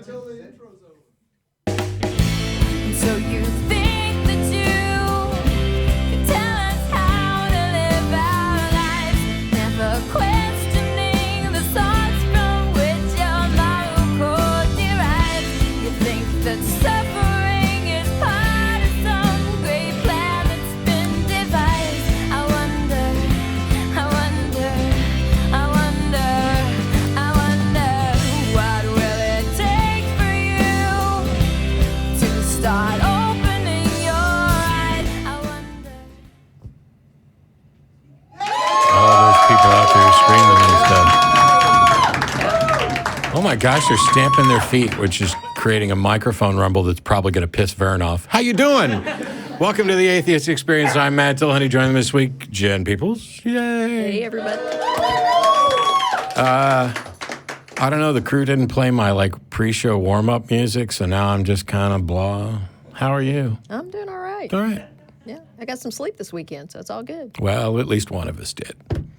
until the intro's over. So you think that you can tell us how to live our lives, never questioning the source from which your moral code derives. You think that suffering is part of some great plan that's been devised. I wonder, what will it take for you to start opening your eyes? I wonder. Oh, there's people out there screaming and stuff. Oh my gosh, they're stamping their feet, which is creating a microphone rumble that's probably going to piss Vern off. How you doing? Welcome to the Atheist Experience. I'm Matt Dillahunty. Joining me this week, Jen Peeples. Yay. Hey, everybody. I don't know, the crew didn't play my pre-show warm-up music, so now I'm just kind of blah. How are you? I'm doing all right. All right. Yeah, I got some sleep this weekend, so it's all good. Well, at least one of us did.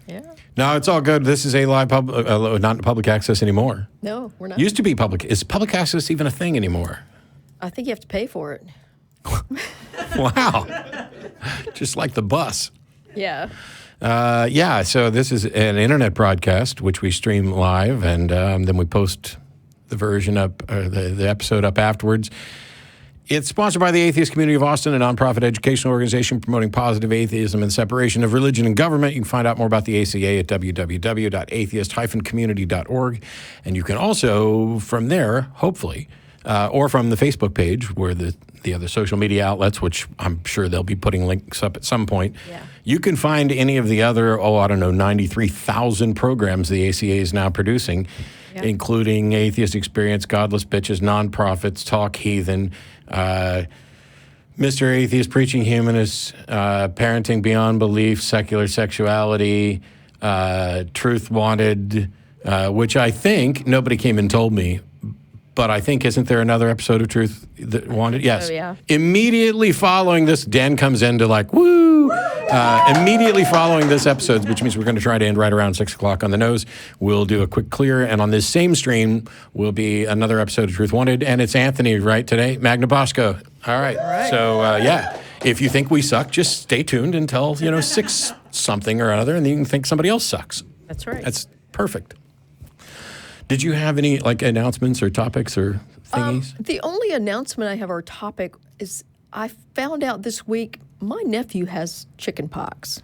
Yeah. No, it's all good. This is a live not public access anymore. No, we're not. Used to be public. Is public access even a thing anymore? I think you have to pay for it. Wow. Just like the bus. Yeah. Yeah, so this is an internet broadcast, which we stream live, and then we post the version up, the episode up afterwards. It's sponsored by the Atheist Community of Austin, a nonprofit educational organization promoting positive atheism and separation of religion and government. You can find out more about the ACA at www.atheist-community.org. And you can also, from there, hopefully, or from the Facebook page, where the other social media outlets, which I'm sure they'll be putting links up at some point, you can find any of the other, 93,000 programs the ACA is now producing, including Atheist Experience, Godless Bitches, Nonprofits, Talk Heathen, Mr. Atheist, Preaching Humanists, Parenting Beyond Belief, Secular Sexuality, Truth Wanted, which I think, nobody came and told me, but I think, isn't there another episode of Truth that Wanted? Yes. Oh, yeah. Immediately following this, Dan comes in to woo! Immediately following this episode, which means we're going to try to end right around 6 o'clock on the nose, we'll do a quick clear, and on this same stream will be another episode of Truth Wanted, and it's Anthony, right, today? Magna Bosco. All right. So, if you think we suck, just stay tuned until, 6 something or another, and then you can think somebody else sucks. That's right. That's perfect. Did you have any announcements or topics or thingies? The only announcement I have or topic is I found out this week my nephew has chickenpox.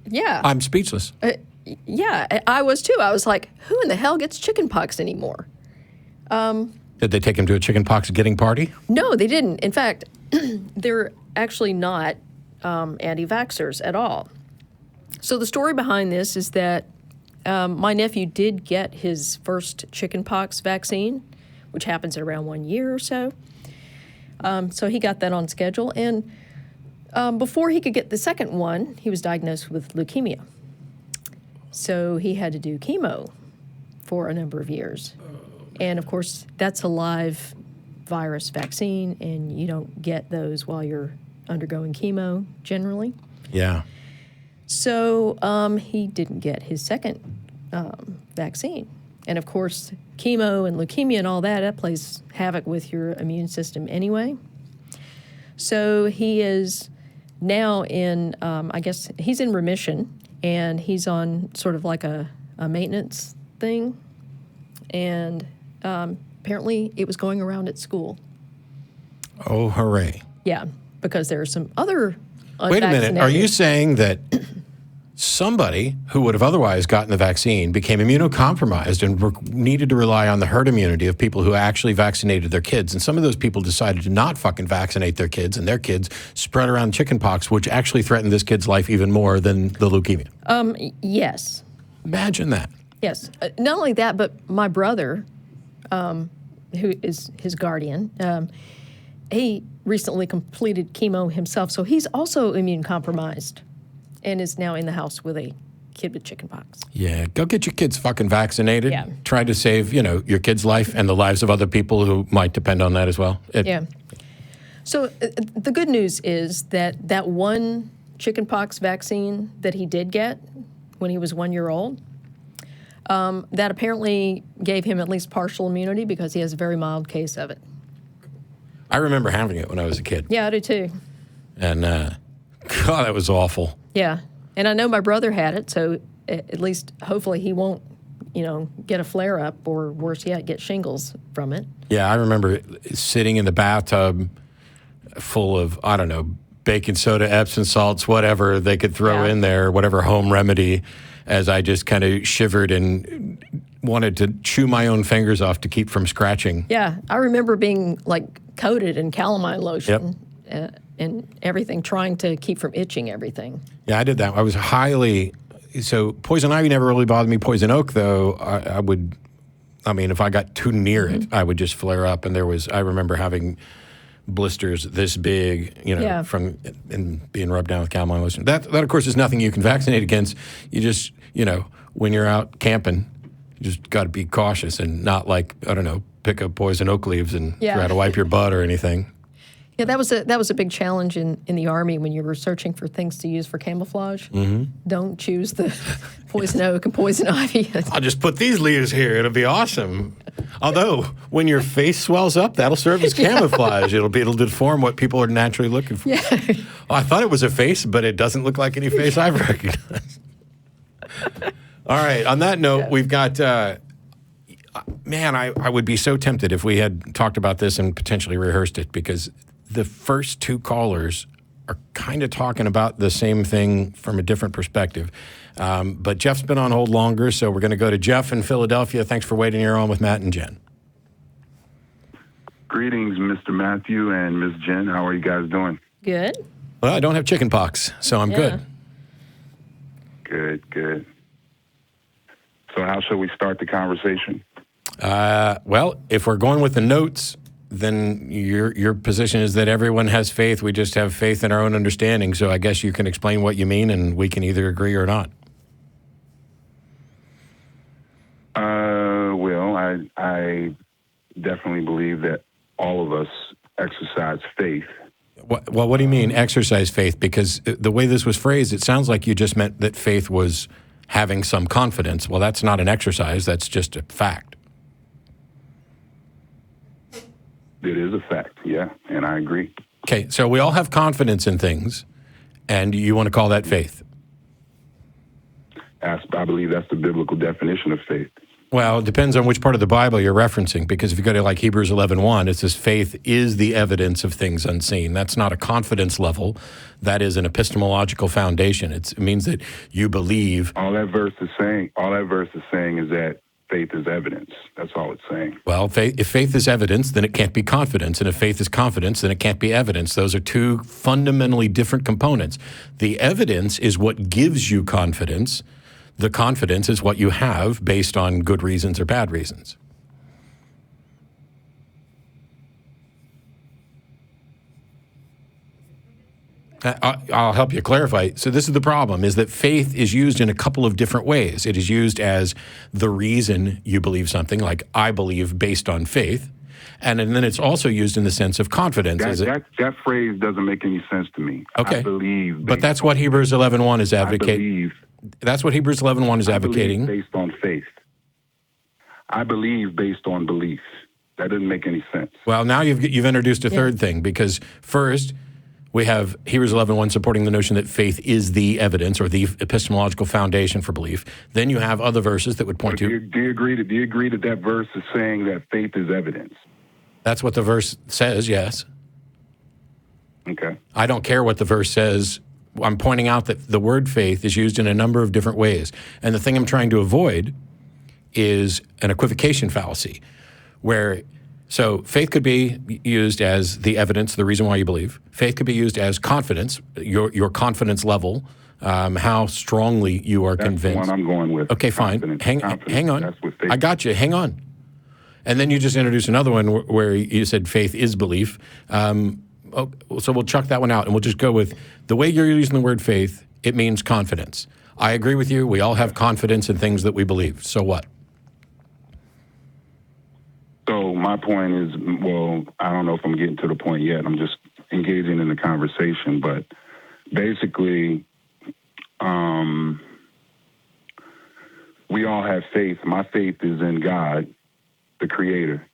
Yeah. I'm speechless. Yeah, I was too. I was like, who in the hell gets chickenpox anymore? Did they take him to a chickenpox getting party? No, they didn't. In fact, they're actually not anti-vaxxers at all. So the story behind this is that my nephew did get his first chickenpox vaccine, which happens at around 1 year or so. So he got that on schedule. And before he could get the second one, he was diagnosed with leukemia. So he had to do chemo for a number of years. And, of course, that's a live virus vaccine, and you don't get those while you're undergoing chemo generally. Yeah. So he didn't get his second vaccine. And, of course, chemo and leukemia and all that plays havoc with your immune system anyway. So he is now in, I guess, he's in remission, and he's on sort of like a maintenance thing. And apparently it was going around at school. Oh, hooray. Yeah, because there are some other Wait a minute. Are you saying that somebody who would have otherwise gotten the vaccine became immunocompromised and needed to rely on the herd immunity of people who actually vaccinated their kids, and some of those people decided to not fucking vaccinate their kids, and their kids spread around chickenpox, which actually threatened this kid's life even more than the leukemia? Yes. Imagine that. Yes. Not only that, but my brother, who is his guardian, he recently completed chemo himself, so he's also immune compromised and is now in the house with a kid with chickenpox. Yeah, go get your kids fucking vaccinated. Yeah. Try to save, your kid's life and the lives of other people who might depend on that as well. Yeah. So the good news is that one chickenpox vaccine that he did get when he was 1 year old, That apparently gave him at least partial immunity because he has a very mild case of it. I remember having it when I was a kid. Yeah, I do too. And, God, that was awful. Yeah. And I know my brother had it, so at least hopefully he won't, get a flare-up or worse yet, get shingles from it. Yeah, I remember sitting in the bathtub full of, I don't know, baking soda, Epsom salts, whatever they could throw in there, whatever home remedy, as I just kind of shivered and wanted to chew my own fingers off to keep from scratching. Yeah, I remember being coated in calamine lotion and everything, trying to keep from itching everything. Yeah, I did that. I was so poison ivy never really bothered me. Poison oak, though, if I got too near it, I would just flare up. And I remember having blisters this big, from and being rubbed down with calamine lotion. That, of course, is nothing you can vaccinate against. You just, when you're out camping, you just got to be cautious and not pick up poison oak leaves and try to wipe your butt or anything. Yeah, that was a big challenge in the Army when you were searching for things to use for camouflage. Mm-hmm. Don't choose the poison oak and poison ivy. I'll just put these leaves here. It'll be awesome. Although, when your face swells up, that'll serve as camouflage. It'll deform what people are naturally looking for. Yeah. Oh, I thought it was a face, but it doesn't look like any face I've recognized. All right. On that note, we've got... I would be so tempted if we had talked about this and potentially rehearsed it, because the first two callers are kind of talking about the same thing from a different perspective. But Jeff's been on hold longer, so we're going to go to Jeff in Philadelphia. Thanks for waiting. You're on with Matt and Jen. Greetings, Mr. Matthew and Ms. Jen. How are you guys doing? Good. Well, I don't have chickenpox, so I'm good. Good. So how shall we start the conversation? Well, if we're going with the notes, then your position is that everyone has faith. We just have faith in our own understanding. So I guess you can explain what you mean, and we can either agree or not. Well, I definitely believe that all of us exercise faith. Well, what do you mean exercise faith? Because the way this was phrased, it sounds like you just meant that faith was having some confidence. Well, that's not an exercise. That's just a fact. It is a fact, yeah, and I agree. Okay, so we all have confidence in things, and you want to call that faith? I believe that's the biblical definition of faith. Well, it depends on which part of the Bible you're referencing, because if you go to Hebrews 11:1, it says faith is the evidence of things unseen. That's not a confidence level. That is an epistemological foundation. It means that you believe. All that verse is saying is that faith is evidence. That's all it's saying. Well, if faith is evidence, then it can't be confidence. And if faith is confidence, then it can't be evidence. Those are two fundamentally different components. The evidence is what gives you confidence. The confidence is what you have based on good reasons or bad reasons. I'll help you clarify. So this is the problem, is that faith is used in a couple of different ways. It is used as the reason you believe something, like I believe based on faith. And then it's also used in the sense of confidence. That phrase doesn't make any sense to me. Okay. I believe. But that's what Hebrews 11:1 is advocating. That's what Hebrews 11:1 is advocating. Based on faith. I believe based on belief. That doesn't make any sense. Well, now you've introduced a third thing, because first, we have Hebrews 11:1 supporting the notion that faith is the evidence or the epistemological foundation for belief. Then you have other verses that would point to. Do you agree that verse is saying that faith is evidence? That's what the verse says, yes. Okay. I don't care what the verse says. I'm pointing out that the word faith is used in a number of different ways. And the thing I'm trying to avoid is an equivocation fallacy, where so faith could be used as the evidence, the reason why you believe. Faith could be used as confidence, your confidence level, how strongly you are convinced. That's the one I'm going with. Okay, fine. Hang on. That's what faith I got you. Hang on. And then you just introduced another one where you said faith is belief. So we'll chuck that one out, and we'll just go with the way you're using the word faith, it means confidence. I agree with you. We all have confidence in things that we believe. So what? So my point is, well, I don't know if I'm getting to the point yet. I'm just engaging in the conversation. But basically, we all have faith. My faith is in God, the Creator.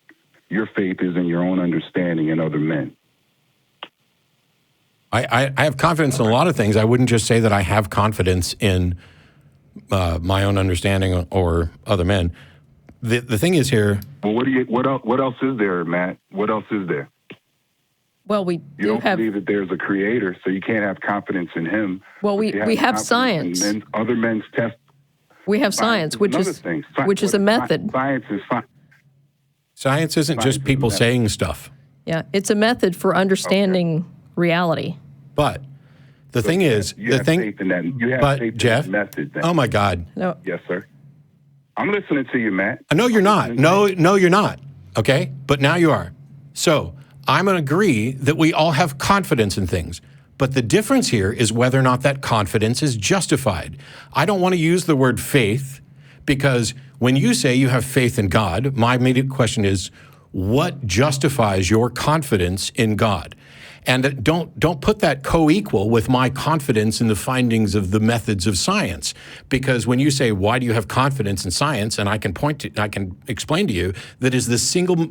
Your faith is in your own understanding and other men. I have confidence in a lot of things. I wouldn't just say that I have confidence in my own understanding or other men. The thing is here. Well, what else is there, Matt? What else is there? Well, we You do don't have. believe that there's a creator, so you can't have confidence in him. Well, we You have confidence in science. other men's test. We have science, which another is thing. which is a method. Science is fine. Science isn't just people saying stuff. Yeah, it's a method for understanding reality. But the thing is, You the have thing. faith in that. You have But faith in Jeff, that method. Then. oh my God. No, Yes, sir. I'm listening to you, Matt. No, you're not. No, you're not. Okay? But now you are. So I'm going to agree that we all have confidence in things. But the difference here is whether or not that confidence is justified. I don't want to use the word faith because when you say you have faith in God, my immediate question is, what justifies your confidence in God? And don't put that co-equal with my confidence in the findings of the methods of science. Because when you say, why do you have confidence in science? And I can explain to you that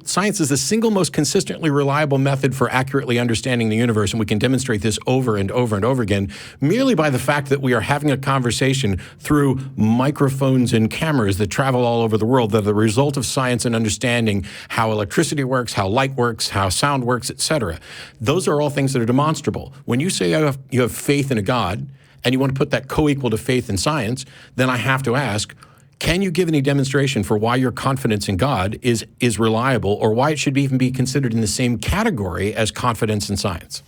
science is the single most consistently reliable method for accurately understanding the universe. And we can demonstrate this over and over and over again, merely by the fact that we are having a conversation through microphones and cameras that travel all over the world, that are the result of science and understanding how electricity works, how light works, how sound works, etc. Those are all things that are demonstrable. When you say you have faith in a God and you want to put that co-equal to faith in science, then I have to ask, can you give any demonstration for why your confidence in God is reliable or why it should even be considered in the same category as confidence in science?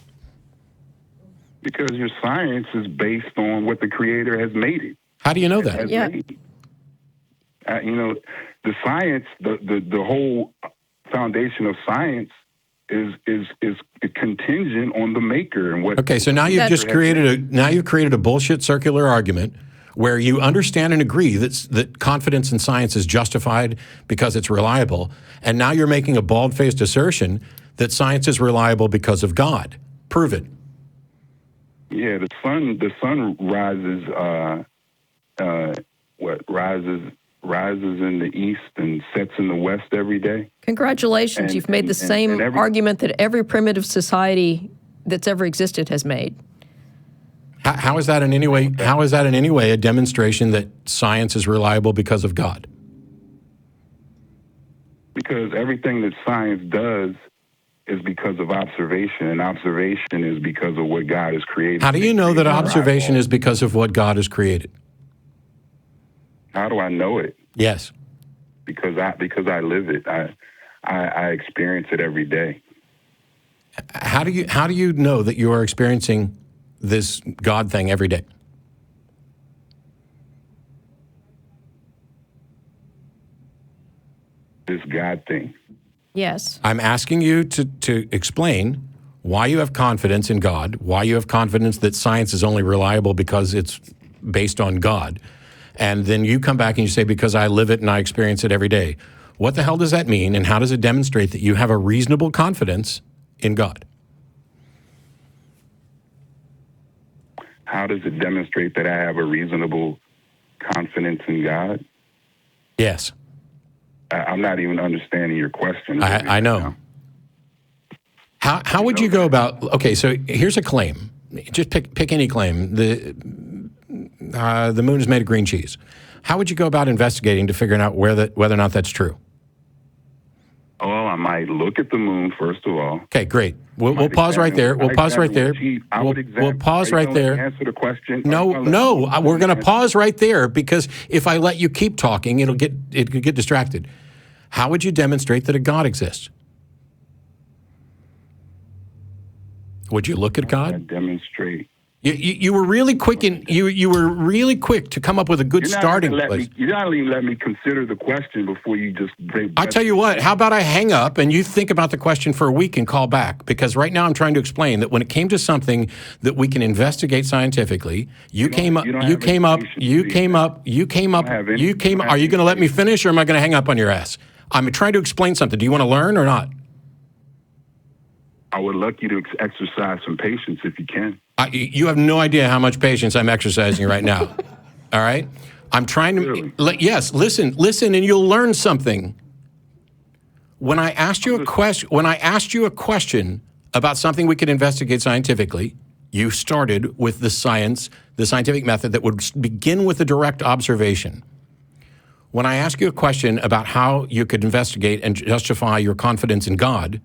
Because your science is based on what the Creator has made it. How do you know that? Yeah. The science, the whole foundation of science is contingent on the maker and what. Okay, so now you've created a bullshit circular argument where you understand and agree that confidence in science is justified because it's reliable, and now you're making a bald-faced assertion that science is reliable because of God. Prove it. Yeah, the sun rises in the east and sets in the west every day. Congratulations, you've made the same argument that every primitive society that's ever existed has made. How is that in any way? How is that in any way a demonstration that science is reliable because of God? Because everything that science does is because of observation, and observation is because of what God has created. How do you know that observation is because of what God has created? How do I know it? Yes. Because I live it. I experience it every day. How do you know that you are experiencing this God thing every day? This God thing. Yes. I'm asking you to explain why you have confidence in God, why you have confidence that science is only reliable because it's based on God. And then you come back and you say, because I live it and I experience it every day. What the hell does that mean? And how does it demonstrate that you have a reasonable confidence in God? How does it demonstrate that I have a reasonable confidence in God? Yes. I'm not even understanding your question. I know. How would you go about, okay, so here's a claim. Just pick any claim. The moon is made of green cheese. How would you go about investigating to figure out whether or not that's true? Oh, I might look at the moon, first of all. Okay, great. We'll pause right there. We'll pause right there. We'll pause right there. Answer the question. No, we're going to pause right there because if I let you keep talking, it could get distracted. How would you demonstrate that a God exists? Would you look at God? Demonstrate. You were really quick you were really quick to come up with a good starting place. You're not even letting me consider the question before you just say. I tell you what, how about I hang up and you think about the question for a week and call back? Because right now I'm trying to explain that when it came to something that we can investigate scientifically, are you going to let me finish or am I going to hang up on your ass? I'm trying to explain something. Do you want to learn or not? I would like you to exercise some patience if you can. You have no idea how much patience I'm exercising right now. All right? I'm trying to, Really? yes, listen, and you'll learn something. When I asked you a question about something we could investigate scientifically, you started with the scientific method that would begin with a direct observation. When I ask you a question about how you could investigate and justify your confidence in God,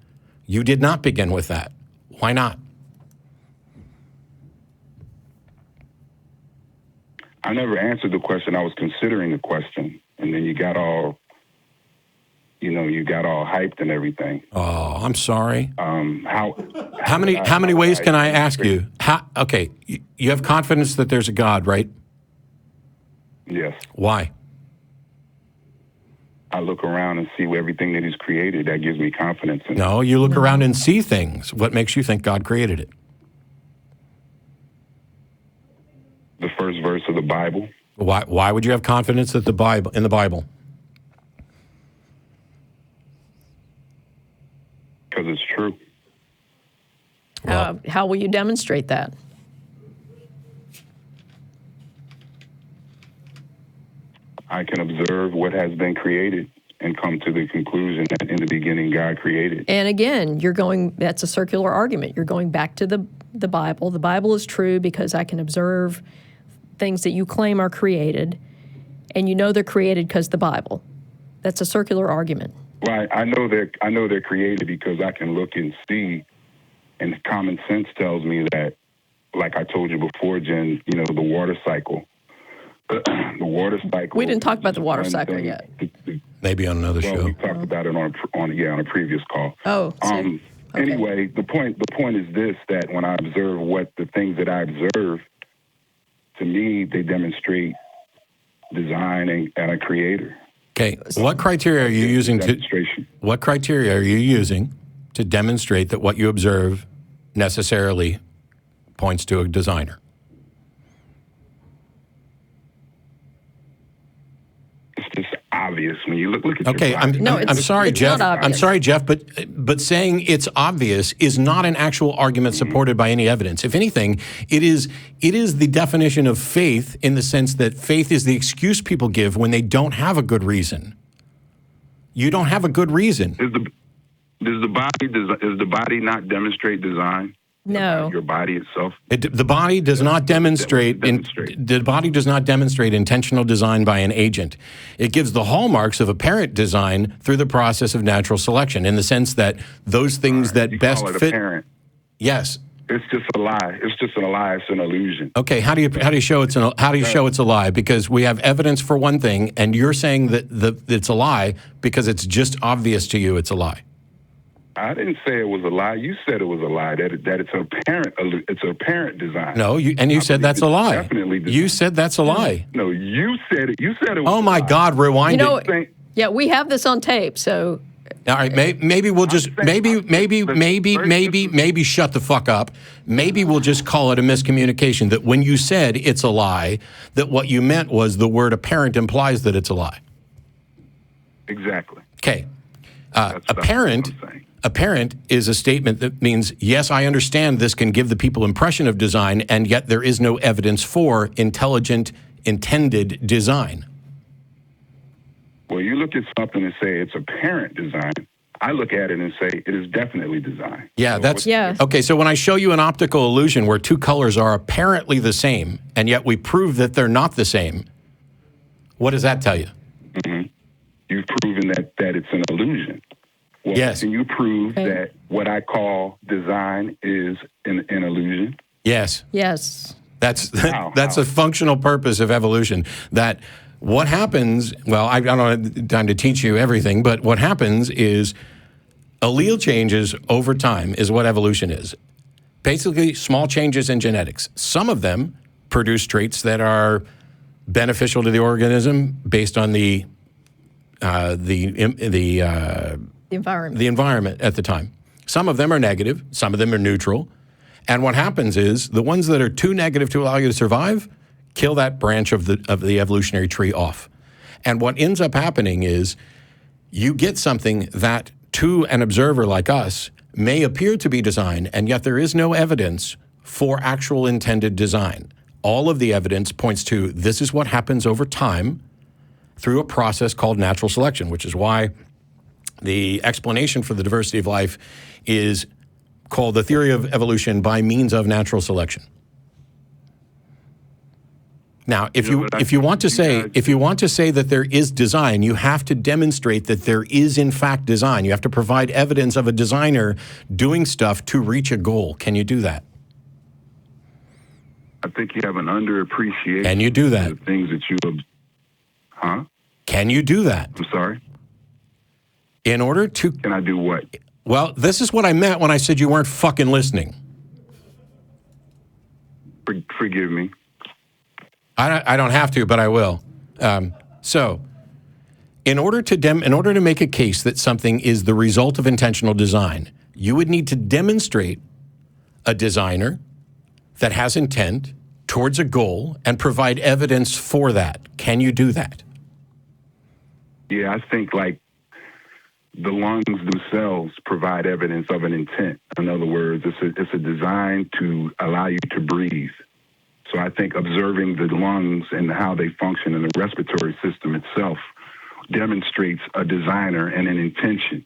you did not begin with that. Why not? I never answered the question. I was considering the question, and then you got all hyped and everything. Oh, I'm sorry. How many ways can I ask you? Okay, you have confidence that there's a God, right? Yes. Why? I look around and see everything that He's created. That gives me confidence. No, you look around and see things. What makes you think God created it? The first verse of the Bible. Why would you have confidence that in the Bible? Because it's true. How will you demonstrate that? I can observe what has been created and come to the conclusion that in the beginning God created. And again, that's a circular argument. You're going back to the Bible. The Bible is true because I can observe things that you claim are created, and you know they're created because the Bible. That's a circular argument. Right. I know they're created because I can look and see, and common sense tells me that, like I told you before, Jen, the water cycle. The water cycle. We didn't talk about the water cycle yet. Maybe on another show. We talked about it on a previous call. Oh. Okay. Anyway, the point is this: that when I observe the things that I observe, to me, they demonstrate design and a creator. Okay, what criteria are you using to demonstrate that what you observe necessarily points to a designer? It's just obvious when you look at okay, your I'm sorry, it's Jeff. not obvious. I'm sorry, Jeff, but saying it's obvious is not an actual argument supported by any evidence. If anything, it is the definition of faith in the sense that faith is the excuse people give when they don't have a good reason. You don't have a good reason. Does the body not demonstrate design? No. Your body itself. The body does not demonstrate. The body does not demonstrate intentional design by an agent. It gives the hallmarks of apparent design through the process of natural selection, in the sense that those things that best fit. Apparent. Yes. It's just a lie. It's just a lie. It's an illusion. Okay. How do you show it's a lie? Because we have evidence for one thing, and you're saying that it's a lie because it's just obvious to you it's a lie. I didn't say it was a lie. You said it was a lie. That it's apparent design. No, you said that's a lie. Definitely. You said that's a lie. No, you said it. You said it was. Oh my God! Rewind it. Yeah, we have this on tape. So. All right, maybe we'll just maybe shut the fuck up. Maybe we'll just call it a miscommunication. That when you said it's a lie, that what you meant was the word apparent implies that it's a lie. Exactly. Okay. Apparent is a statement that means, yes, I understand this can give the people impression of design, and yet there is no evidence for intelligent, intended design. Well, you look at something and say it's apparent design. I look at it and say it is definitely design. Yeah, okay. So when I show you an optical illusion where two colors are apparently the same, and yet we prove that they're not the same, what does that tell you? Mm-hmm. You've proven that it's an illusion. Well, yes. Can you prove that what I call design is an illusion? Yes. Yes. That's a functional purpose of evolution. That what happens, well, I don't have time to teach you everything, but what happens is allele changes over time is what evolution is. Basically, small changes in genetics. Some of them produce traits that are beneficial to the organism based on the environment at the time. Some of them are negative, some of them are neutral. And what happens is the ones that are too negative to allow you to survive kill that branch of the evolutionary tree off. And what ends up happening is you get something that to an observer like us may appear to be design, and yet there is no evidence for actual intended design. all of the evidence points to this is what happens over time through a process called natural selection, which is why the explanation for the diversity of life is called the theory of evolution by means of natural selection. Now, if you want to say that there is design, you have to demonstrate that there is in fact design. You have to provide evidence of a designer doing stuff to reach a goal. Can you do that? I think you have an underappreciation. Can you do that? Of the things that you, huh? Can you do that? I'm sorry. In order to, can I do what? Well, this is what I meant when I said you weren't fucking listening. Forgive me. I don't have to, but I will. So, in order to make a case that something is the result of intentional design, you would need to demonstrate a designer that has intent towards a goal and provide evidence for that. Can you do that? Yeah, I think like the lungs themselves provide evidence of an intent. In other words, it's a design to allow you to breathe. So I think observing the lungs and how they function in the respiratory system itself demonstrates a designer and an intention.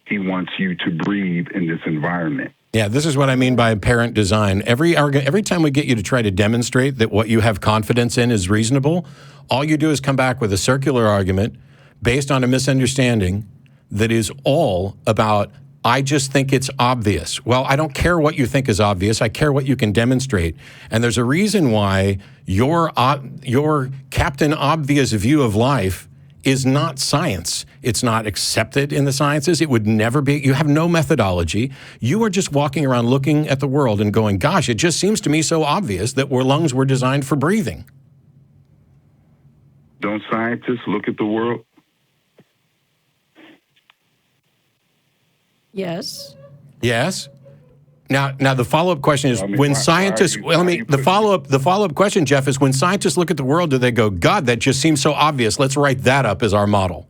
He wants you to breathe in this environment. Yeah, this is what I mean by apparent design. Every time we get you to try to demonstrate that what you have confidence in is reasonable, all you do is come back with a circular argument based on a misunderstanding that is all about, I just think it's obvious. Well, I don't care what you think is obvious. I care what you can demonstrate. And there's a reason why your Captain Obvious view of life is not science. It's not accepted in the sciences. It would never be. You have no methodology. You are just walking around looking at the world and going, gosh, it just seems to me so obvious that our lungs were designed for breathing. Don't scientists look at the world? Yes. Yes. Now the follow-up question is, when scientists, the follow-up question, Jeff, is when scientists look at the world, do they go, God, that just seems so obvious, let's write that up as our model?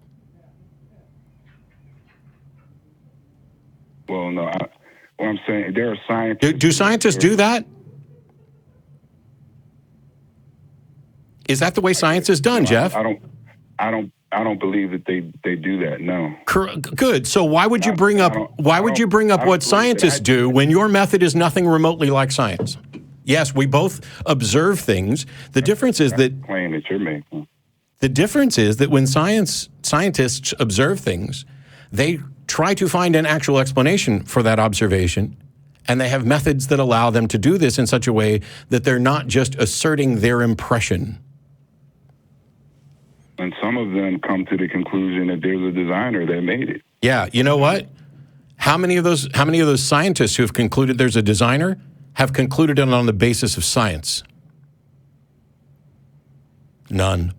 Well, no, what I'm saying, there are scientists. Do scientists do that? Is that the way science is done, Jeff? I don't believe that they do that. No. Good. So why would you bring up what scientists do when your method is nothing remotely like science? Yes, we both observe things. The difference is that claim that you're making. The difference is that when scientists observe things, they try to find an actual explanation for that observation, and they have methods that allow them to do this in such a way that they're not just asserting their impression. And some of them come to the conclusion that there's a designer that made it. Yeah, you know what? How many of those scientists who have concluded there's a designer have concluded it on the basis of science? None.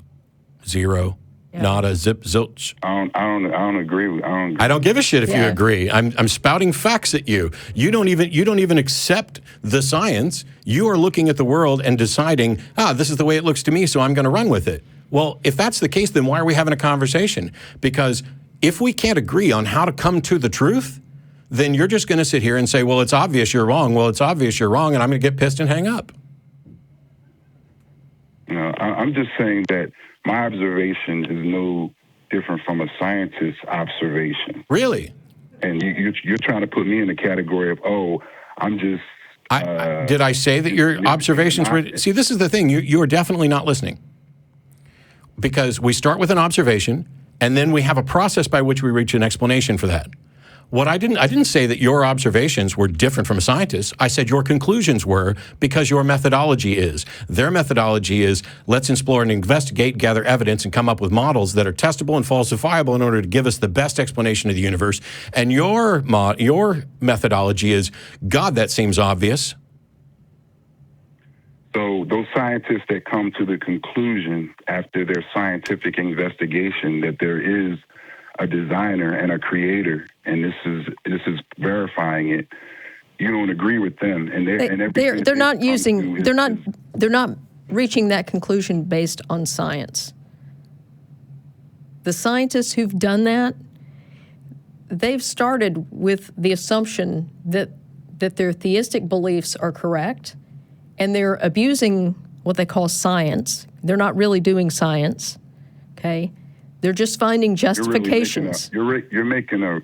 Zero. Yeah. Nada. Zip. Zilch. I don't agree. I don't give a shit if you agree. I'm spouting facts at you. You don't even accept the science. You are looking at the world and deciding, this is the way it looks to me, so I'm going to run with it. Well, if that's the case, then why are we having a conversation? Because if we can't agree on how to come to the truth, then you're just going to sit here and say, well, it's obvious you're wrong. Well, it's obvious you're wrong, and I'm going to get pissed and hang up. No, I'm just saying that my observation is no different from a scientist's observation. Really? And you're trying to put me in the category of, I'm just... did I say that your observations were... See, this is the thing. You are definitely not listening. Because we start with an observation, and then we have a process by which we reach an explanation for that. What I didn't say that your observations were different from a scientist. I said your conclusions were because your methodology is. Their methodology is, let's explore and investigate, gather evidence, and come up with models that are testable and falsifiable in order to give us the best explanation of the universe. And your methodology is, God, that seems obvious. So those scientists that come to the conclusion after their scientific investigation that there is a designer and a creator, and this is verifying it, you don't agree with them, and they're not reaching that conclusion based on science. The scientists who've done that, they've started with the assumption that their theistic beliefs are correct. And they're abusing what they call science. They're not really doing science, okay? They're just finding justifications. You're making a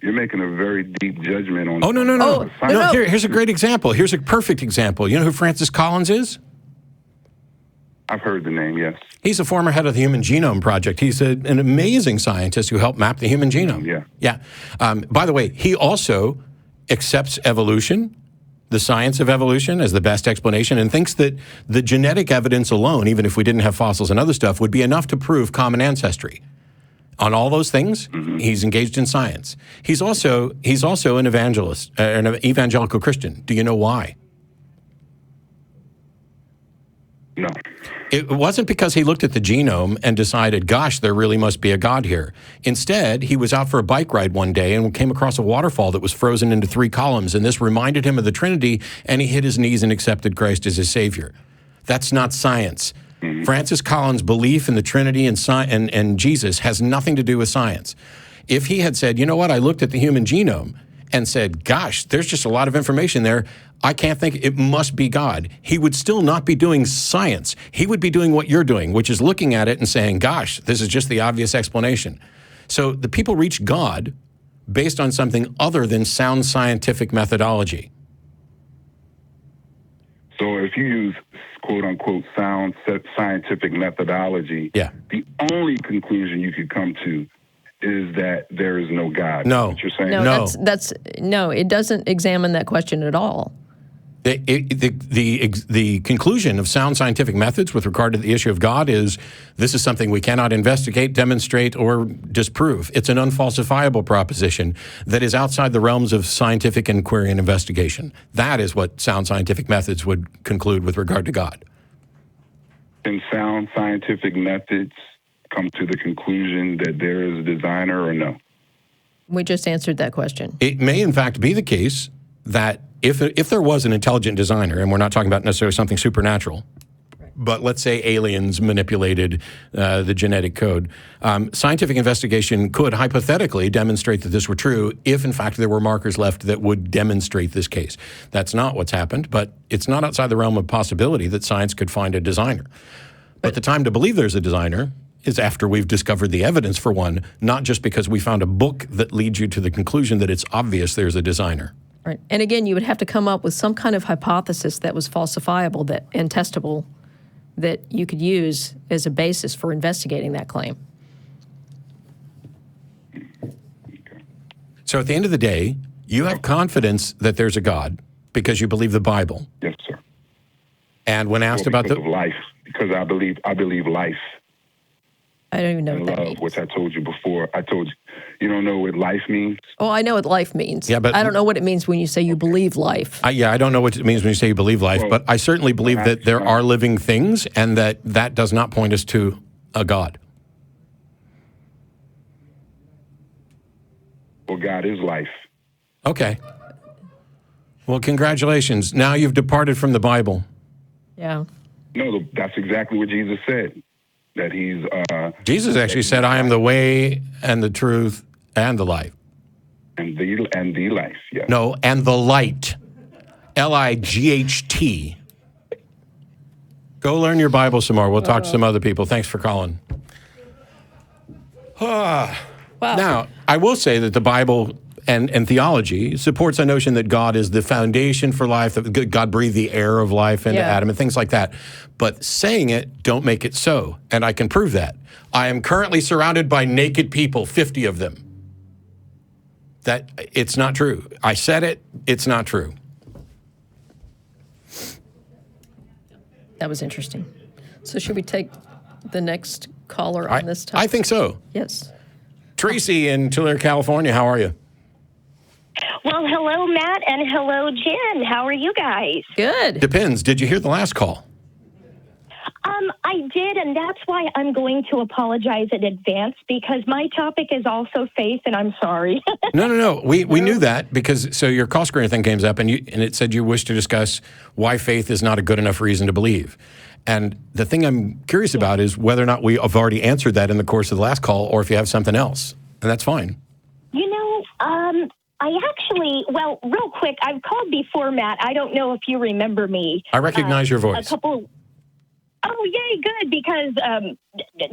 very deep judgment on. Oh, no. Oh, no. Here's a great example. Here's a perfect example. You know who Francis Collins is? I've heard the name, yes. He's a former head of the Human Genome Project. He's an amazing scientist who helped map the human genome. Yeah. By the way, he also accepts evolution, the science of evolution, as the best explanation, and thinks that the genetic evidence alone, even if we didn't have fossils and other stuff, would be enough to prove common ancestry. On all those things, he's engaged in science. He's also an evangelist, an evangelical Christian. Do you know why? No. It wasn't because he looked at the genome and decided, gosh, there really must be a God here. Instead, he was out for a bike ride one day and came across a waterfall that was frozen into 3 columns, and this reminded him of the Trinity, and he hit his knees and accepted Christ as his Savior. That's not science. Francis Collins' belief in the Trinity and Jesus has nothing to do with science. If he had said, you know what, I looked at the human genome and said, gosh, there's just a lot of information there, I can't think, it must be God, he would still not be doing science. He would be doing what you're doing, which is looking at it and saying, gosh, this is just the obvious explanation. So the people reach God based on something other than sound scientific methodology. So if you use quote-unquote sound scientific methodology, the only conclusion you could come to is that there is no God. No. What you're saying? No, it doesn't examine that question at all. The conclusion of sound scientific methods with regard to the issue of God is this is something we cannot investigate, demonstrate, or disprove. It's an unfalsifiable proposition that is outside the realms of scientific inquiry and investigation. That is what sound scientific methods would conclude with regard to God. And sound scientific methods come to the conclusion that there is a designer or no? We just answered that question. It may, in fact, be the case that if there was an intelligent designer, and we're not talking about necessarily something supernatural, but let's say aliens manipulated the genetic code, scientific investigation could hypothetically demonstrate that this were true if, in fact, there were markers left that would demonstrate this case. That's not what's happened, but it's not outside the realm of possibility that science could find a designer. But the time to believe there's a designer is after we've discovered the evidence for one, not just because we found a book that leads you to the conclusion that it's obvious there's a designer. Right. And again, you would have to come up with some kind of hypothesis that was falsifiable and testable that you could use as a basis for investigating that claim. So at the end of the day, you have confidence that there's a God because you believe the Bible. Yes, sir. And when asked about of life, because I believe life. I don't even know and what that love, means. which I told you before. I told you, you don't know what life means? Oh, I know what life means. Yeah, but I don't know what it means when you say you believe life. I don't know what it means when you say you believe life, but I certainly believe that there are living things and that does not point us to a God. Well, God is life. Okay. Well, congratulations. Now you've departed from the Bible. Yeah. No, that's exactly what Jesus said. That he's... Jesus actually said, I am the way and the truth and the life. And the life, yeah. No, and the light. L-I-G-H-T. Go learn your Bible some more. We'll talk to some other people. Thanks for calling. Wow. Now, I will say that the Bible and theology supports a notion that God is the foundation for life, that God breathed the air of life into Adam and things like that. But saying it don't make it so, and I can prove that. I am currently surrounded by naked people, 50 of them. That it's not true. I said it, it's not true. That was interesting. So should we take the next caller on this topic? I think so. Yes. Traci in Tulare, California, how are you? Well, hello, Matt, and hello, Jen. How are you guys? Good. Depends. Did you hear the last call? I did, and that's why I'm going to apologize in advance, because my topic is also faith, and I'm sorry. No. We knew that because so your call screener thing came up, and it said you wish to discuss why faith is not a good enough reason to believe. And the thing I'm curious about is whether or not we have already answered that in the course of the last call, or if you have something else, and that's fine. You know, I actually, well, real quick, I've called before, Matt. I don't know if you remember me. I recognize your voice. Oh, yay, good, because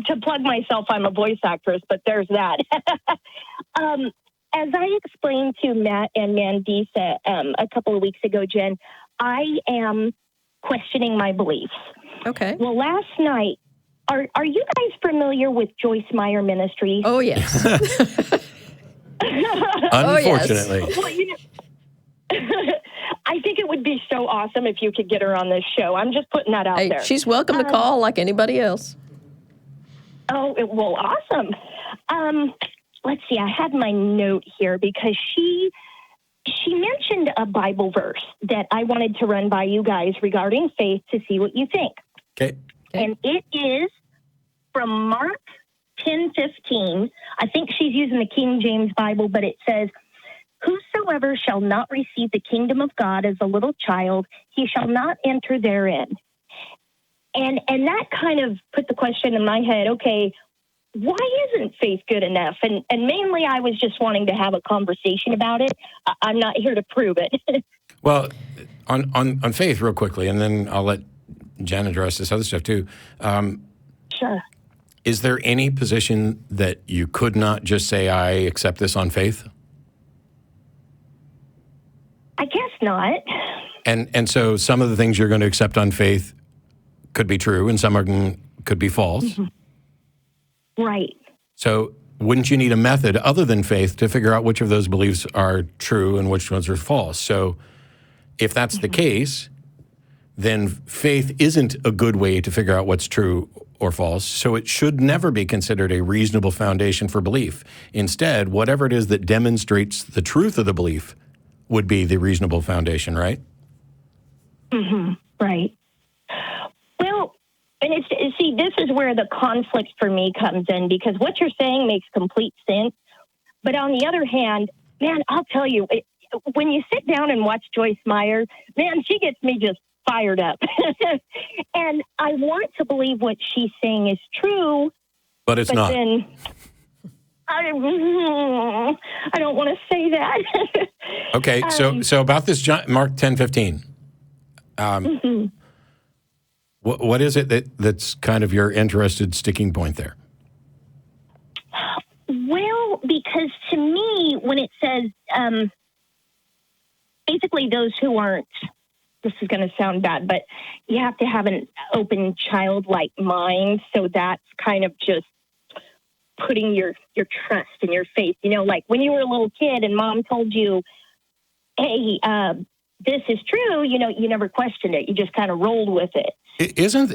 to plug myself, I'm a voice actress, but there's that. As I explained to Matt and Mandisa a couple of weeks ago, Jen, I am questioning my beliefs. Okay. Well, last night, are you guys familiar with Joyce Meyer Ministries? Oh, yes. Unfortunately. Well, I think it would be so awesome if you could get her on this show. I'm just putting that out Hey, there. she's welcome to call like anybody else. Oh, well, awesome. Let's see. I had my note here because she mentioned a Bible verse that I wanted to run by you guys regarding faith to see what you think. Okay. And it is from Mark 10:15. I think she's using the King James Bible, but it says, "Whosoever shall not receive the kingdom of God as a little child, he shall not enter therein." And that kind of put the question in my head, okay, why isn't faith good enough? And mainly I was just wanting to have a conversation about it. I'm not here to prove it. Well, on faith, real quickly, and then I'll let Jen address this other stuff too. Sure. Is there any position that you could not just say, I accept this on faith? I guess not. And so some of the things you're going to accept on faith could be true and some of them could be false. Mm-hmm. Right. So wouldn't you need a method other than faith to figure out which of those beliefs are true and which ones are false? So if that's the case, then faith isn't a good way to figure out what's true or false. So it should never be considered a reasonable foundation for belief. Instead, whatever it is that demonstrates the truth of the belief would be the reasonable foundation, right? Mm-hmm. Right. Well, and see, this is where the conflict for me comes in, because what you're saying makes complete sense. But on the other hand, man, I'll tell you, when you sit down and watch Joyce Meyer, man, she gets me just fired up. And I want to believe what she's saying is true. But it's not. Then I don't want to say that. Okay, so about this Mark 10:15. What is it that's kind of your interested sticking point there? Well, because to me, when it says basically those who aren't, this is going to sound bad, but you have to have an open, childlike mind. So that's kind of just putting your trust and your faith. You know, like when you were a little kid and mom told you, hey, this is true, you know, you never questioned it. You just kind of rolled with it. Isn't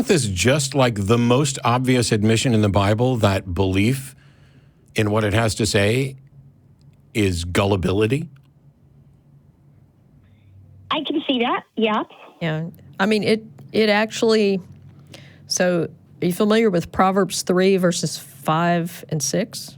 this just like the most obvious admission in the Bible that belief in what it has to say is gullibility? I can see that, yeah. Yeah. I mean, it actually, so are you familiar with Proverbs 3 verses 5 and 6?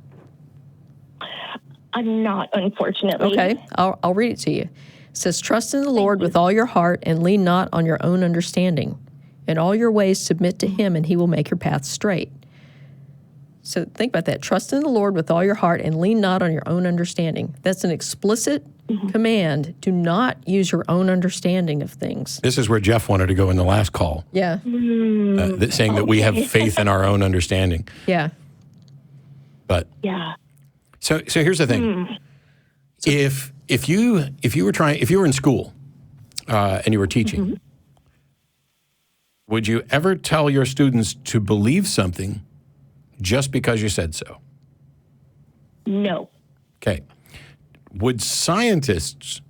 I'm not, unfortunately. Okay, I'll read it to you. It says, trust in the Lord with all your heart and lean not on your own understanding. In all your ways submit to him and he will make your path straight. So think about that. Trust in the Lord with all your heart and lean not on your own understanding. That's an explicit command. Do not use your own understanding of things. This is where Jeff wanted to go in the last call. Yeah. Saying that we have faith in our own understanding. Yeah. But yeah. So here's the thing. If you were in school and you were teaching, would you ever tell your students to believe something just because you said so? No. Okay. Would scientists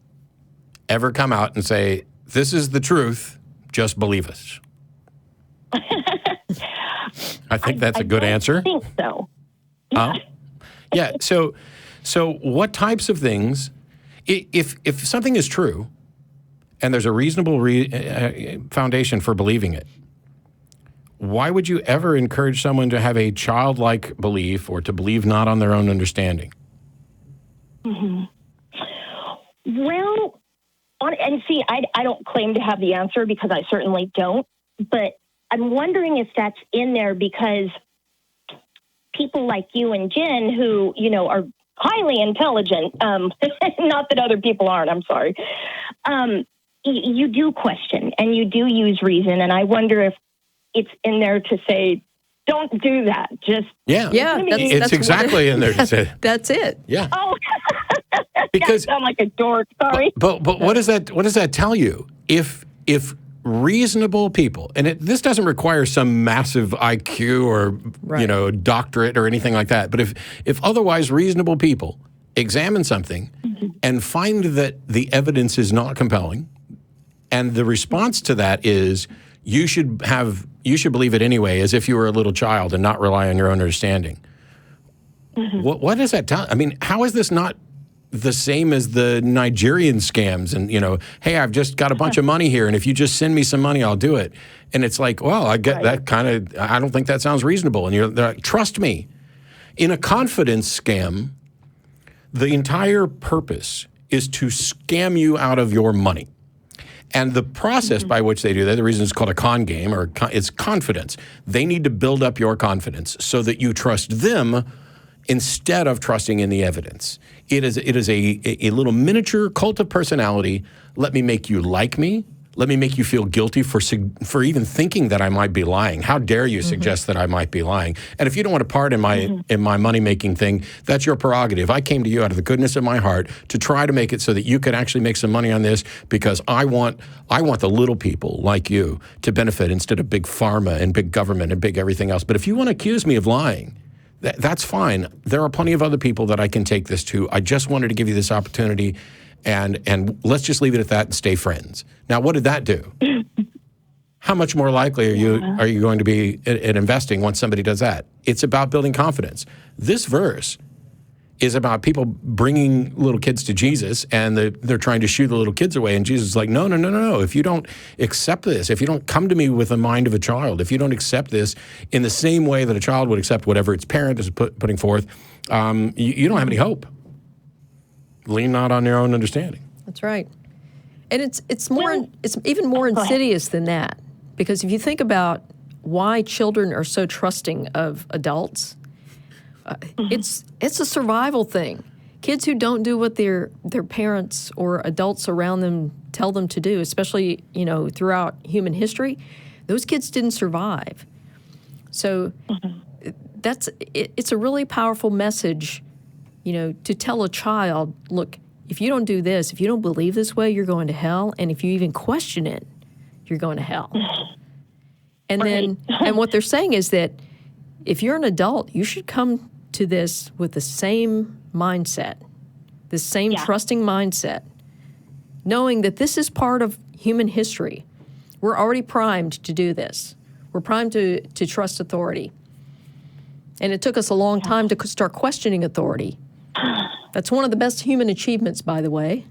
ever come out and say, this is the truth, just believe us? I think that's a good answer. I think so. Yeah. So what types of things, if something is true and there's a reasonable foundation for believing it, why would you ever encourage someone to have a childlike belief or to believe not on their own understanding? Well, and see, I don't claim to have the answer because I certainly don't, but I'm wondering if that's in there because people like you and Jen who, you know, are highly intelligent, not that other people aren't, I'm sorry. you do question and you do use reason. And I wonder if it's in there to say, don't do that. Just Yeah. It's that's exactly in there to say. That's it. Yeah. oh, Because I sound like a dork. Sorry. But what does that tell you? If reasonable people, and this doesn't require some massive IQ or doctorate or anything like that, but if otherwise reasonable people examine something and find that the evidence is not compelling, and the response to that is you should believe it anyway, as if you were a little child and not rely on your own understanding. What does that tell? I mean, how is this not the same as the Nigerian scams? And, hey, I've just got a bunch of money here, and if you just send me some money, I'll do it. And it's like, well, I get that kind of, I don't think that sounds reasonable. And they're like, trust me. In a confidence scam, the entire purpose is to scam you out of your money. And the process by which they do that, the reason it's called a con game, or it's confidence. They need to build up your confidence so that you trust them instead of trusting in the evidence. It is a little miniature cult of personality. Let me make you like me. Let me make you feel guilty for even thinking that I might be lying. How dare you suggest that I might be lying? And if you don't want to part in my money-making thing, that's your prerogative. I came to you out of the goodness of my heart to try to make it so that you could actually make some money on this, because I want the little people like you to benefit instead of big pharma and big government and big everything else. But if you want to accuse me of lying, that's fine. There are plenty of other people that I can take this to. I just wanted to give you this opportunity, and let's just leave it at that and stay friends. Now, what did that do? How much more likely are you going to be at investing once somebody does that? It's about building confidence. This verse is about people bringing little kids to Jesus, and they're trying to shoo the little kids away. And Jesus is like, no. If you don't accept this, if you don't come to me with the mind of a child, if you don't accept this in the same way that a child would accept whatever its parent is putting forth, you don't have any hope. Lean not on your own understanding. That's right. And it's even more insidious than that, because if you think about why children are so trusting of adults, it's a survival thing. Kids who don't do what their parents or adults around them tell them to do, especially throughout human history, those kids didn't survive. So it's a really powerful message, to tell a child, look, if you don't do this, if you don't believe this way, you're going to hell, and if you even question it, you're going to hell. And then what they're saying is that if you're an adult, you should come to this with the same mindset, the same trusting mindset, knowing that this is part of human history. We're already primed to do this. We're primed to trust authority. And it took us a long time to start questioning authority. That's one of the best human achievements, by the way.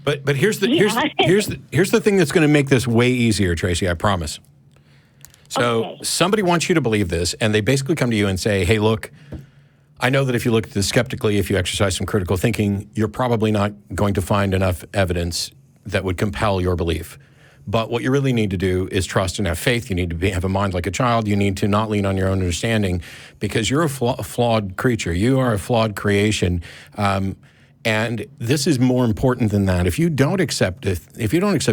But here's the thing that's going to make this way easier, Traci, I promise. So somebody wants you to believe this, and they basically come to you and say, hey, look, I know that if you look at this skeptically, if you exercise some critical thinking, you're probably not going to find enough evidence that would compel your belief. But what you really need to do is trust and have faith. You need to have a mind like a child. You need to not lean on your own understanding, because you're a flawed creature. You are a flawed creation. And this is more important than that. If you don't accept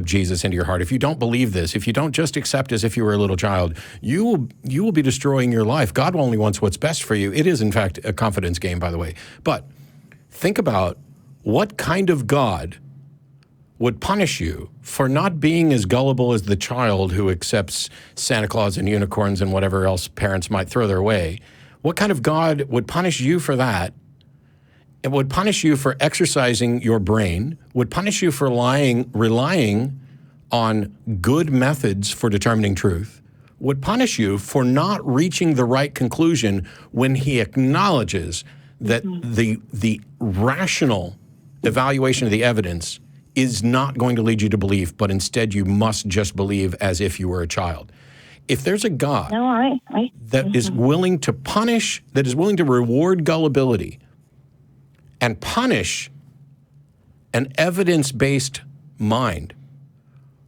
Jesus into your heart, if you don't believe this, if you don't just accept as if you were a little child, you will be destroying your life. God only wants what's best for you. It is, in fact, a confidence game, by the way. But think about what kind of God would punish you for not being as gullible as the child who accepts Santa Claus and unicorns and whatever else parents might throw their way. What kind of God would punish you for that? It would punish you for exercising your brain, would punish you for relying on good methods for determining truth, would punish you for not reaching the right conclusion when he acknowledges that the rational evaluation of the evidence is not going to lead you to belief, but instead you must just believe as if you were a child. If there's a God that is willing to punish, that is willing to reward gullibility and punish an evidence-based mind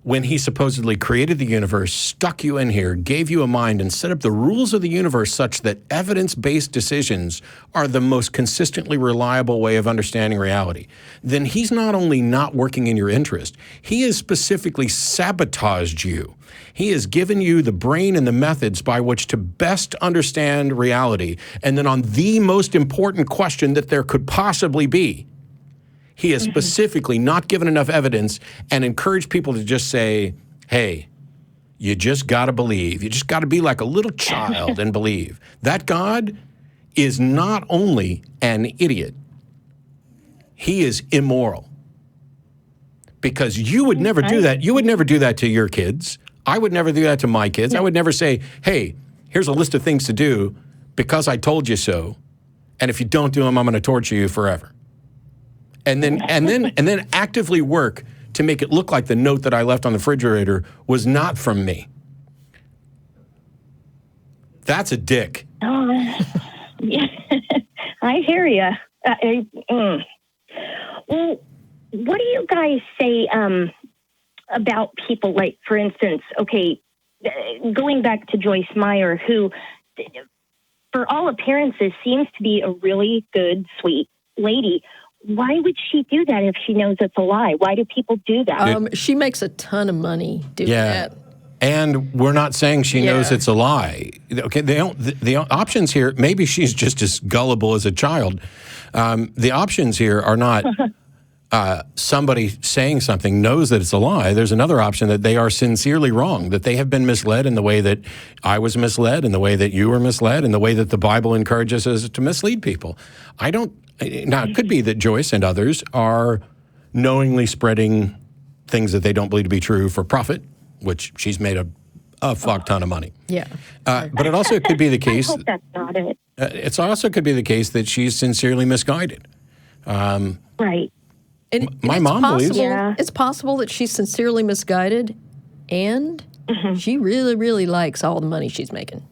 when he supposedly created the universe, stuck you in here, gave you a mind, and set up the rules of the universe such that evidence-based decisions are the most consistently reliable way of understanding reality, then he's not only not working in your interest, he has specifically sabotaged you. He has given you the brain and the methods by which to best understand reality. And then on the most important question that there could possibly be, he has specifically not given enough evidence and encouraged people to just say, hey, you just got to believe. You just got to be like a little child and believe. That God is not only an idiot, he is immoral. Because you would never do that. You would never do that to your kids. I would never do that to my kids. I would never say, hey, here's a list of things to do because I told you so. And if you don't do them, I'm going to torture you forever. And then actively work to make it look like the note that I left on the refrigerator was not from me. That's a dick. Oh, yeah. I hear you. Well, what do you guys say about people like, for instance, okay, going back to Joyce Meyer, who, for all appearances, seems to be a really good, sweet lady. Why would she do that if she knows it's a lie? Why do people do that? She makes a ton of money doing that. And we're not saying she knows it's a lie. Okay, the options here, maybe she's just as gullible as a child. The options here are not somebody saying something knows that it's a lie. There's another option that they are sincerely wrong, that they have been misled in the way that I was misled, in the way that you were misled, in the way that the Bible encourages us to mislead people. Now, it could be that Joyce and others are knowingly spreading things that they don't believe to be true for profit, which she's made a fuck ton of money. Yeah. But it also could be the case. I hope that's not it. It also could be the case that she's sincerely misguided. Right. My mom believes. Yeah. It's possible that she's sincerely misguided, and she really, really likes all the money she's making.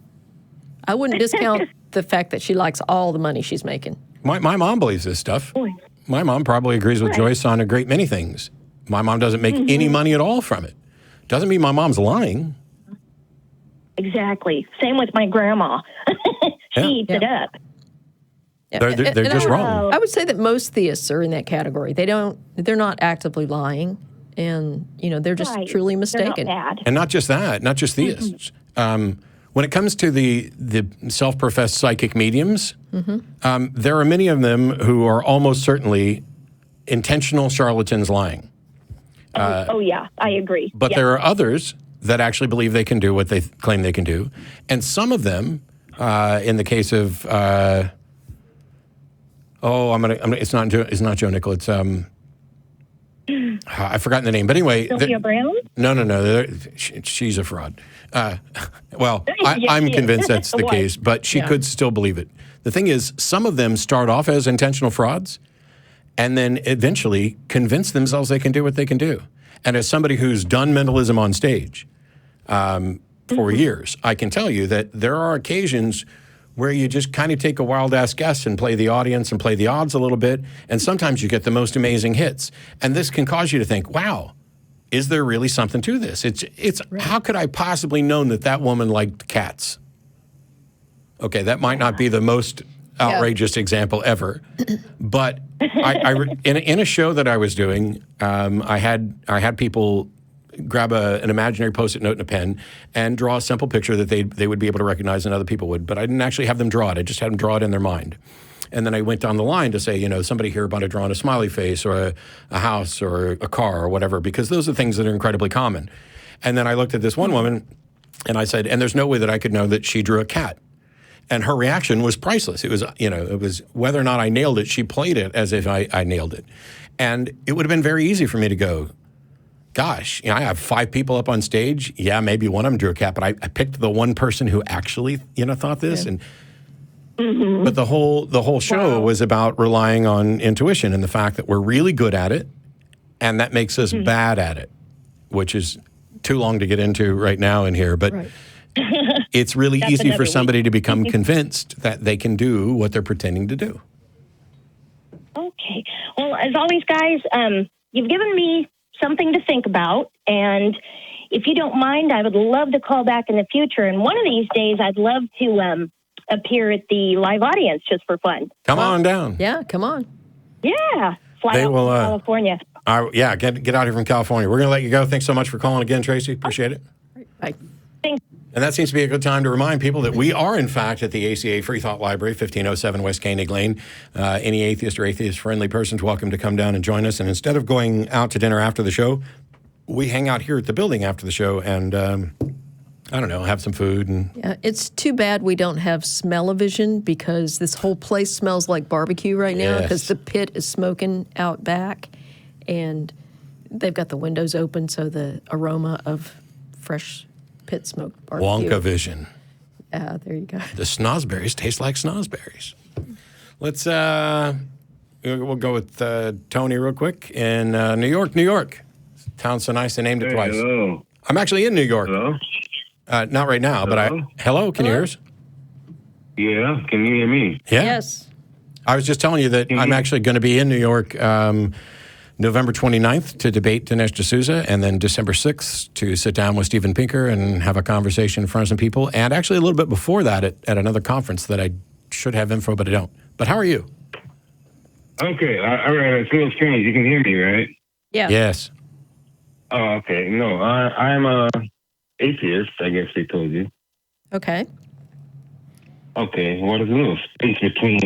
I wouldn't discount the fact that she likes all the money she's making. My mom believes this stuff. My mom probably agrees with Joyce on a great many things. My mom doesn't make any money at all from it. Doesn't mean my mom's lying. Exactly. Same with my grandma. She eats it up. Yeah. They're just wrong. I would say that most theists are in that category. They're not actively lying, and they're just truly mistaken. They're not bad. And not just that, not just theists. When it comes to the self-professed psychic mediums, there are many of them who are almost certainly intentional charlatans lying. Yeah, I agree. But there are others that actually believe they can do what they claim they can do, and some of them, in the case of, it's not Joe Nickel. It's I've forgotten the name, but anyway. Sylvia Brown? No. She's a fraud. I'm convinced that's the case, but she could still believe it. The thing is, some of them start off as intentional frauds and then eventually convince themselves they can do what they can do. And as somebody who's done mentalism on stage for years, I can tell you that there are occasions where you just kind of take a wild-ass guess and play the audience and play the odds a little bit, and sometimes you get the most amazing hits. And this can cause you to think, wow, is there really something to this? It's How could I possibly known that woman liked cats? Okay, that might not be the most outrageous example ever, but in a show that I was doing, I had people grab an imaginary Post-it note and a pen and draw a simple picture that they would be able to recognize and other people would, but I didn't actually have them draw it. I just had them draw it in their mind. And then I went down the line to say, somebody here might have drawn a smiley face or a house or a car or whatever, because those are things that are incredibly common. And then I looked at this one woman and I said, and there's no way that I could know that she drew a cat. And her reaction was priceless. It was, it was whether or not I nailed it, she played it as if I nailed it. And it would have been very easy for me to go, gosh, I have 5 people up on stage. Yeah, maybe one of them drew a cat, but I picked the one person who actually, thought this. And but the whole show was about relying on intuition and the fact that we're really good at it, and that makes us bad at it, which is too long to get into right now in here. But it's really easy for somebody to become convinced that they can do what they're pretending to do. Okay. Well, as always, guys, you've given me something to think about. And if you don't mind, I would love to call back in the future. And one of these days, I'd love to appear at the live audience just for fun. Come on down. Yeah, come on. Yeah, fly They out will, to California. Yeah, get out here from California. We're going to let you go. Thanks so much for calling again, Traci. Appreciate it. Bye. Thanks. And that seems to be a good time to remind people that we are, in fact, at the ACA Free Thought Library, 1507 West Koenig Lane. Any atheist or atheist-friendly person is welcome to come down and join us. And instead of going out to dinner after the show, we hang out here at the building after the show and, I don't know, have some food. And Yeah, it's too bad we don't have smell-o-vision because this whole place smells like barbecue right now Yes. because the pit is smoking out back, and they've got the windows open, so the aroma of fresh pit smoke barbecue. Wonka vision. There you go. The snozberries taste like snozberries. Let's, we'll go with Tony real quick in New York, New York. Town's so nice they named it twice. Hello. I'm actually in New York. Hello? Not right now, but hello, can you hear us? Yeah, can you hear me? Yeah. Yes. I was just telling you that I'm actually going to be in New York November 29th to debate Dinesh D'Souza, and then December 6th to sit down with Steven Pinker and have a conversation in front of some people. And actually a little bit before that at another conference that I should have info, but I don't. But how are you? Okay, all right, it's a little strange. You can hear me, right? Yeah. Yes. Oh, okay. No, I'm a atheist, I guess they told you. Okay. Okay, well, there's a little space between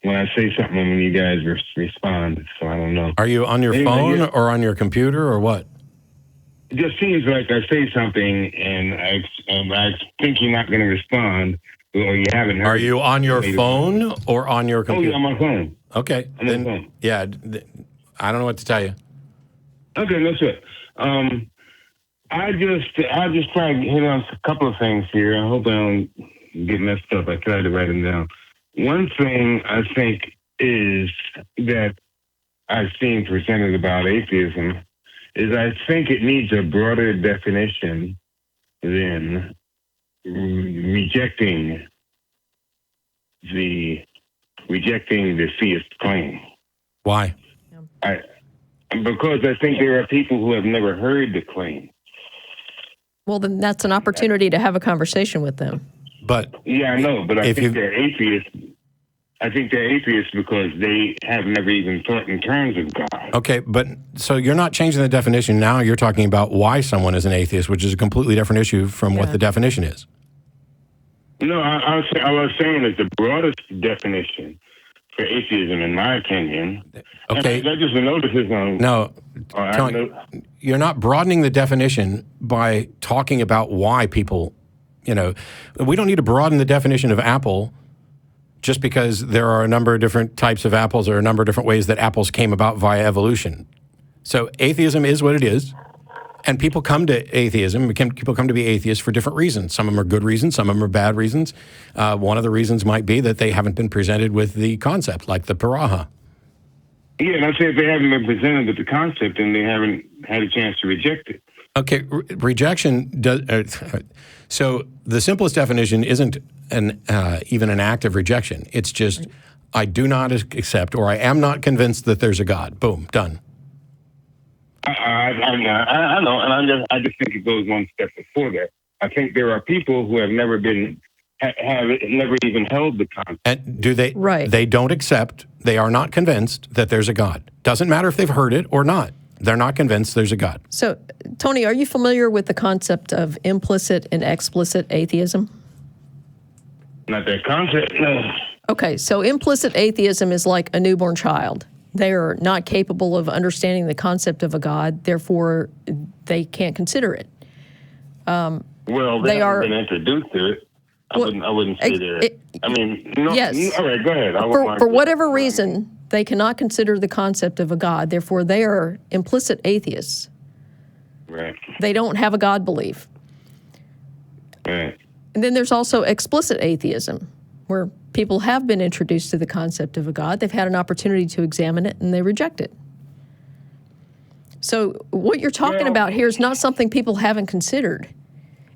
when I say something and when you guys respond, so I don't know. Are you on your Anyway, phone yeah. or on your computer or what? It just seems like I say something and I think you're not going to respond, or you haven't heard. Are you on your Maybe. phone or on your Oh, computer? yeah, on my phone. Okay. On my phone. Yeah, I don't know what to tell you. Okay, that's it. I just try to hit on a couple of things here. I hope I don't get messed up. I tried to write them down. One thing I think is that I've seen presented about atheism is I think it needs a broader definition than rejecting the theist claim. Why? Because I think there are people who have never heard the claim. Well, then that's an opportunity to have a conversation with them. But Yeah, I know, but I If think you- they're atheists. I think they're atheists because they have never even thought in terms of God. okay, but so you're not changing the definition now. You're talking about why someone is an atheist, which is a completely different issue from what Yeah. the definition is. No, I was saying that the broadest definition for atheism, in my opinion, Okay. and I just noticed this on. No, I Tony, know- you're not broadening the definition by talking about why people, we don't need to broaden the definition of apple just because there are a number of different types of apples or a number of different ways that apples came about via evolution. So atheism is what it is. And people come to atheism, people come to be atheists for different reasons. Some of them are good reasons, some of them are bad reasons. One of the reasons might be that they haven't been presented with the concept, like the Piraha. Yeah, and I say if they haven't been presented with the concept and they haven't had a chance to reject it. Okay, rejection does. So the simplest definition isn't even an act of rejection. It's just I do not accept, or I am not convinced that there's a God. Boom, done. I know, and I just think it goes one step before that. I think there are people who have never never even held the concept. And do they? Right. They don't accept. They are not convinced that there's a God. Doesn't matter if they've heard it or not. They're not convinced there's a God. So, Tony, are you familiar with the concept of implicit and explicit atheism? Not that concept, no. Okay, so implicit atheism is like a newborn child. They are not capable of understanding the concept of a God, therefore they can't consider it. Well, They they are- haven't been introduced to it. I wouldn't say they're. I mean, no. Yes. All right, go ahead. For whatever reason, they cannot consider the concept of a God, therefore they are implicit atheists. Right. They don't have a God belief. Right. And then there's also explicit atheism, where people have been introduced to the concept of a God, they've had an opportunity to examine it, and they reject it. So what you're talking about here is not something people haven't considered.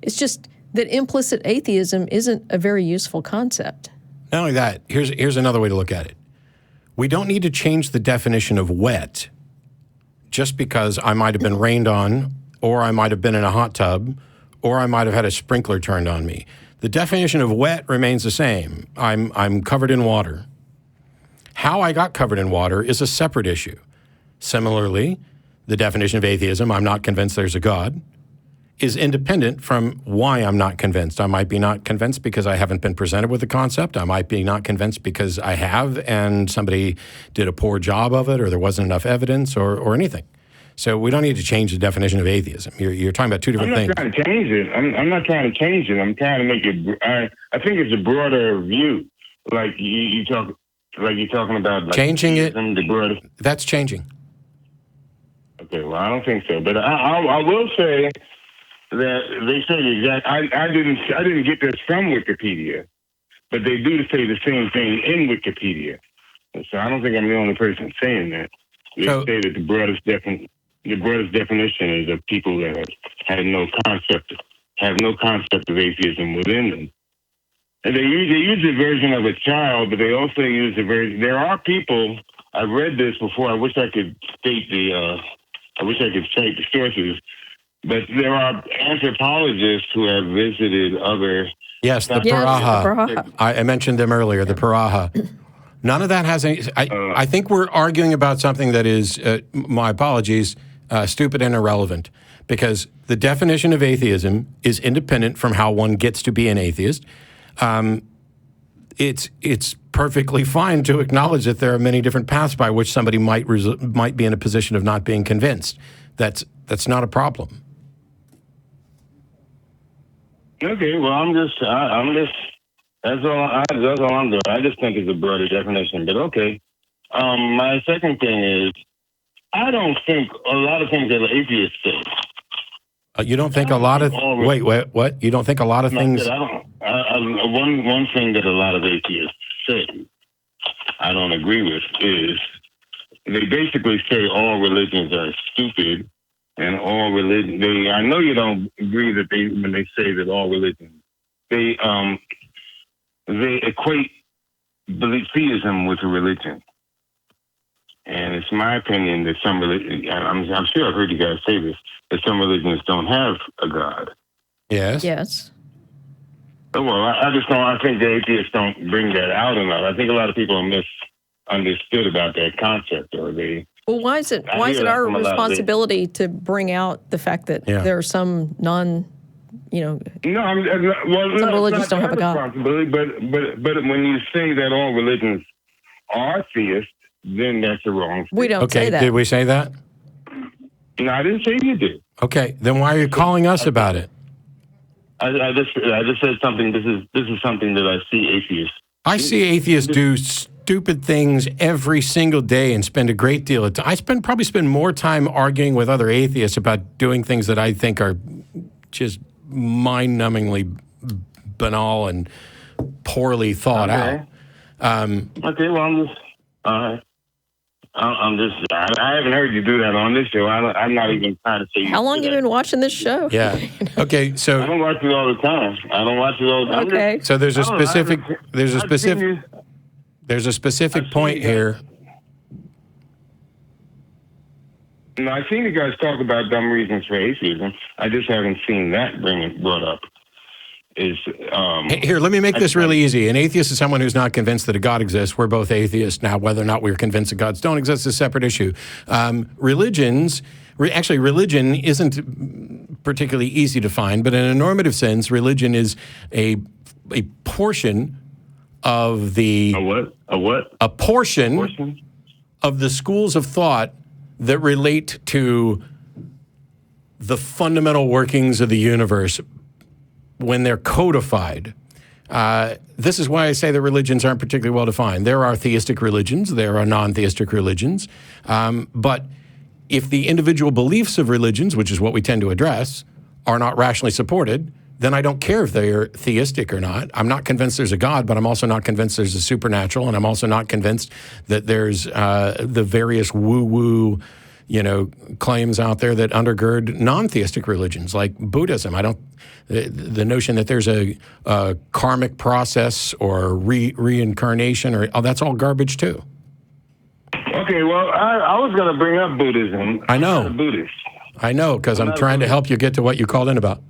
It's just that implicit atheism isn't a very useful concept. Not only that, here's another way to look at it. We don't need to change the definition of wet just because I might have been rained on, or I might have been in a hot tub, or I might have had a sprinkler turned on me. The definition of wet remains the same. I'm covered in water. How I got covered in water is a separate issue. Similarly, the definition of atheism, I'm not convinced there's a God, is independent from why I'm not convinced. I might be not convinced because I haven't been presented with the concept. I might be not convinced because I have and somebody did a poor job of it, or there wasn't enough evidence, or anything. So we don't need to change the definition of atheism. You're talking about two different things. I'm not trying to change it. I'm not trying to change it. I'm trying to make it. I think it's a broader view. Like you're talking about like changing it. The broader. That's changing. Okay, well, I don't think so. But I will say that they say the exact. I didn't get this from Wikipedia, but they do say the same thing in Wikipedia. So I don't think I'm the only person saying that. They say that the broadest definition is of people that have no concept of atheism within them. And they use a version of a child, but they also use a version. There are people. I've read this before. I wish I could cite the sources, but there are anthropologists who have visited other. Yes, the Paraha. I mentioned them earlier. The Paraha. None of that has any. I think we're arguing about something that is, my apologies, stupid and irrelevant, because the definition of atheism is independent from how one gets to be an atheist. It's perfectly fine to acknowledge that there are many different paths by which somebody might be in a position of not being convinced. That's not a problem. Okay, well, I'm just. That's all I'm doing. I just think it's a broader definition. But okay. My second thing is, I don't think a lot of things that atheists say. You don't think a lot of wait, what? You don't think a lot of things? One thing that a lot of atheists say, I don't agree with, is they basically say all religions are stupid, and all religion. I know you don't agree that when they say that all religions, they equate theism with a religion. And it's my opinion that some religions, I'm sure I've heard you guys say this, that some religions don't have a God. Yes. Yes. Well, I just don't, I think the atheists don't bring that out enough. I think a lot of people are misunderstood about that concept, or they... Well, why is it our responsibility to bring out the fact that there are some some religions don't have a God. But when you say that all religions are theists, then that's the wrong thing. We don't say that. Did we say that? No, I didn't say you did. Okay, then why are you calling us about it? I just said something. This is something that I see atheists. I see atheists do stupid things every single day and spend a great deal of time. I probably spend more time arguing with other atheists about doing things that I think are just mind-numbingly banal and poorly thought out. Okay, well, I'm just... I haven't heard you do that on this show. I'm not even trying to say. How long have you been watching this show? Yeah. Okay. So I don't watch it all the time. Okay. So there's a specific point here. No, I've seen you guys talk about dumb reasons for atheism. I just haven't seen that brought up. Here, let me make this really easy. An atheist is someone who's not convinced that a God exists. We're both atheists. Now, whether or not we're convinced that gods don't exist is a separate issue. Religion isn't particularly easy to find, but in a normative sense, religion is a portion of the... A what? A portion of the schools of thought that relate to the fundamental workings of the universe when they're codified. This is why I say that religions aren't particularly well defined. There are theistic religions, there are non-theistic religions, but if the individual beliefs of religions, which is what we tend to address, are not rationally supported, then I don't care if they're theistic or not. I'm not convinced there's a God, but I'm also not convinced there's a supernatural, and I'm also not convinced that there's the various woo-woo claims out there that undergird non-theistic religions like Buddhism. The notion that there's a karmic process or reincarnation, that's all garbage too. Okay, Okay, well, I was going to bring up Buddhism. I know. I'm not a Buddhist. I know, because I'm not a trying to Buddhist. help you get to what you called in about.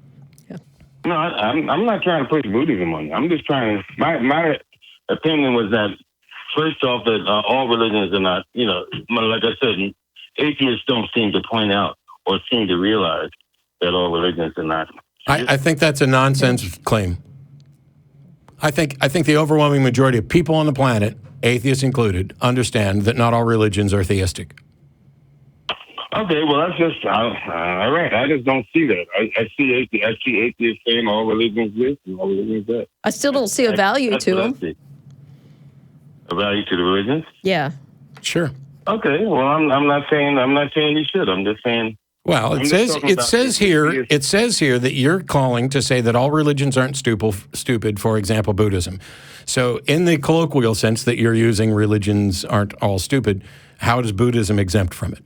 No, I'm not trying to push Buddhism on you. I'm just trying to. My opinion was that, first off, that all religions are not, like I said, atheists don't seem to point out or seem to realize that all religions are not. I think that's a nonsense claim. I think the overwhelming majority of people on the planet, atheists included, understand that not all religions are theistic. Okay, well, that's just all right. I just don't see that. I see atheists saying all religions this and all religions that. I still don't see a value That's to what I them. see. A value to the religions? Yeah. Sure. Okay, well, I'm not saying you should. I'm just saying. Well, I'm just talking about it says here that you're calling to say that all religions aren't stupid, for example, Buddhism. So in the colloquial sense that you're using, religions aren't all stupid, how does Buddhism exempt from it?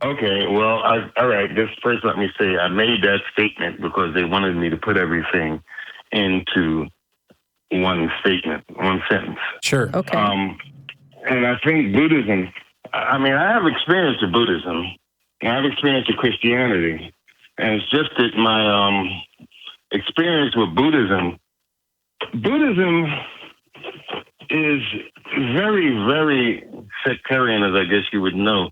Okay, well, all right. Just first, let me say I made that statement because they wanted me to put everything into one statement, one sentence. Sure. Okay. And I think Buddhism. I mean, I have experience with Buddhism. And I have experience with Christianity, and it's just that my experience with Buddhism is very, very sectarian, as I guess you would know.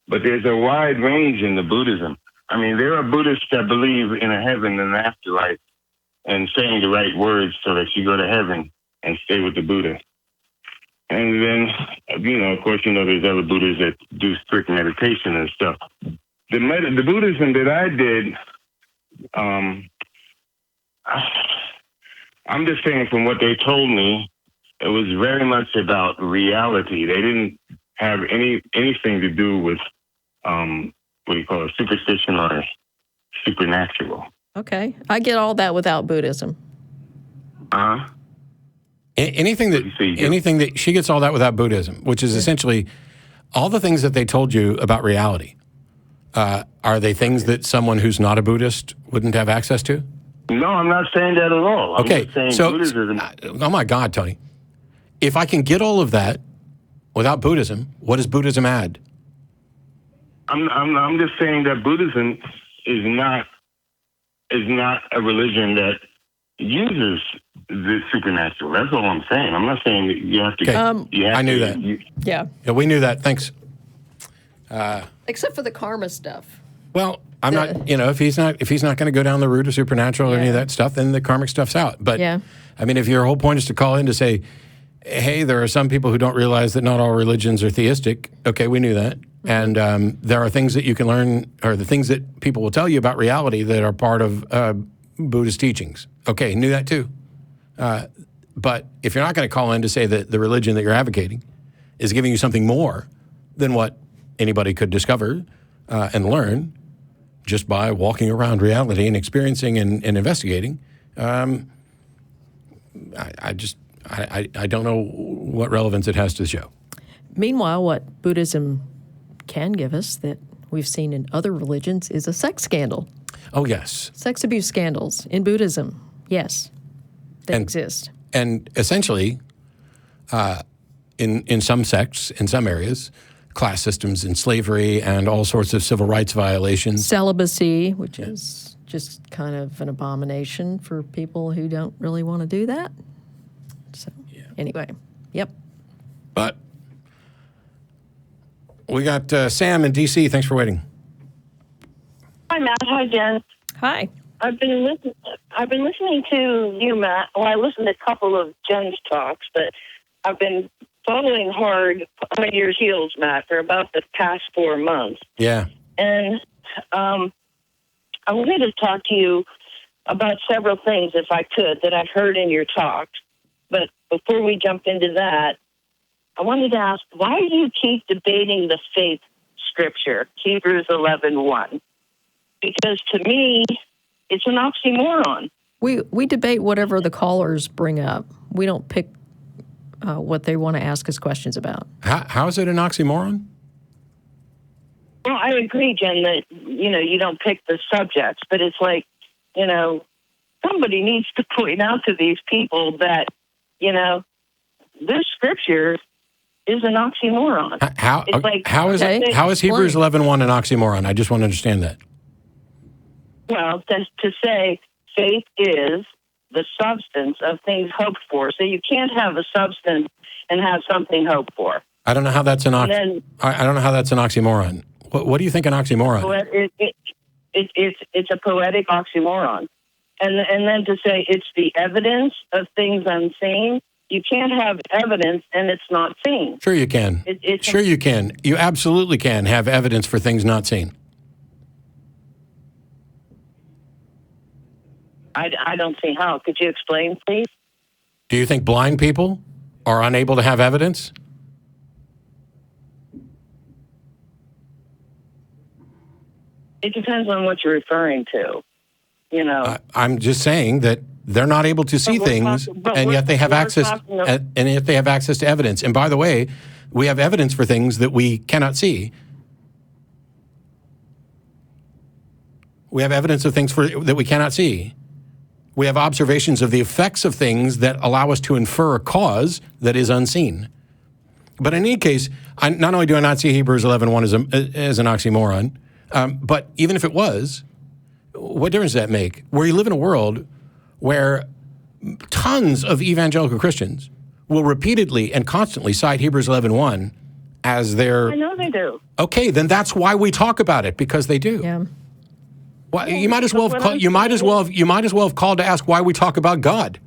But there's a wide range in the Buddhism. I mean, there are Buddhists that believe in a heaven and an afterlife and saying the right words so that you go to heaven and stay with the Buddha. And then, of course, there's other Buddhists that do strict meditation and stuff. The Buddhism that I did, I'm just saying from what they told me, it was very much about reality. They didn't have anything to do with superstition or supernatural. Okay. I get all that without Buddhism. Anything that she gets all that without Buddhism, which is essentially all the things that they told you about reality. Are they things that someone who's not a Buddhist wouldn't have access to? No, I'm not saying that at all. I'm Okay, just saying so Buddhism. Oh my God, Tony! If I can get all of that without Buddhism, what does Buddhism add? I'm just saying that Buddhism is not a religion that uses the supernatural. That's all I'm saying. I'm not saying that you have to. Okay. I knew that. Yeah. Yeah, we knew that. Thanks. Except for the karma stuff. Well, I'm not. If he's not going to go down the route of supernatural or any of that stuff, then the karmic stuff's out. But I mean, if your whole point is to call in to say, hey, there are some people who don't realize that not all religions are theistic. Okay, we knew that. And there are things that you can learn, or the things that people will tell you about reality that are part of Buddhist teachings. Okay, knew that too. But if you're not going to call in to say that the religion that you're advocating is giving you something more than what anybody could discover and learn just by walking around reality and experiencing and investigating, I don't know what relevance it has to the show. Meanwhile, what Buddhism can give us that we've seen in other religions is a sex scandal. Oh, yes. Sex abuse scandals in Buddhism. Yes, they exist. And essentially, in some sects, in some areas, class systems and slavery and all sorts of civil rights violations. Celibacy, which is just kind of an abomination for people who don't really want to do that. So, anyway, yep. But we got Sam in D.C. Thanks for waiting. Hi, Matt. Hi, Jen. Hi. I've been listening to you, Matt. Well, I listened to a couple of Jen's talks, but I've been following hard on your heels, Matt, for about the past 4 months. Yeah. And I wanted to talk to you about several things, if I could, that I've heard in your talks. But before we jump into that, I wanted to ask, why do you keep debating the faith scripture, Hebrews 11:1? Because to me, it's an oxymoron. We debate whatever the callers bring up. We don't pick what they want to ask us questions about. How is it an oxymoron? Well, I agree, Jen, that, you don't pick the subjects, but it's like, somebody needs to point out to these people that, this scripture is an oxymoron. How It's like- how is Okay. how is Hebrews Explain. 11:1 an oxymoron? I just want to understand that. Well, to say faith is the substance of things hoped for. So you can't have a substance and have something hoped for. I don't know how that's an And then I don't know how that's an oxymoron. What do you think an oxymoron? it's a poetic oxymoron. And then to say it's the evidence of things unseen, you can't have evidence and it's not seen. Sure you can. Sure you can. You absolutely can have evidence for things not seen. I don't see how. Could you explain, please? Do you think blind people are unable to have evidence? It depends on what you're referring to. You know, I'm just saying that they're not able to see we're things, talking- but and we're- yet they have we're access, talking about- and yet they have access to evidence. And by the way, we have evidence for things that we cannot see. We have evidence of things that we cannot see. We have observations of the effects of things that allow us to infer a cause that is unseen. But in any case, not only do I not see Hebrews 11:1 as an oxymoron, but even if it was, what difference does that make? Where you live in a world where tons of evangelical Christians will repeatedly and constantly cite Hebrews 11:1 as their... I know they do. Okay, then that's why we talk about it, because they do. Yeah. Well, you might as well have But what called, I'm you might as saying well have, you might as well have called to ask why we talk about God.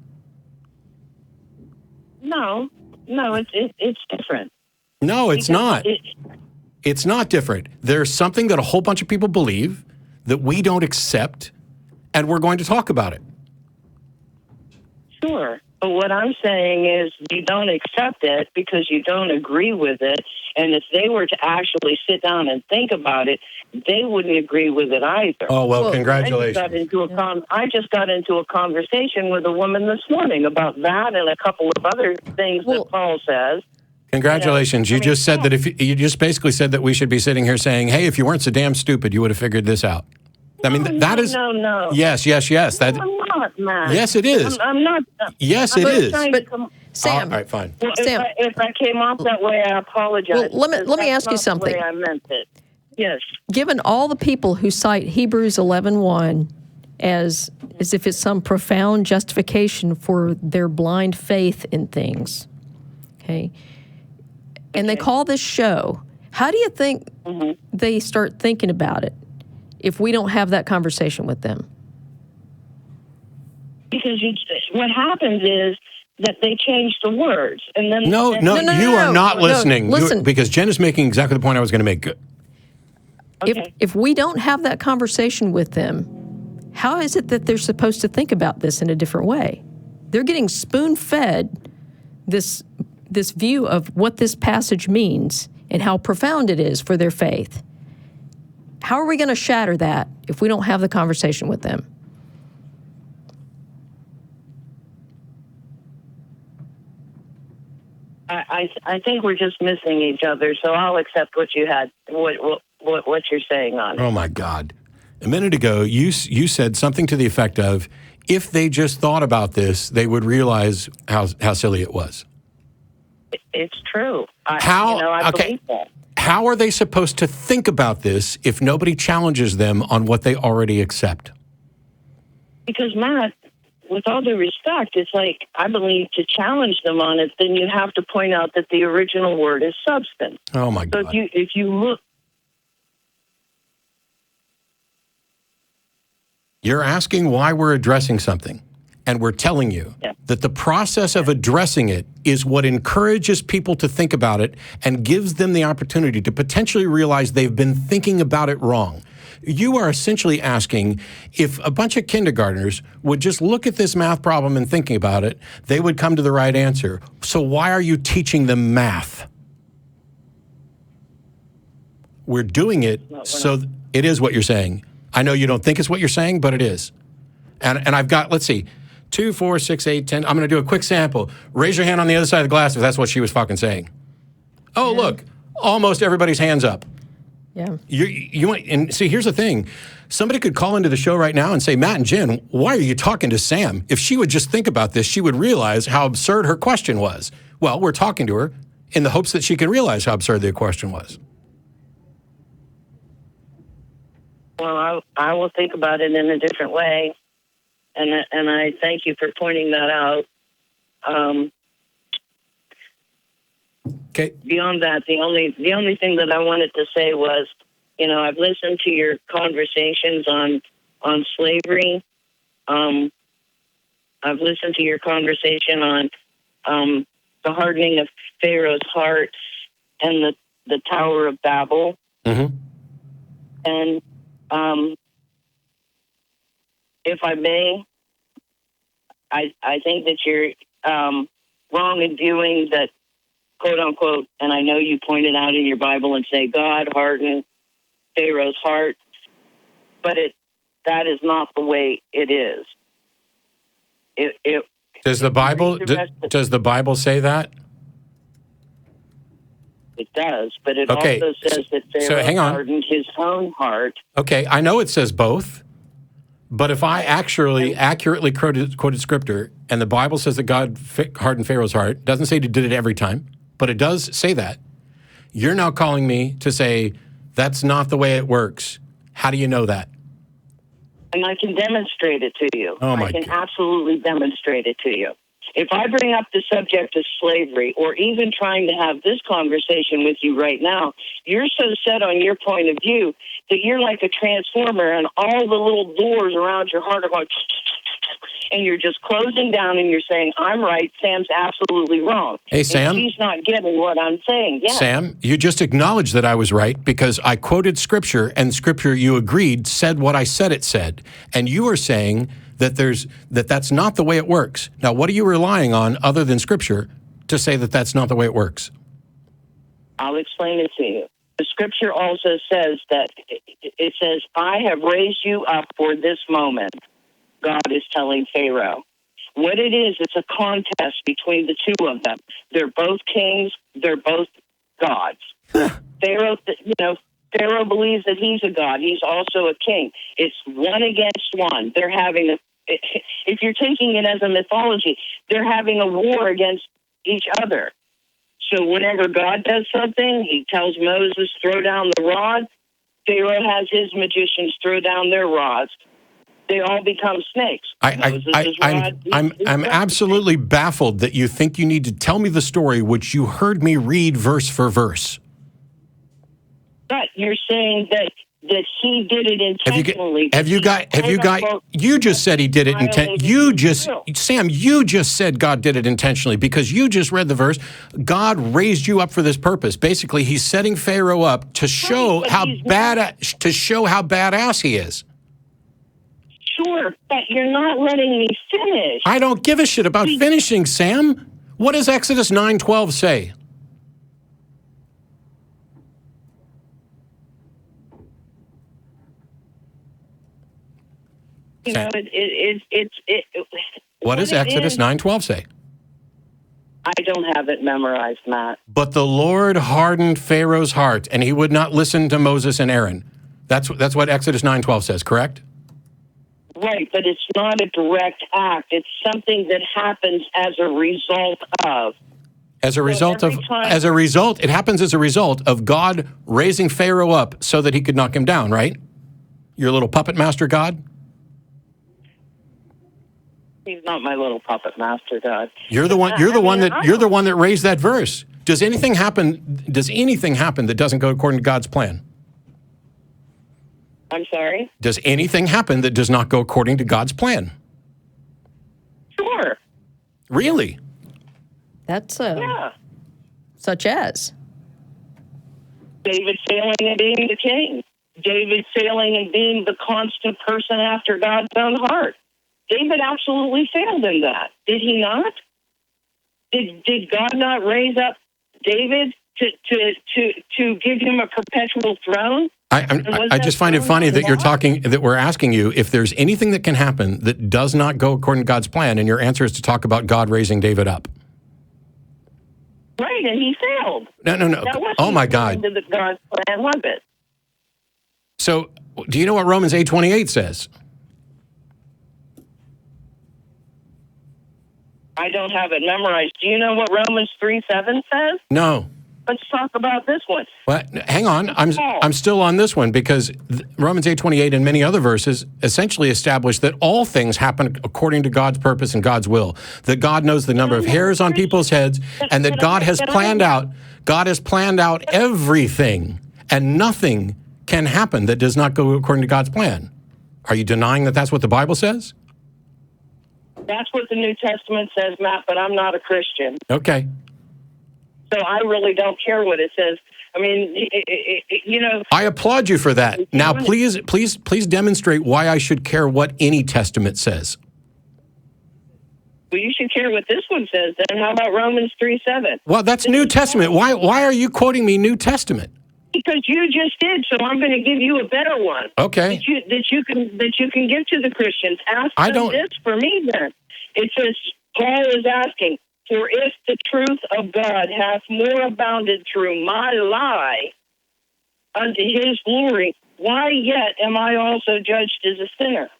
No, it's different. No, it's not. It- It's not different. There's something that a whole bunch of people believe that we don't accept, and we're going to talk about it. Sure. But what I'm saying is you don't accept it because you don't agree with it. And if they were to actually sit down and think about it, they wouldn't agree with it either. Oh, well, Well, congratulations. I just got into a conversation with a woman this morning about that and a couple of other things Well- that Paul says. Congratulations. You just said that you just basically said that we should be sitting here saying, hey, if you weren't so damn stupid, you would have figured this out. I mean, that is... No. Yes. That, No, I'm not, Matt. yes, it is. I'm not. Yes, I'm it not is. trying to But- come- Sam, All right, fine. Well, Sam. if I came off that way, I apologize. Well, let me because ask you that's not the something. way I meant it. Yes. given all the people who cite Hebrews 11:1 as if it's some profound justification for their blind faith in things, okay, and they call this show, how do you think they start thinking about it if we don't have that conversation with them? Because what happens is that they change the words, and then No, no, you are not no, listening. listen. Because Jen is making exactly the point I was going to make. Okay. If we don't have that conversation with them, how is it that they're supposed to think about this in a different way? They're getting spoon-fed this view of what this passage means and how profound it is for their faith. How are we going to shatter that if we don't have the conversation with them? I think we're just missing each other. So I'll accept what you had, what you're saying on it. Oh, my God. A minute ago, you said something to the effect of, if they just thought about this, they would realize how silly it was. It's true. I Okay. believe that. How are they supposed to think about this if nobody challenges them on what they already accept? Because, Matt, with all due respect, it's like, I believe to challenge them on it, then you have to point out that the original word is substance. Oh, my So God. if you look, You're asking why we're addressing something, and we're telling you that the process of addressing it is what encourages people to think about it and gives them the opportunity to potentially realize they've been thinking about it wrong. You are essentially asking if a bunch of kindergartners would just look at this math problem and thinking about it, they would come to the right answer. So why are you teaching them math? We're doing it so it is what you're saying. I know you don't think it's what you're saying, but it is. And I've got, let's see, 2, 4, 6, 8, 10. I'm going to do a quick sample. Raise your hand on the other side of the glass if that's what she was fucking saying. Oh, look, almost everybody's hands up. Yeah. You want, and see, here's the thing. Somebody could call into the show right now and say, Matt and Jen, why are you talking to Sam? If she would just think about this, she would realize how absurd her question was. Well, we're talking to her in the hopes that she can realize how absurd the question was. Well, I will think about it in a different way, and I thank you for pointing that out. Okay. Beyond that, the only thing that I wanted to say was, I've listened to your conversations on slavery. I've listened to your conversation on the hardening of Pharaoh's heart and the Tower of Babel. Mm-hmm. And if I may, I think that you're wrong in viewing that, quote unquote, and I know you pointed out in your Bible and say God hardened Pharaoh's heart, but that is not the way it is. Does the Bible say that? It does, but it Okay, also says that Pharaoh hang on. hardened his own heart. Okay, I know it says both, but if I actually accurately quoted scripture and the Bible says that God hardened Pharaoh's heart, doesn't say he did it every time, but it does say that, you're now calling me to say that's not the way it works. How do you know that? And I can demonstrate it to you. Oh, my I can God. absolutely demonstrate it to you. If I bring up the subject of slavery or even trying to have this conversation with you right now, you're so set on your point of view that you're like a transformer and all the little doors around your heart are going, and you're just closing down and you're saying, I'm right, Sam's absolutely wrong. Hey, Sam. And she's not getting what I'm saying. Yeah. Sam, you just acknowledged that I was right because I quoted scripture and scripture you agreed said what I said it said. And you are saying that that's not the way it works. Now, what are you relying on other than scripture to say that that's not the way it works? I'll explain it to you. The scripture also says that it says, I have raised you up for this moment. God is telling Pharaoh. What it is, it's a contest between the two of them. They're both kings. They're both gods. Pharaoh believes that he's a god. He's also a king. It's one against one. They're having if you're taking it as a mythology, they're having a war against each other. So whenever God does something, he tells Moses, throw down the rod. Pharaoh has his magicians throw down their rods. They all become snakes. I'm absolutely baffled that you think you need to tell me the story which you heard me read verse for verse. But you're saying that he did it intentionally. You just said he did it intentionally. Sam, you just said God did it intentionally because you just read the verse. God raised you up for this purpose. Basically, he's setting Pharaoh up to show how badass he is. Sure, but you're not letting me finish. I don't give a shit about finishing, Sam. What does Exodus 9:12 say? What does Exodus 9:12 say? I don't have it memorized, Matt. But the Lord hardened Pharaoh's heart, and he would not listen to Moses and Aaron. That's what Exodus 9:12 says, correct? Right, but it's not a direct act. It's something that happens as a result of. It happens as a result of God raising Pharaoh up so that he could knock him down, right? Your little puppet master God? He's not my little puppet master God. You're the one that raised that verse. Does anything happen that doesn't go according to God's plan? I'm sorry? Does anything happen that does not go according to God's plan? Sure. Really? That's yeah. Such as David failing and being the king. David failing and being the constant person after God's own heart. David absolutely failed in that. Did he not? Did God not raise up David to give him a perpetual throne? I just find it funny that we're asking you if there's anything that can happen that does not go according to God's plan, and your answer is to talk about God raising David up. Right, and he failed. No. Oh my God. That God's plan was it? So, do you know what Romans 8:28 says? I don't have it memorized. Do you know what Romans 3:7 says? No. Let's talk about this one. Well, hang on. I'm still on this one because Romans 8:28 and many other verses essentially establish that all things happen according to God's purpose and God's will. That God knows the number of hairs on people's heads, and that God has planned out everything, and nothing can happen that does not go according to God's plan. Are you denying that that's what the Bible says? That's what the New Testament says, Matt, but I'm not a Christian. Okay. So I really don't care what it says. I mean, I applaud you for that. Now, please demonstrate why I should care what any testament says. Well, you should care what this one says. Then how about Romans 3:7? Well, that's New Testament. Why are you quoting me New Testament? Because you just did, so I'm going to give you a better one. Okay. That you can give to the Christians. Ask them this for me. Then it says Paul is asking. For if the truth of God hath more abounded through my lie unto his glory, why yet am I also judged as a sinner?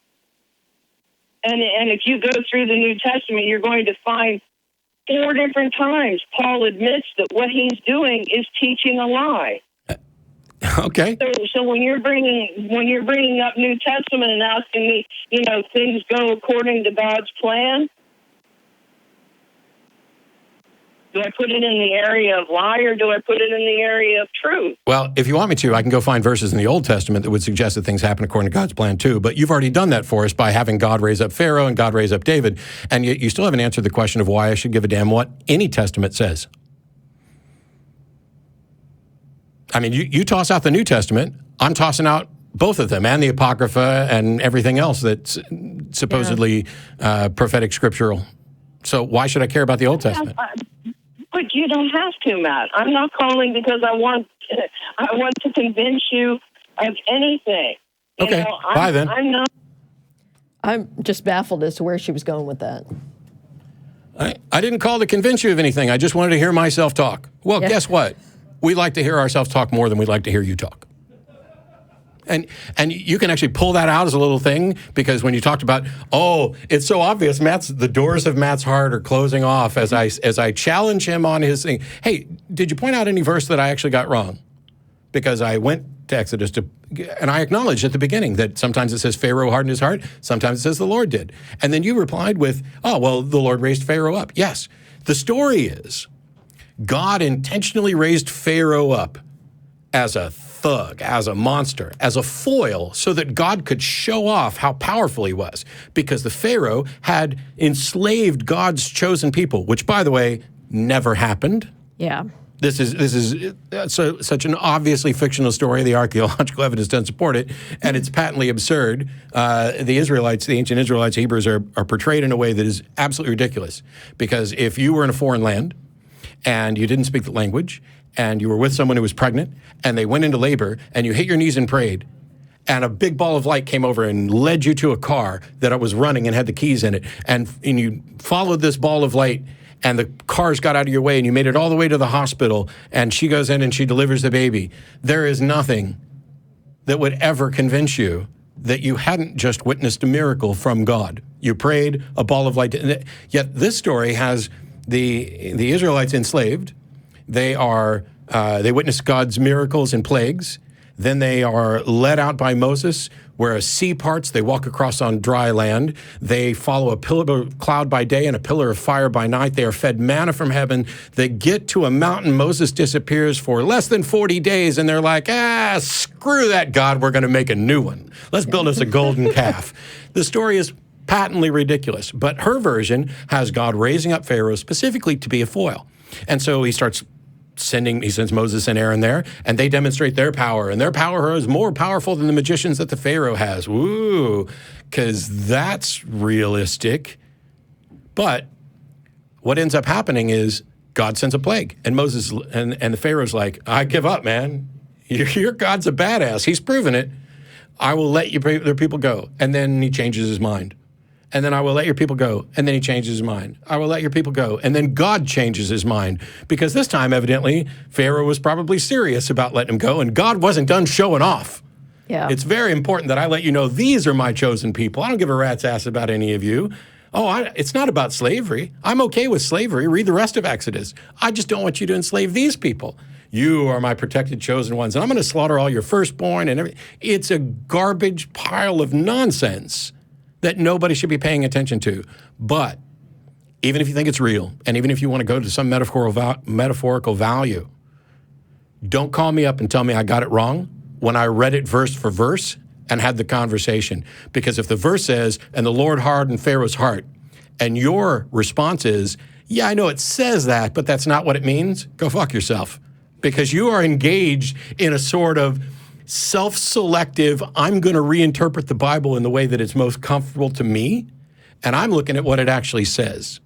And if you go through the New Testament, you're going to find 4 different times Paul admits that what he's doing is teaching a lie. Okay. So when you're bringing up New Testament and asking me, things go according to God's plan, do I put it in the area of lie or do I put it in the area of truth? Well, if you want me to, I can go find verses in the Old Testament that would suggest that things happen according to God's plan too. But you've already done that for us by having God raise up Pharaoh and God raise up David. And yet you still haven't answered the question of why I should give a damn what any testament says. I mean, you toss out the New Testament. I'm tossing out both of them and the Apocrypha and everything else that's supposedly prophetic scriptural. So why should I care about the Old Testament? But you don't have to, Matt. I'm not calling because I want to convince you of anything. Okay, bye then. I'm just baffled as to where she was going with that. I didn't call to convince you of anything. I just wanted to hear myself talk. Well, guess what? We like to hear ourselves talk more than we like to hear you talk. And you can actually pull that out as a little thing because when you talked about, it's so obvious, the doors of Matt's heart are closing off as I challenge him on his thing. Hey, did you point out any verse that I actually got wrong? Because I went to Exodus and I acknowledged at the beginning that sometimes it says Pharaoh hardened his heart, sometimes it says the Lord did. And then you replied with, the Lord raised Pharaoh up. Yes, the story is God intentionally raised Pharaoh up as a thug, as a monster, as a foil, so that God could show off how powerful he was. Because the Pharaoh had enslaved God's chosen people, which, by the way, never happened. Yeah. This is such an obviously fictional story. The archaeological evidence doesn't support it, and it's patently absurd. The ancient Israelites, Hebrews, are portrayed in a way that is absolutely ridiculous. Because if you were in a foreign land and you didn't speak the language, and you were with someone who was pregnant, and they went into labor, and you hit your knees and prayed, and a big ball of light came over and led you to a car that was running and had the keys in it, and you followed this ball of light, and the cars got out of your way, and you made it all the way to the hospital, and she goes in and she delivers the baby. There is nothing that would ever convince you that you hadn't just witnessed a miracle from God. You prayed, a ball of light, yet this story has the Israelites enslaved. They witness God's miracles and plagues. Then they are led out by Moses, where a sea parts. They walk across on dry land. They follow a pillar of cloud by day and a pillar of fire by night. They are fed manna from heaven. They get to a mountain. Moses disappears for less than 40 days, and they're like, screw that God. We're going to make a new one. Let's build us a golden calf. The story is patently ridiculous, but her version has God raising up Pharaoh specifically to be a foil. And so he sends Moses and Aaron there, and they demonstrate their power, and their power is more powerful than the magicians that the Pharaoh has. Woo, because that's realistic. But what ends up happening is God sends a plague, and Moses and the Pharaoh's like, I give up, man. Your God's a badass. He's proven it. I will let their people go. And then he changes his mind. And then I will let your people go. And then he changes his mind. I will let your people go. And then God changes his mind. Because this time, evidently, Pharaoh was probably serious about letting him go, and God wasn't done showing off. Yeah. It's very important that I let you know these are my chosen people. I don't give a rat's ass about any of you. It's not about slavery. I'm okay with slavery. Read the rest of Exodus. I just don't want you to enslave these people. You are my protected chosen ones, and I'm going to slaughter all your firstborn and everything. It's a garbage pile of nonsense that nobody should be paying attention to. But even if you think it's real, and even if you want to go to some metaphorical value, don't call me up and tell me I got it wrong when I read it verse for verse and had the conversation. Because if the verse says, and the Lord hardened Pharaoh's heart, and your response is, yeah, I know it says that, but that's not what it means, go fuck yourself. Because you are engaged in a sort of self-selective, I'm going to reinterpret the Bible in the way that it's most comfortable to me, and I'm looking at what it actually says.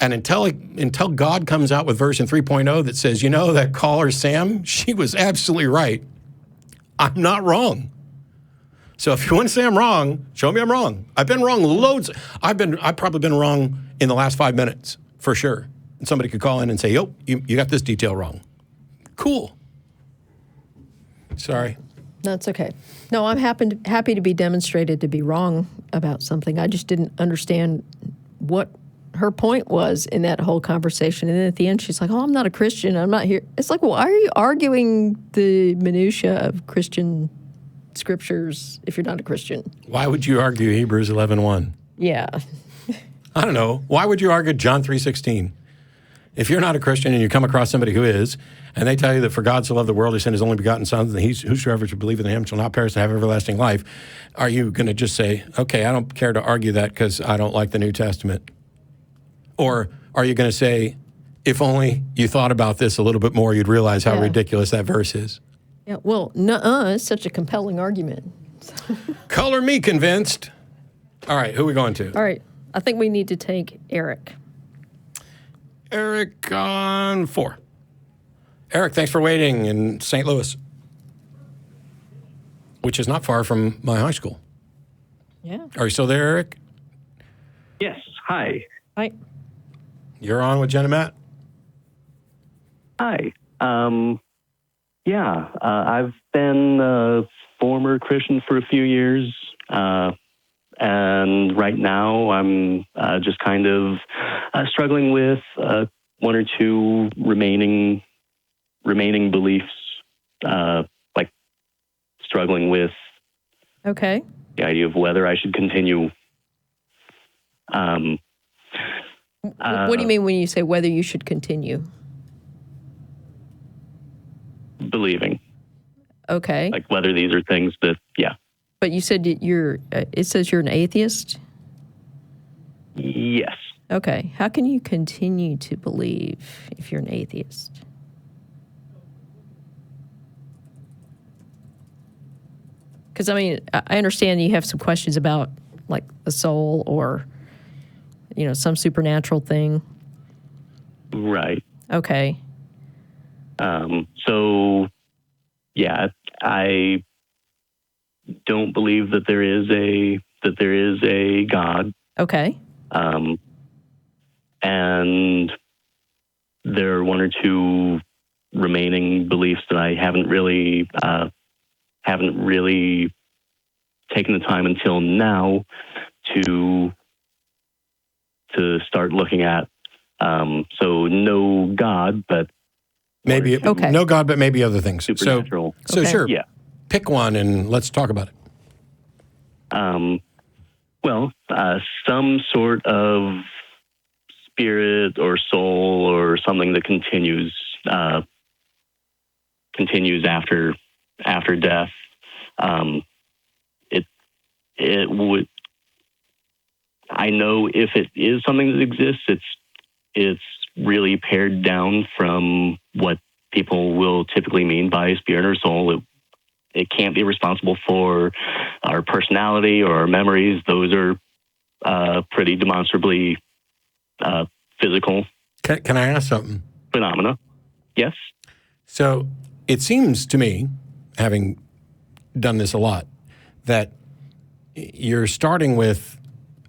And until God comes out with version 3.0 that says, you know, that caller Sam, she was absolutely right. I'm not wrong. So if you want to say I'm wrong, show me I'm wrong. I've been wrong loads. I've probably been wrong in the last 5 minutes, for sure. And somebody could call in and say, yo, you got this detail wrong. Cool. Sorry. That's okay. No, I'm happy to be demonstrated to be wrong about something. I just didn't understand what her point was in that whole conversation. And then at the end, she's like, oh, I'm not a Christian. I'm not here. It's like, why are you arguing the minutia of Christian scriptures if you're not a Christian? Why would you argue Hebrews 11:1? Yeah. I don't know. Why would you argue John 3:16? If you're not a Christian and you come across somebody who is, and they tell you that for God so loved the world, he sent his only begotten Son, and whosoever should believe in him shall not perish and have everlasting life, are you going to just say, okay, I don't care to argue that because I don't like the New Testament? Or are you going to say, if only you thought about this a little bit more, you'd realize how ridiculous that verse is? Yeah. Well, nuh-uh, it's such a compelling argument. Color me convinced. All right, who are we going to? All right. I think we need to take Eric. Eric on 4. Eric, thanks for waiting in St. Louis, which is not far from my high school. Yeah. Are you still there, Eric? Yes. Hi. Hi. You're on with Jen and Matt? Hi. I've been a former Christian for a few years, and right now I'm just kind of struggling with one or two remaining beliefs, like struggling with Okay. the idea of whether I should continue. What do you mean when you say whether you should continue? Believing. Okay. Like whether these are things that, But you said it says you're an atheist? Yes. Okay. How can you continue to believe if you're an atheist? Because, I mean, I understand you have some questions about, like, the soul or, some supernatural thing. Right. Okay. I don't believe that there is a God. Okay. And there are one or two remaining beliefs that I haven't really taken the time until now to start looking at. So no God, but maybe no God, but maybe other things. Supernatural. So sure. Yeah. Pick one and let's talk about it. Some sort of spirit or soul or something that continues after death. It would. I know if it is something that exists, it's really pared down from what people will typically mean by spirit or soul. It can't be responsible for our personality or our memories. Those are pretty demonstrably physical. Can I ask something? Phenomena. Yes. So it seems to me, having done this a lot, that you're starting with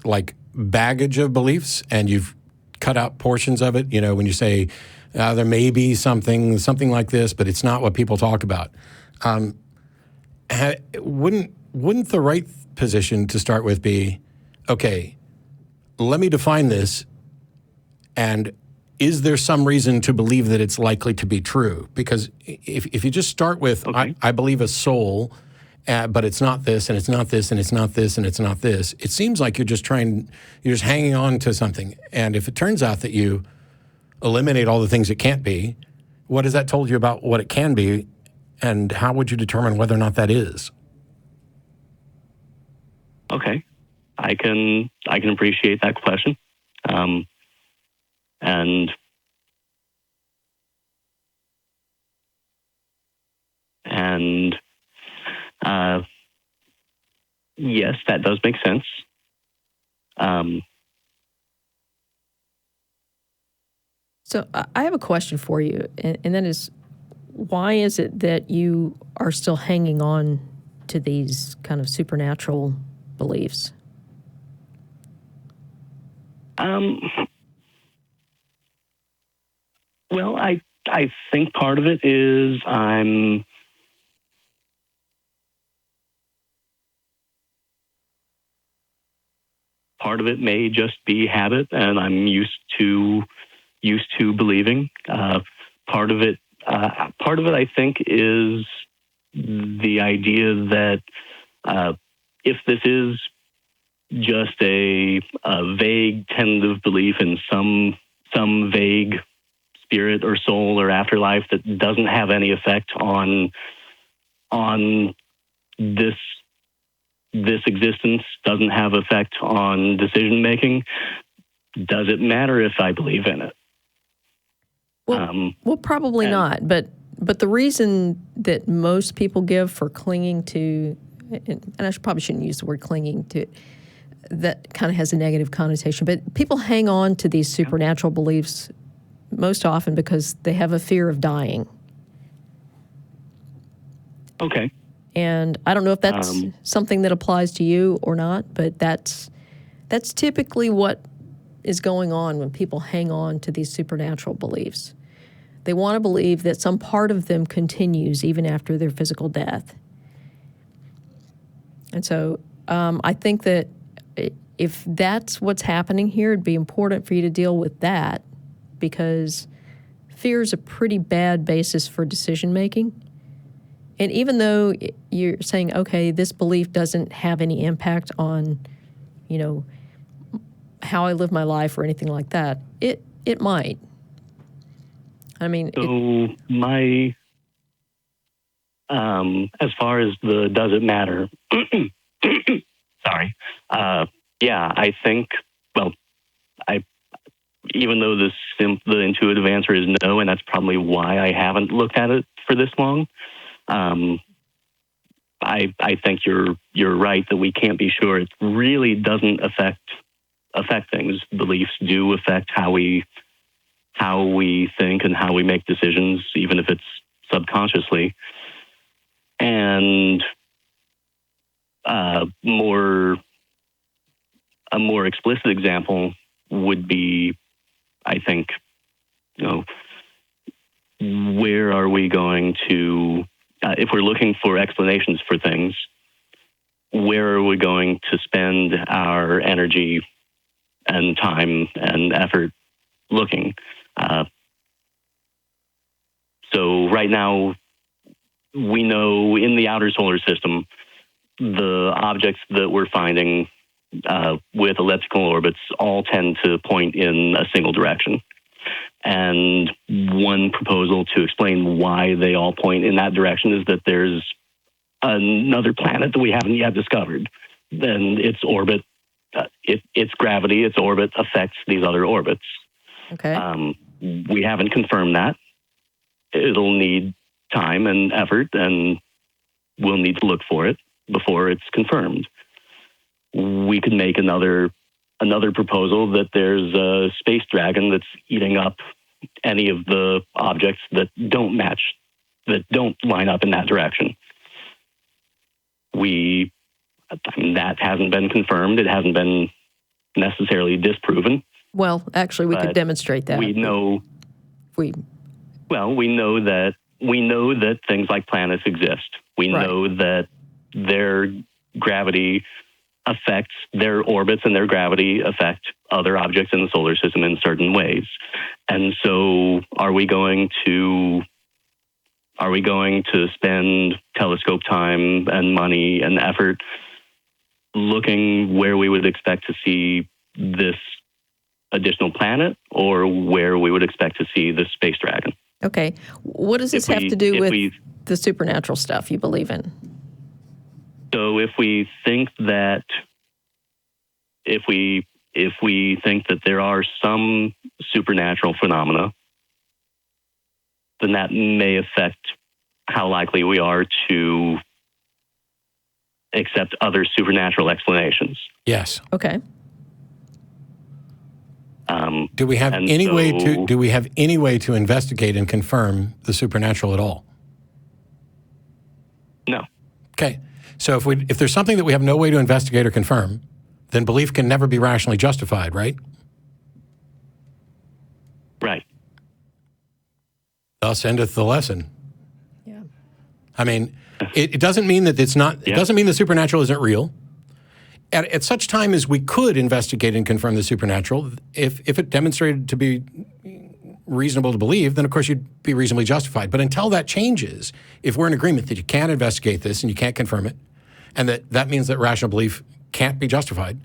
like baggage of beliefs and you've cut out portions of it. When you say there may be something like this, but it's not what people talk about. Wouldn't the right position to start with be, okay, let me define this, and is there some reason to believe that it's likely to be true? Because if you just start with, I believe a soul, but it's not this, and it's not this, and it's not this, and it's not this, it seems like you're just hanging on to something. And if it turns out that you eliminate all the things it can't be, what has that told you about what it can be, and how would you determine whether or not that is? Okay, I can appreciate that question, and yes, that does make sense. So I have a question for you, and that is, why is it that you are still hanging on to these kind of supernatural beliefs? Well, I think part of it is part of it may just be habit, and I'm used to believing. Part of it, I think, is the idea that if this is just a vague tentative belief in some vague spirit or soul or afterlife that doesn't have any effect on this existence, doesn't have effect on decision making, does it matter if I believe in it? Well, probably not. But the reason that most people give for clinging to, and I probably shouldn't use the word clinging to, that kind of has a negative connotation, but people hang on to these supernatural beliefs most often because they have a fear of dying. Okay. And I don't know if that's something that applies to you or not, but that's typically what is going on when people hang on to these supernatural beliefs. They want to believe that some part of them continues even after their physical death. And so I think that if that's what's happening here, it'd be important for you to deal with that, because fear is a pretty bad basis for decision making. And even though you're saying, okay, this belief doesn't have any impact on, how I live my life or anything like that, it might. I mean, so my as far as the does it matter? Sorry. Yeah, I think. Well, even though the intuitive answer is no, and that's probably why I haven't looked at it for this long. I think you're right that we can't be sure. It really doesn't affect things. Beliefs do affect how we think and how we make decisions, even if it's subconsciously. And a more explicit example would be, I think, where are we going to, if we're looking for explanations for things, where are we going to spend our energy and time and effort looking? So right now, we know in the outer solar system, the objects that we're finding with elliptical orbits all tend to point in a single direction. And one proposal to explain why they all point in that direction is that there's another planet that we haven't yet discovered. Then its orbit, its gravity, its orbit affects these other orbits. Okay. We haven't confirmed that. It'll need time and effort, and we'll need to look for it before it's confirmed. We could make another proposal that there's a space dragon that's eating up any of the objects that don't match, that don't line up in that direction. That hasn't been confirmed. It hasn't been necessarily disproven. Well, actually, we could demonstrate that. We know. We know that things like planets exist. We know that their gravity affects their orbits and their gravity affect other objects in the solar system in certain ways. And so are we going to spend telescope time and money and effort looking where we would expect to see this additional planet or where we would expect to see the space dragon? Okay. What does this have to do with the supernatural stuff you believe in? So if we think that there are some supernatural phenomena, then that may affect how likely we are to accept other supernatural explanations. Yes. Okay. Do we have any way to investigate and confirm the supernatural at all? No. Okay. So if there's something that we have no way to investigate or confirm, then belief can never be rationally justified, right? Right. Thus endeth the lesson. Yeah. I mean, it doesn't mean that it's not. Yeah. It doesn't mean the supernatural isn't real. At such time as we could investigate and confirm the supernatural, if it demonstrated to be reasonable to believe, then of course you'd be reasonably justified. But until that changes, if we're in agreement that you can't investigate this and you can't confirm it, and that means that rational belief can't be justified,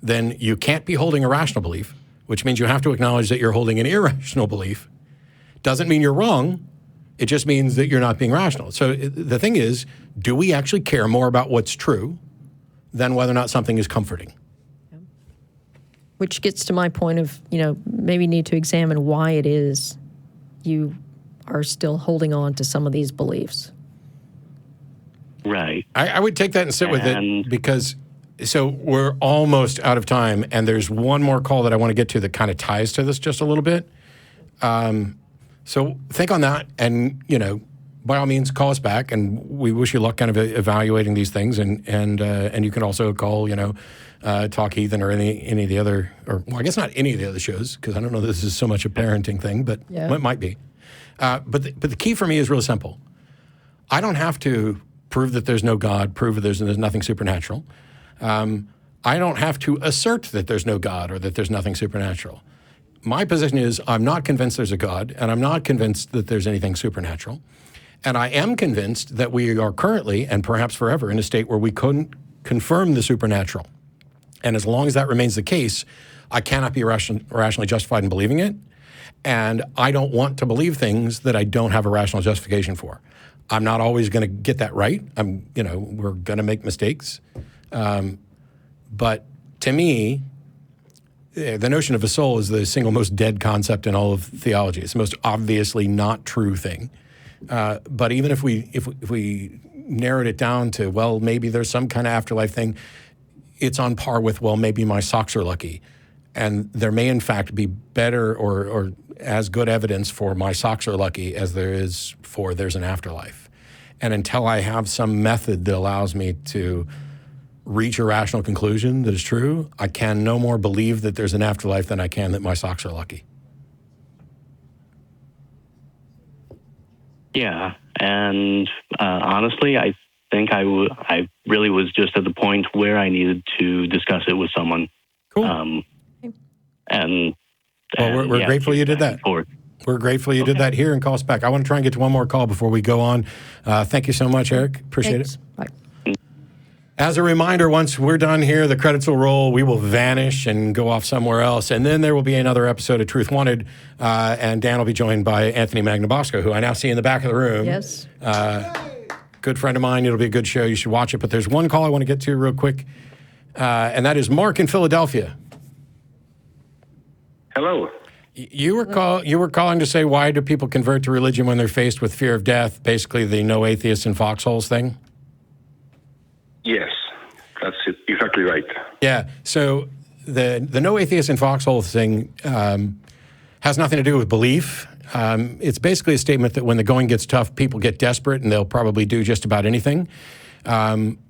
then you can't be holding a rational belief, which means you have to acknowledge that you're holding an irrational belief. Doesn't mean you're wrong. It just means that you're not being rational. So the thing is, do we actually care more about what's true than whether or not something is comforting? Which gets to my point of, maybe need to examine why it is you are still holding on to some of these beliefs. Right. I would take that and sit with it because, so we're almost out of time, and there's one more call that I want to get to that kind of ties to this just a little bit. So think on that, and, by all means, call us back, and we wish you luck kind of evaluating these things, and you can also call, Talk Heathen or any of the other, I guess not any of the other shows, because I don't know that this is so much a parenting thing, but it might be. But the key for me is real simple. I don't have to prove that there's no God, prove that there's nothing supernatural. I don't have to assert that there's no God or that there's nothing supernatural. My position is I'm not convinced there's a God, and I'm not convinced that there's anything supernatural. And I am convinced that we are currently, and perhaps forever, in a state where we couldn't confirm the supernatural. And as long as that remains the case, I cannot be rationally justified in believing it. And I don't want to believe things that I don't have a rational justification for. I'm not always going to get that right. We're going to make mistakes. But to me, the notion of a soul is the single most dead concept in all of theology. It's the most obviously not true thing. But even if we narrowed it down to, well, maybe there's some kind of afterlife thing, it's on par with, well, maybe my socks are lucky. And there may, in fact, be better or as good evidence for my socks are lucky as there is for there's an afterlife. And until I have some method that allows me to reach a rational conclusion that is true, I can no more believe that there's an afterlife than I can that my socks are lucky. Yeah, and honestly, I think I really was just at the point where I needed to discuss it with someone. Cool. We're grateful you did that. We're grateful you did that here and call us back. I want to try and get to one more call before we go on. Thank you so much, Eric. Appreciate it. Bye. As a reminder, once we're done here, the credits will roll, we will vanish and go off somewhere else, and then there will be another episode of Truth Wanted, and Dan will be joined by Anthony Magnabosco, who I now see in the back of the room. Yes. Good friend of mine. It'll be a good show. You should watch it. But there's one call I want to get to real quick, and that is Mark in Philadelphia. Hello. You were calling to say, why do people convert to religion when they're faced with fear of death, basically the no atheists in foxholes thing? Yes, that's it. Exactly right. Yeah. So the no atheist in foxholes thing has nothing to do with belief. It's basically a statement that when the going gets tough, people get desperate and they'll probably do just about anything.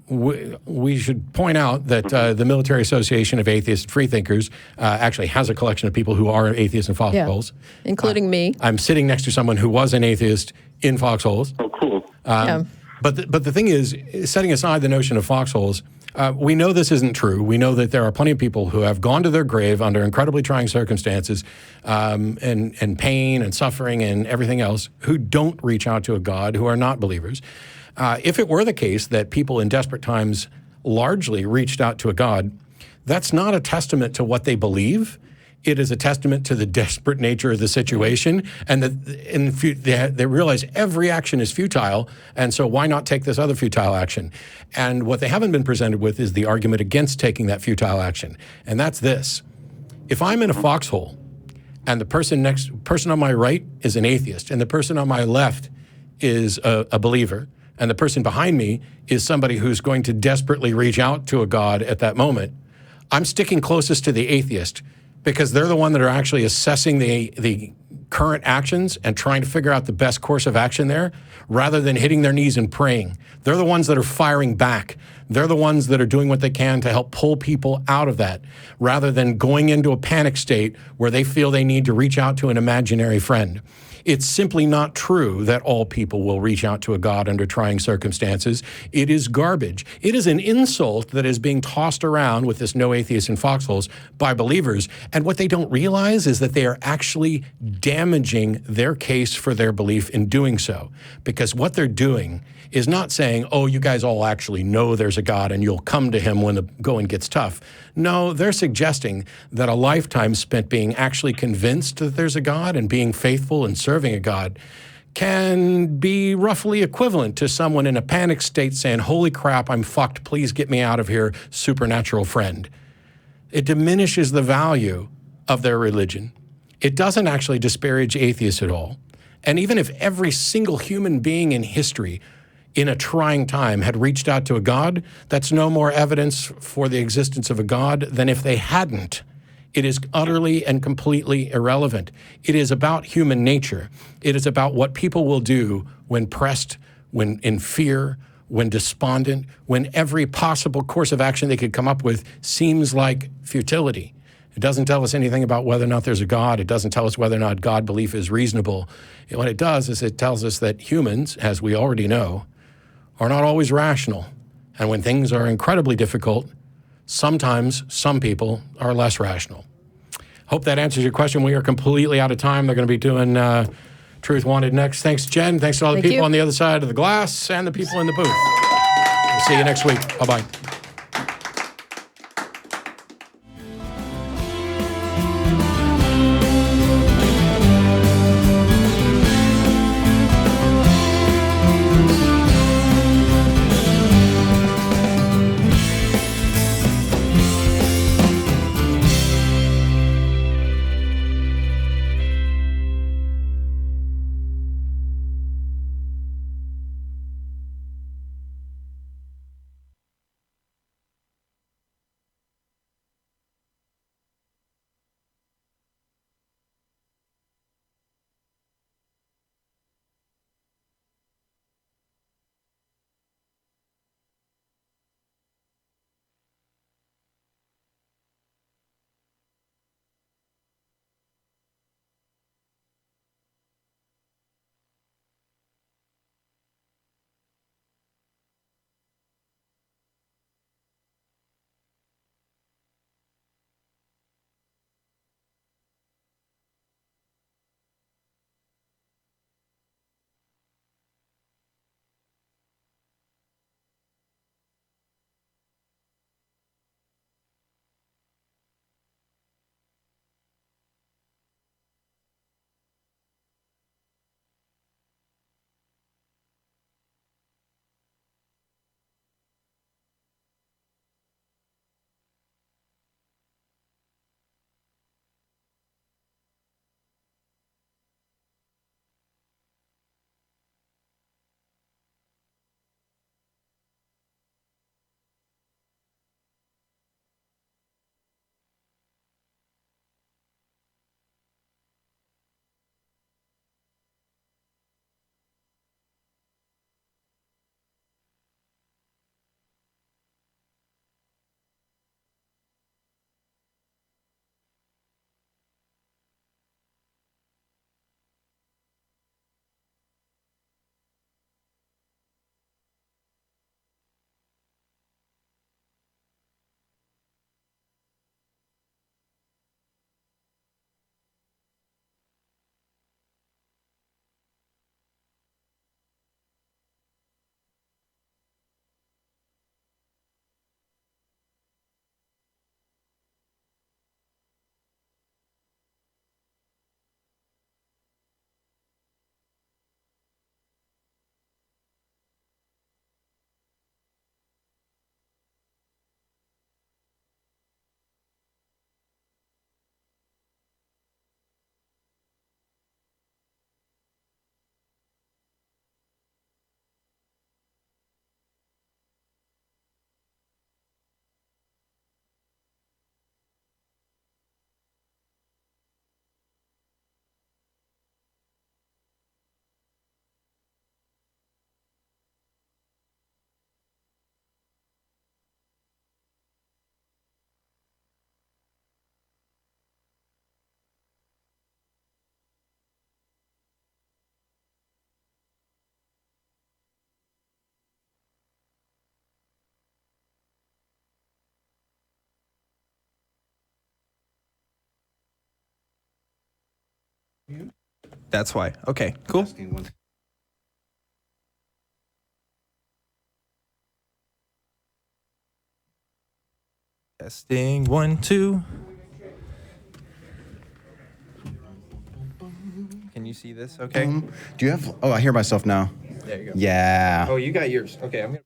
We should point out that the Military Association of Atheist Freethinkers actually has a collection of people who are atheists in foxholes. Yeah, including me. I'm sitting next to someone who was an atheist in foxholes. Oh, cool. But the thing is, setting aside the notion of foxholes, We know this isn't true. We know that there are plenty of people who have gone to their grave under incredibly trying circumstances and pain and suffering and everything else who don't reach out to a God, who are not believers. If it were the case that people in desperate times largely reached out to a God, that's not a testament to what they believe. It is a testament to the desperate nature of the situation, and that they realize every action is futile, and so why not take this other futile action? And what they haven't been presented with is the argument against taking that futile action, and that's this. If I'm in a foxhole, and the person on my right is an atheist, and the person on my left is a believer, and the person behind me is somebody who's going to desperately reach out to a God at that moment, I'm sticking closest to the atheist, because they're the one that are actually assessing the current actions and trying to figure out the best course of action there, rather than hitting their knees and praying. They're the ones that are firing back. They're the ones that are doing what they can to help pull people out of that, rather than going into a panic state where they feel they need to reach out to an imaginary friend. It's simply not true that all people will reach out to a God under trying circumstances. It is garbage. It is an insult that is being tossed around with this no atheists in foxholes by believers. And what they don't realize is that they are actually damaging their case for their belief in doing so. Because what they're doing is not saying, oh, you guys all actually know there's a God and you'll come to him when the going gets tough. No, they're suggesting that a lifetime spent being actually convinced that there's a God and being faithful and serving a God can be roughly equivalent to someone in a panic state saying, holy crap, I'm fucked, please get me out of here, supernatural friend. It diminishes the value of their religion. It doesn't actually disparage atheists at all. And even if every single human being in history in a trying time had reached out to a God, that's no more evidence for the existence of a God than if they hadn't. It is utterly and completely irrelevant. It is about human nature. It is about what people will do when pressed, when in fear, when despondent, when every possible course of action they could come up with seems like futility. It doesn't tell us anything about whether or not there's a God. It doesn't tell us whether or not God belief is reasonable. What it does is it tells us that humans, as we already know, are not always rational. And when things are incredibly difficult, sometimes some people are less rational. Hope that answers your question. We are completely out of time. They're going to be doing Truth Wanted next. Thanks, Jen. Thanks to all the people on the other side of the glass and the people in the booth. We'll see you next week. Bye-bye. That's why. Okay, cool. Testing 1, 2. Can you see this? Okay. Do you have? Oh, I hear myself now. There you go. Yeah. Oh, you got yours. Okay, I'm gonna.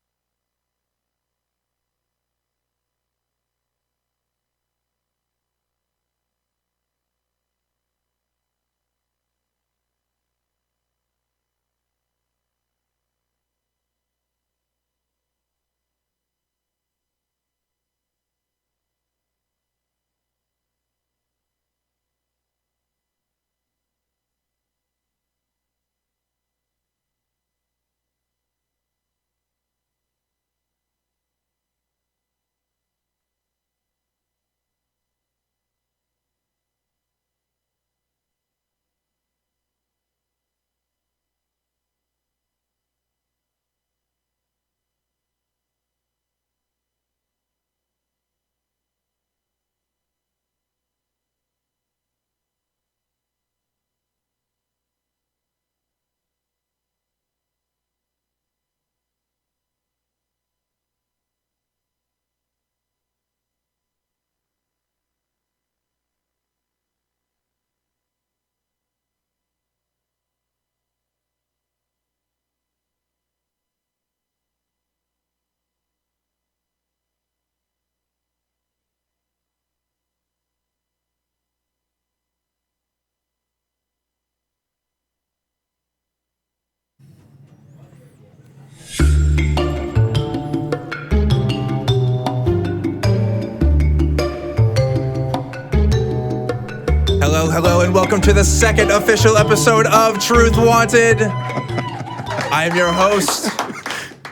Hello, and welcome to the second official episode of Truth Wanted. I am your host,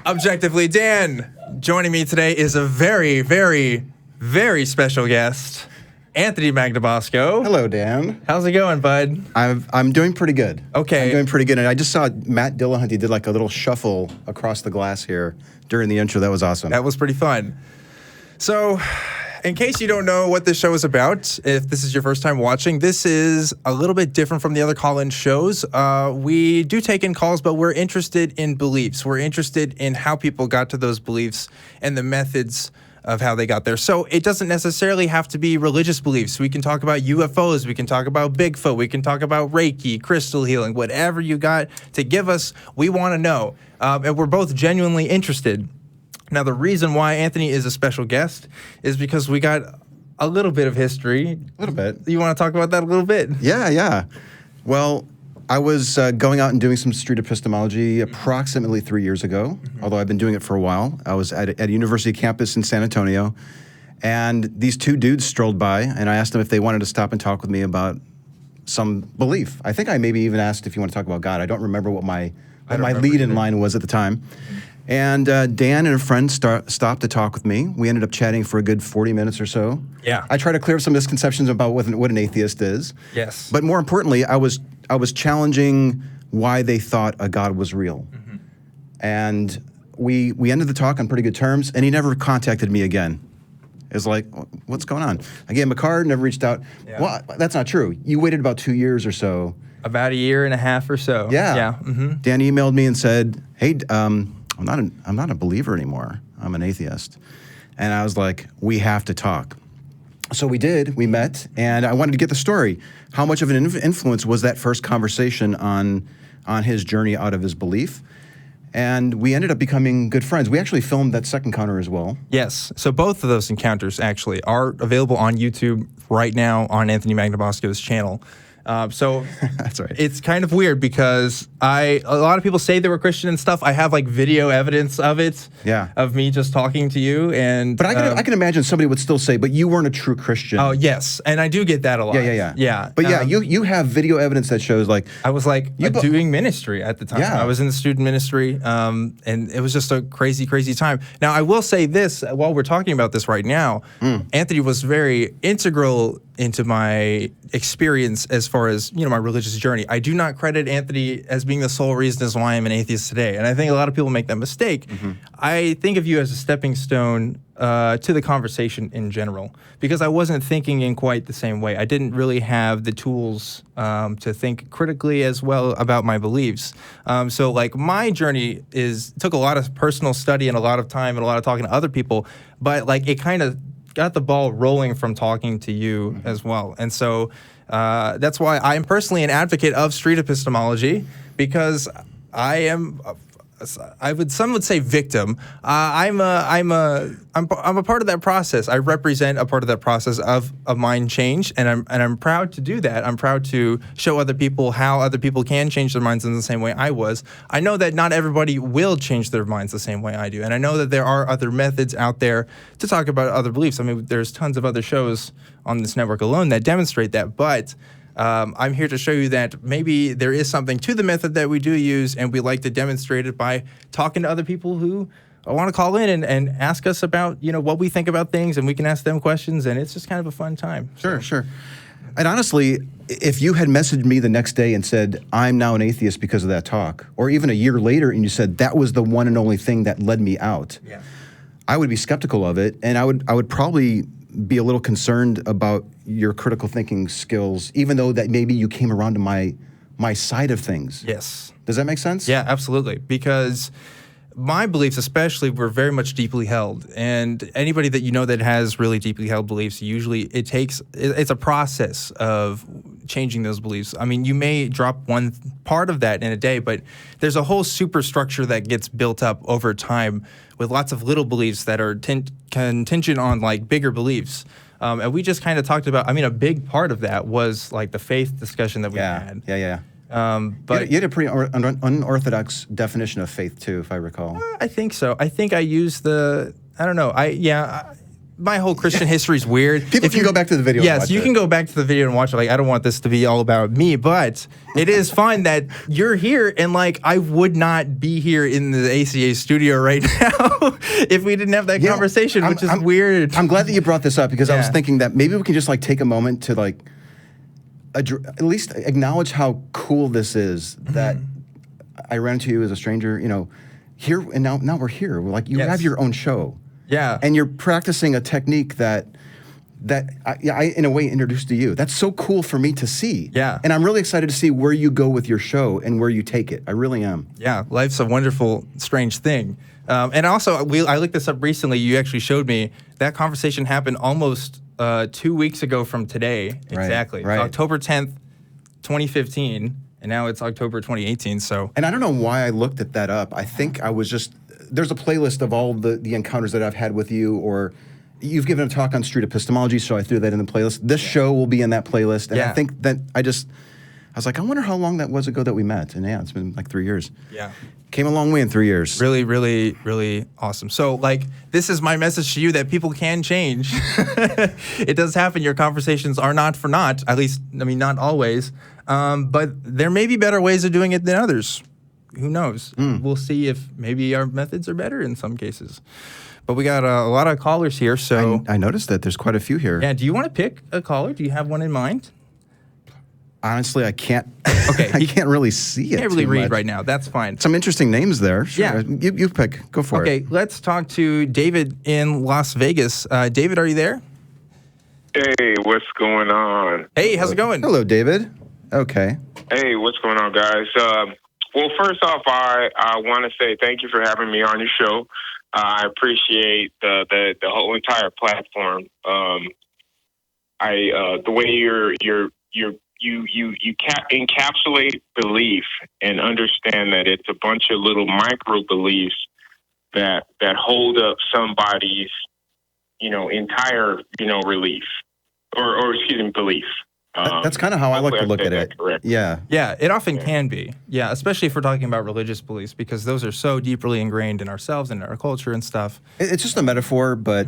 Objectively Dan. Joining me today is a very, very, very special guest, Anthony Magnabosco. Hello, Dan. How's it going, bud? I'm doing pretty good. Okay. I'm doing pretty good. And I just saw Matt Dillahunty did like a little shuffle across the glass here during the intro. That was awesome. That was pretty fun. So, in case you don't know what this show is about, if this is your first time watching, this is a little bit different from the other call-in shows. We do take in calls, but we're interested in beliefs. We're interested in how people got to those beliefs and the methods of how they got there. So it doesn't necessarily have to be religious beliefs. We can talk about UFOs. We can talk about Bigfoot. We can talk about Reiki, crystal healing, whatever you got to give us, we want to know. And we're both genuinely interested. Now, the reason why Anthony is a special guest is because we got a little bit of history. A little bit. You want to talk about that a little bit? Yeah. Well, I was going out and doing some street epistemology approximately 3 years ago, although I've been doing it for a while. I was at a university campus in San Antonio, and these two dudes strolled by, and I asked them if they wanted to stop and talk with me about some belief. I think I maybe even asked if you want to talk about God. I don't remember what my lead in line was at the time. And Dan and a friend stopped to talk with me. We ended up chatting for a good 40 minutes or so. Yeah. I tried to clear up some misconceptions about what an atheist is. Yes. But more importantly, I was challenging why they thought a God was real. And we ended the talk on pretty good terms, and he never contacted me again. It was like, what's going on? I gave him a card, never reached out. Yeah. Well, that's not true. You waited about 2 years or so. About a year and a half or so. Yeah. Mm-hmm. Dan emailed me and said, hey, I'm not a believer anymore. I'm an atheist. And I was like, we have to talk. So we did. We met, and I wanted to get the story. How much of an influence was that first conversation on his journey out of his belief? And we ended up becoming good friends. We actually filmed that second encounter as well. Yes. So both of those encounters actually are available on YouTube right now on Anthony Magnabosco's channel. So That's right. It's kind of weird because a lot of people say they were Christian and stuff. I have like video evidence of it. Yeah. Of me just talking to you But I can imagine somebody would still say, but you weren't a true Christian. Oh yes, and I do get that a lot. Yeah. But you have video evidence that shows like I was like doing ministry at the time. Yeah. I was in the student ministry, and it was just a crazy, crazy time. Now I will say this while we're talking about this right now, Anthony was very integral into my experience as far as, you know, my religious journey. I do not credit Anthony as being the sole reason as why I'm an atheist today. And I think a lot of people make that mistake. I think of you as a stepping stone to the conversation in general, because I wasn't thinking in quite the same way. I didn't really have the tools to think critically as well about my beliefs. So like my journey took a lot of personal study and a lot of time and a lot of talking to other people, but like it kind of got the ball rolling from talking to you as well. And so that's why I'm personally an advocate of street epistemology, because some would say victim. I'm a part of that process. I represent a part of that process of mind change, and I'm proud to do that. I'm proud to show other people how other people can change their minds in the same way I was. I know that not everybody will change their minds the same way I do, and I know that there are other methods out there to talk about other beliefs. I mean, there's tons of other shows on this network alone that demonstrate that, but I'm here to show you that maybe there is something to the method that we do use, and we like to demonstrate it by talking to other people who want to call in and ask us about, you know, what we think about things, and we can ask them questions, and it's just kind of a fun time. Sure. And honestly, if you had messaged me the next day and said, I'm now an atheist because of that talk, or even a year later and you said that was the one and only thing that led me out, I would be skeptical of it, and I would probably be a little concerned about your critical thinking skills, even though that maybe you came around to my side of things. Yes. Does that make sense? Yeah, absolutely. Because my beliefs especially were very much deeply held. And anybody that you know that has really deeply held beliefs, usually it's a process of changing those beliefs. I mean, you may drop one part of that in a day, but there's a whole superstructure that gets built up over time with lots of little beliefs that are contingent on like bigger beliefs. And we just kind of talked about, I mean, a big part of that was like the faith discussion that we had. Yeah. But you had a pretty unorthodox definition of faith too, if I recall. I think so. I think I used my whole Christian history is weird. People can go back to the video. Yes, and watch you it. can go back to the video and watch it. Like, I don't want this to be all about me, but it is fun that you're here, and like I would not be here in the ACA studio right now if we didn't have that conversation, which is weird. I'm glad that you brought this up, because I was thinking that maybe we can just like take a moment to like at least acknowledge how cool this is, that I ran into you as a stranger, you know, here, and now we're here. We're like, you have your own show. Yeah. And you're practicing a technique that I in a way introduced to you. That's so cool for me to see. Yeah. And I'm really excited to see where you go with your show and where you take it. I really am. Yeah, life's a wonderful, strange thing. And also, I looked this up recently. You actually showed me that conversation happened almost 2 weeks ago from today. Exactly. Right. It's October 10th, 2015, and now it's October 2018. So. And I don't know why I looked at that up. I think I was just, there's a playlist of all the encounters that I've had with you, or you've given a talk on street epistemology, so I threw that in the playlist. This show will be in that playlist. And I think that I was like, I wonder how long that was ago that we met. And yeah, it's been like 3 years. Yeah. Came a long way in 3 years. Really, really, really awesome. So, like, this is my message to you that people can change. It does happen. Your conversations are not for naught. At least, I mean, not always. But there may be better ways of doing it than others. Who knows? We'll see if maybe our methods are better in some cases. But we got a lot of callers here, so... I noticed that there's quite a few here. Yeah, do you want to pick a caller? Do you have one in mind? Honestly, I can't. Okay, I can't really see it. You can't really too read much. right now. That's fine. Some interesting names there. Sure. Yeah. You pick. Go for it. Okay, let's talk to David in Las Vegas. David, are you there? Hey, what's going on? Hey, how's it going? Hello, David. Okay. Hey, what's going on, guys? Well, first off, I want to say thank you for having me on your show. I appreciate the whole entire platform. The way you encapsulate belief and understand that it's a bunch of little micro beliefs that hold up somebody's entire belief. That's kind of how I like to look at it. Correct. Yeah. Yeah, it often can be. Yeah, especially if we're talking about religious beliefs, because those are so deeply ingrained in ourselves and in our culture and stuff. It's just a metaphor, but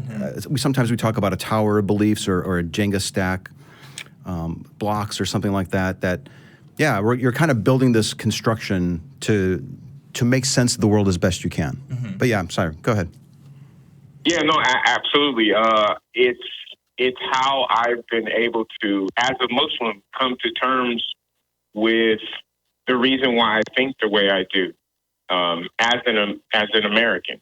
sometimes we talk about a tower of beliefs or a Jenga stack, blocks or something like that. You're kind of building this construction to make sense of the world as best you can. But yeah, I'm sorry. Go ahead. Yeah, no, absolutely. it's how I've been able to, as a Muslim, come to terms with the reason why I think the way I do, as an American.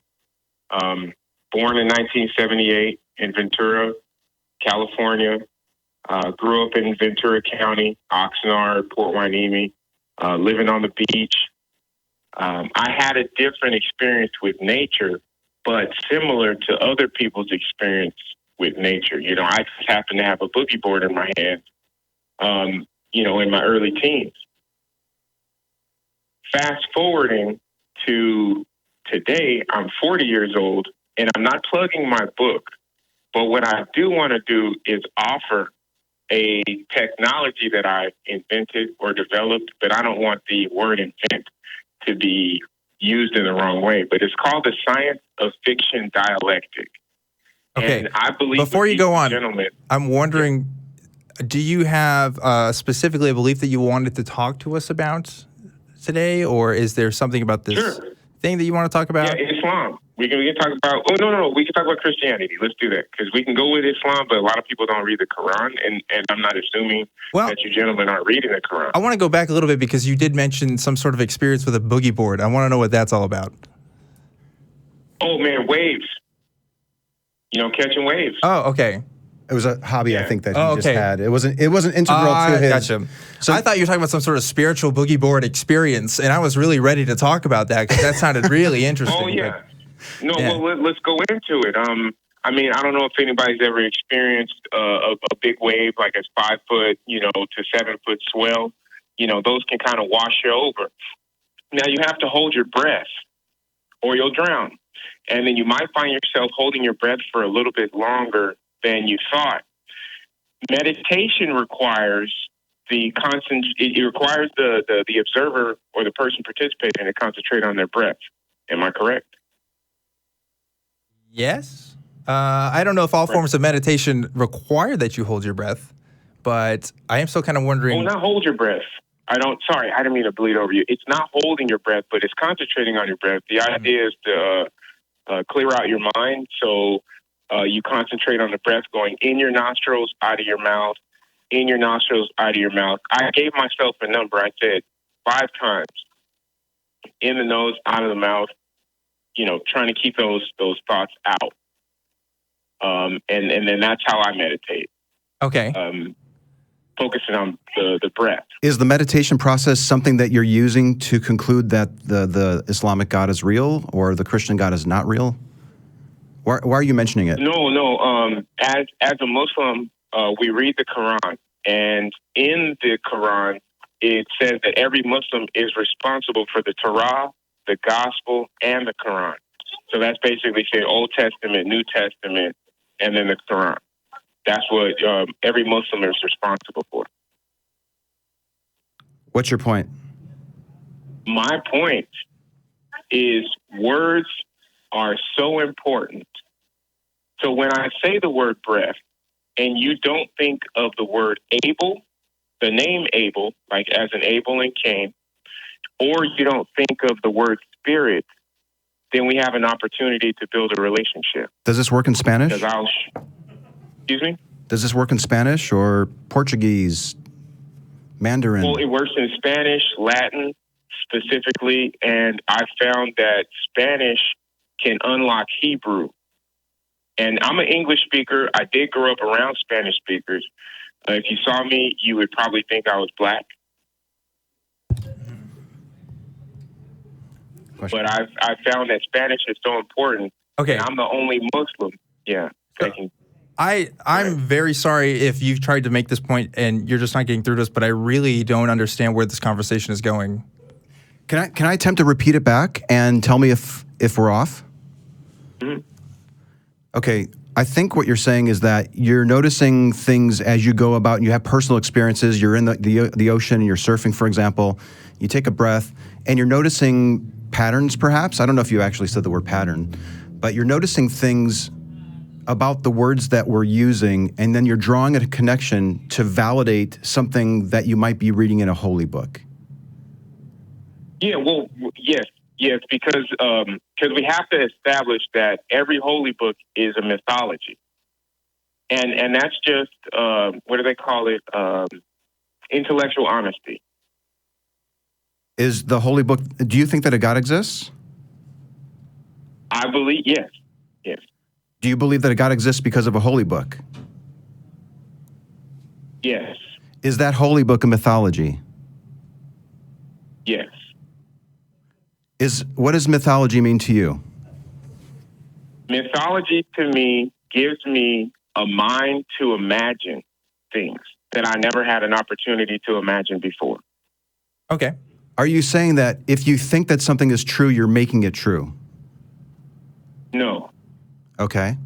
Born in 1978 in Ventura, California. Grew up in Ventura County, Oxnard, Port Hueneme, living on the beach. I had a different experience with nature, but similar to other people's experience with nature. You know, I just happened to have a boogie board in my hand, in my early teens. Fast forwarding to today, I'm 40 years old, and I'm not plugging my book, but what I do want to do is offer a technology that I invented or developed, but I don't want the word invent to be used in the wrong way. But it's called the science of fiction dialectic. Okay. And I believe Before you go on, gentlemen, I'm wondering, do you have specifically a belief that you wanted to talk to us about today, or is there something about this thing that you want to talk about? Yeah, Islam. We can talk about. Oh no, we can talk about Christianity. Let's do that because we can go with Islam, but a lot of people don't read the Quran, and I'm not assuming that you gentlemen aren't reading the Quran. I want to go back a little bit because you did mention some sort of experience with a boogie board. I want to know what that's all about. Oh man, waves. You know, catching waves. Oh, okay. It was a hobby, I think, that he just had. It wasn't integral to his. Gotcha. So I thought you were talking about some sort of spiritual boogie board experience, and I was really ready to talk about that because that sounded really interesting. Oh yeah. No, well, let's go into it. I mean, I don't know if anybody's ever experienced a big wave like a 5 foot, to 7 foot swell. You know, those can kind of wash you over. Now you have to hold your breath, or you'll drown, and then you might find yourself holding your breath for a little bit longer than you thought. Meditation requires it requires the observer or the person participating to concentrate on their breath. Am I correct? Yes. I don't know if all forms of meditation require that you hold your breath, but I am still kind of wondering. Oh, not hold your breath. Sorry, I didn't mean to bleed over you. It's not holding your breath, but it's concentrating on your breath. The idea is to clear out your mind. So you concentrate on the breath going in your nostrils, out of your mouth, in your nostrils, out of your mouth. I gave myself a number. I said 5 times. In the nose, out of the mouth, trying to keep those thoughts out. And then that's how I meditate. Okay. Focusing on the breath. Is the meditation process something that you're using to conclude that the Islamic God is real or the Christian God is not real? Why are you mentioning it? No. As a Muslim, we read the Quran, and in the Quran, it says that every Muslim is responsible for the Torah, the Gospel, and the Quran. So that's basically saying Old Testament, New Testament, and then the Quran. That's what every Muslim is responsible for. What's your point? My point is words are so important. So when I say the word breath, and you don't think of the word Abel, the name Abel, like as in Abel and Cain, or you don't think of the word spirit, then we have an opportunity to build a relationship. Does this work in Spanish? Excuse me? Does this work in Spanish or Portuguese, Mandarin? Well, it works in Spanish, Latin specifically, and I found that Spanish can unlock Hebrew. And I'm an English speaker. I did grow up around Spanish speakers. If you saw me, you would probably think I was black. Question. But I found that Spanish is so important. Okay. I'm the only Muslim. Yeah. I'm very sorry if you've tried to make this point and you're just not getting through to us, but I really don't understand where this conversation is going. Can I attempt to repeat it back and tell me if we're off? Mm-hmm. Okay. I think what you're saying is that you're noticing things as you go about and you have personal experiences. You're in the ocean and you're surfing, for example. You take a breath and you're noticing patterns, perhaps. I don't know if you actually said the word pattern, but you're noticing things about the words that we're using, and then you're drawing a connection to validate something that you might be reading in a holy book. Yeah, well, yes, because we have to establish that every holy book is a mythology. and that's just what do they call it? Intellectual honesty. Is the Holy Book, do you think that a God exists? I believe, yes. Yes. Do you believe that a God exists because of a Holy Book? Yes. Is that Holy Book a mythology? Yes. What does mythology mean to you? Mythology to me gives me a mind to imagine things that I never had an opportunity to imagine before. Okay. Are you saying that if you think that something is true, you're making it true? No. Okay.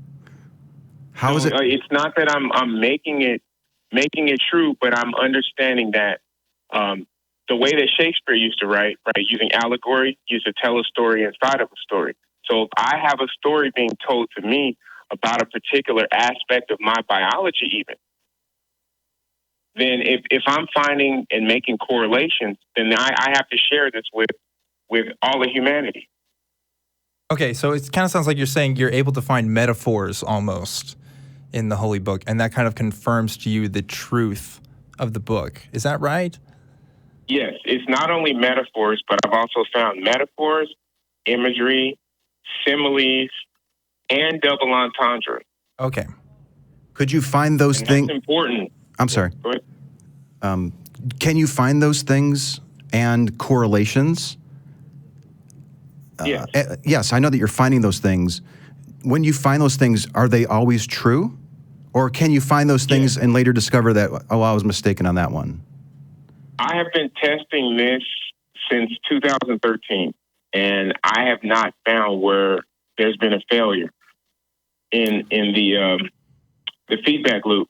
How is it? It's not that I'm making it true, but I'm understanding that the way that Shakespeare used to write, right, using allegory, used to tell a story inside of a story. So if I have a story being told to me about a particular aspect of my biology even, then if I'm finding and making correlations, then I have to share this with all of humanity. Okay, so it kind of sounds like you're saying you're able to find metaphors almost in the Holy Book, and that kind of confirms to you the truth of the book. Is that right? Yes, it's not only metaphors, but I've also found metaphors, imagery, similes, and double entendre. Okay. Could you find those things? That's important. I'm sorry. Go ahead. Can you find those things and correlations? Yes. Yes, I know that you're finding those things. When you find those things, are they always true? Or can you find those things and later discover that, oh, I was mistaken on that one? I have been testing this since 2013, and I have not found where there's been a failure in the feedback loop.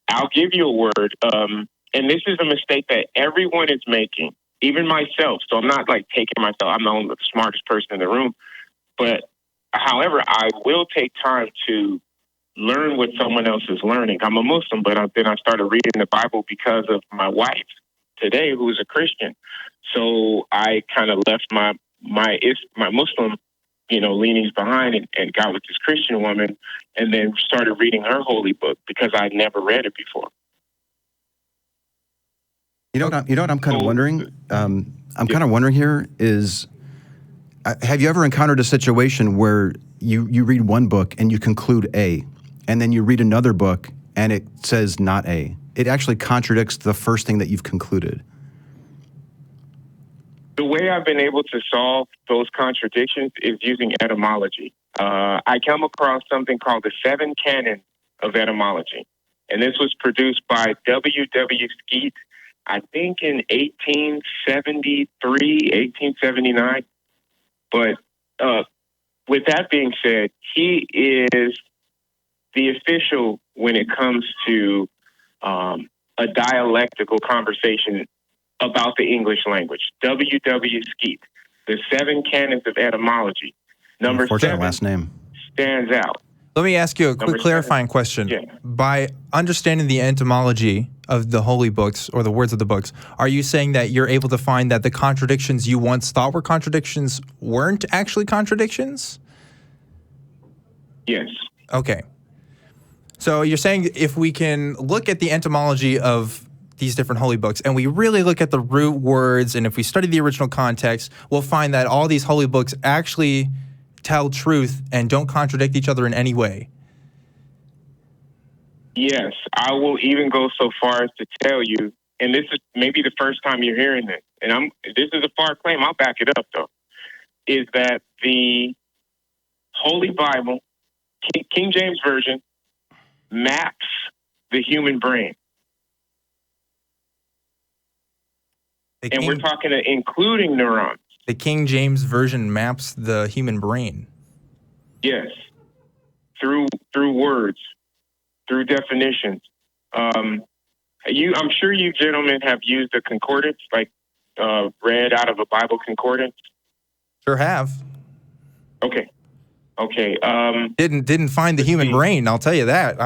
I'll give you a word, and this is a mistake that everyone is making, even myself. So I'm not like taking myself, I'm not the smartest person in the room. But however, I will take time to learn what someone else is learning. I'm a Muslim, but then I started reading the Bible because of my wife today, who is a Christian. So I kind of left my Muslim, leanings behind and got with this Christian woman, and then started reading her holy book because I'd never read it before. You know what I'm kind of wondering? I'm kind of wondering here is, have you ever encountered a situation where you read one book and you conclude A, and then you read another book and it says not A? It actually contradicts the first thing that you've concluded. The way I've been able to solve those contradictions is using etymology. I come across something called the 7 Canons of Etymology, and this was produced by W.W. Skeet, I think in 1873, 1879. But with that being said, he is the official when it comes to a dialectical conversation about the English language. W.W. Skeet, the 7 Canons of Etymology. Number 7 last name stands out. Let me ask you a quick clarifying question. Yeah. By understanding the etymology of the holy books or the words of the books, are you saying that you're able to find that the contradictions you once thought were contradictions weren't actually contradictions? Yes. Okay. So you're saying if we can look at the etymology of these different holy books and we really look at the root words, and if we study the original context, we'll find that all these holy books actually tell truth and don't contradict each other in any way. Yes, I will even go so far as to tell you, and this is maybe the first time you're hearing this, and this is a far claim, I'll back it up though, is that the Holy Bible, King James Version, maps the human brain. And we're talking including neurons. The King James Version maps the human brain. Yes, through words, through definitions. I'm sure you gentlemen have used a concordance, like read out of a Bible concordance. Sure have. Okay. Didn't find the human brain. I'll tell you that.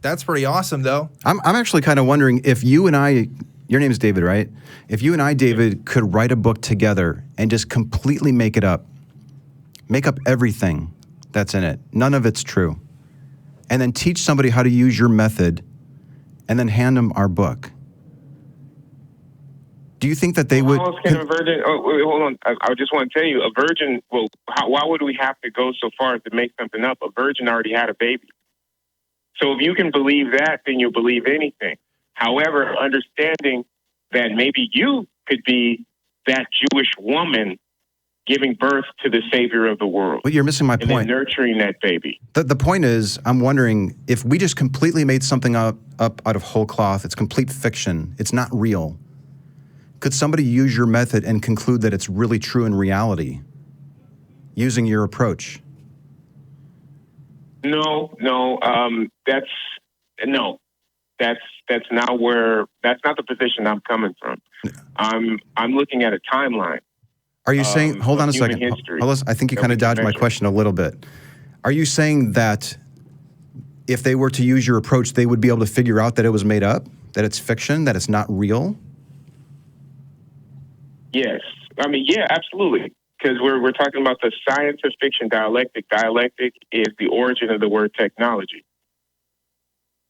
That's pretty awesome, though. I'm actually kind of wondering if you and I. Your name is David, right? If you and I, David, could write a book together and just completely make it up, make up everything that's in it, none of it's true, and then teach somebody how to use your method and then hand them our book, do you think that they would... How else can a virgin... Oh, wait, hold on. I just want to tell you, a virgin... Well, why would we have to go so far as to make something up? A virgin already had a baby. So if you can believe that, then you'll believe anything. However, understanding that maybe you could be that Jewish woman giving birth to the Savior of the world. But you're missing my and point. Then nurturing that baby. The point is, I'm wondering if we just completely made something up out of whole cloth, it's complete fiction, it's not real. Could somebody use your method and conclude that it's really true in reality using your approach? No, that's not the position I'm coming from. I'm looking at a timeline. Are you saying, hold on a second, I think you kind of dodged my question a little bit. Are you saying that if they were to use your approach, they would be able to figure out that it was made up, that it's fiction, that it's not real? Yes. I mean, yeah, absolutely. Because we're talking about the science of fiction dialectic. Dialectic is the origin of the word technology.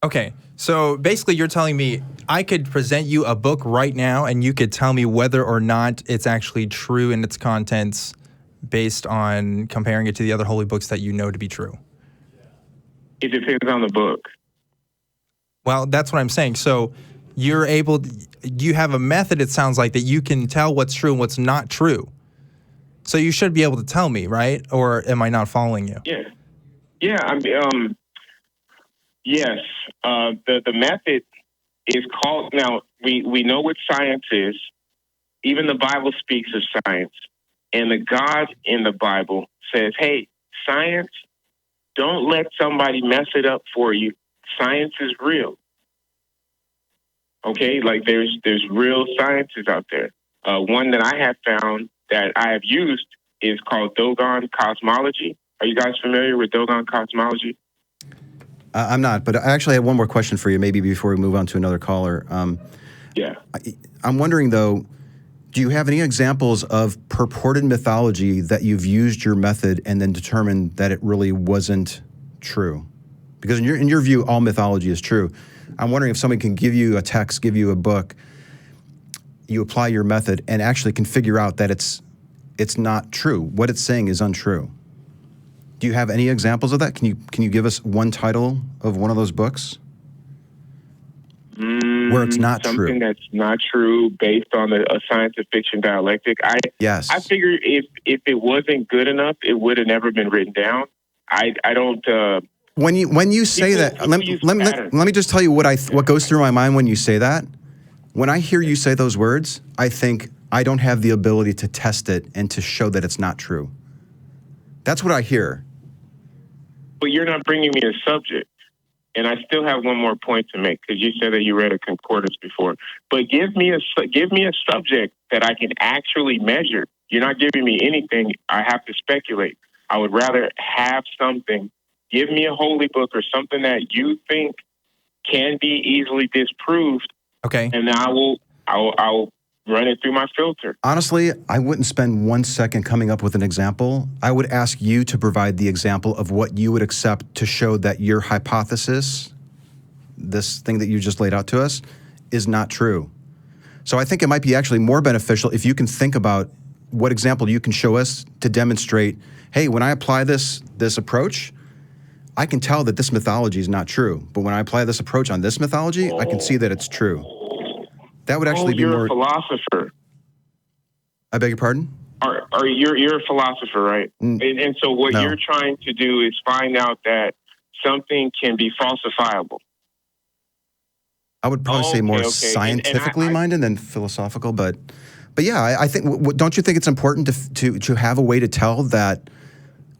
Okay, so basically you're telling me I could present you a book right now and you could tell me whether or not it's actually true in its contents based on comparing it to the other holy books that you know to be true. It depends on the book. Well, that's what I'm saying. So you have a method, it sounds like, that you can tell what's true and what's not true. So you should be able to tell me, right? Or am I not following you? Yeah. Yeah, yes. The method is called, now, we know what science is. Even the Bible speaks of science. And the God in the Bible says, hey, science, don't let somebody mess it up for you. Science is real. Okay, like there's real sciences out there. One that I have found that I have used is called Dogon cosmology. Are you guys familiar with Dogon cosmology? I'm not, but I actually have one more question for you, maybe before we move on to another caller. Yeah. I'm wondering, though, do you have any examples of purported mythology that you've used your method and then determined that it really wasn't true? Because in your view, all mythology is true. I'm wondering if somebody can give you a text, give you a book, you apply your method, and actually can figure out that it's not true. What it's saying is untrue. Do you have any examples of that? Can you give us one title of one of those books where it's not something true? Something that's not true based on a science of fiction dialectic. Yes. I figure if it wasn't good enough, it would have never been written down. I don't. When you say that, let me just tell you what goes through my mind when you say that. When I hear you say those words, I think I don't have the ability to test it and to show that it's not true. That's what I hear. But you're not bringing me a subject. And I still have one more point to make because you said that you read a concordance before. But give me a subject that I can actually measure. You're not giving me anything. I have to speculate. I would rather have something. Give me a holy book or something that you think can be easily disproved. Okay. And I'll run it through my filter. Honestly, I wouldn't spend 1 second coming up with an example. I would ask you to provide the example of what you would accept to show that your hypothesis, this thing that you just laid out to us, is not true. So I think it might be actually more beneficial if you can think about what example you can show us to demonstrate, hey, when I apply this approach, I can tell that this mythology is not true. But when I apply this approach on this mythology, I can see that it's true. That would actually be more... You're a philosopher. I beg your pardon? You're a philosopher, right? And so what you're trying to do is find out that something can be falsifiable. I would probably say more scientifically minded than philosophical, but yeah, I think. Don't you think it's important to have a way to tell that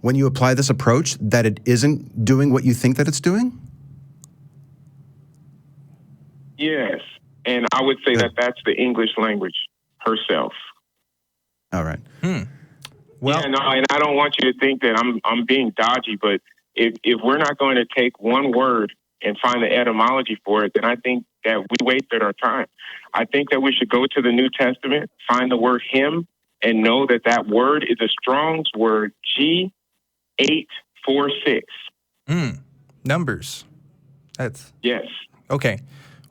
when you apply this approach that it isn't doing what you think that it's doing? Yes. And I would say that that's the English language herself. All right. Well, yeah, no, and I don't want you to think that I'm being dodgy, but if we're not going to take one word and find the etymology for it, then I think that we wasted our time. I think that we should go to the New Testament, find the word him, and know that word is a Strong's word, G846. Numbers. Yes. Okay.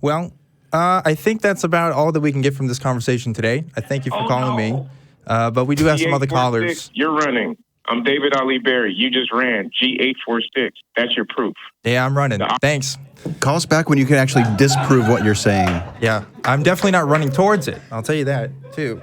Well, I think that's about all that we can get from this conversation today. I thank you for calling me. But we do have some other callers. You're running. I'm David Ali Berry. You just ran. G846. That's your proof. Yeah, I'm running. Thanks. Call us back when you can actually disprove what you're saying. Yeah, I'm definitely not running towards it. I'll tell you that, too.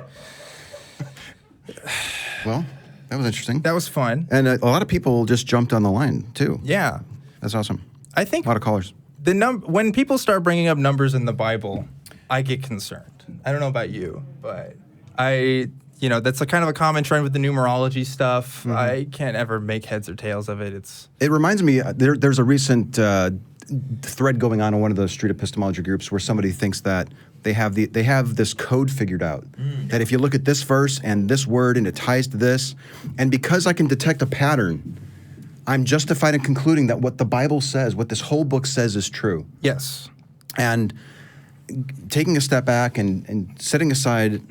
Well, that was interesting. That was fun. And a lot of people just jumped on the line, too. Yeah. That's awesome. I think a lot of callers. When people start bringing up numbers in the Bible, I get concerned. I don't know about you, but that's a kind of a common trend with the numerology stuff. Mm-hmm. I can't ever make heads or tails of it. It reminds me, there's a recent thread going on in one of the street epistemology groups where somebody thinks that they have this code figured out. That if you look at this verse and this word and it ties to this, and because I can detect a pattern, I'm justified in concluding that what the Bible says, what this whole book says, is true. Yes. And taking a step back and setting aside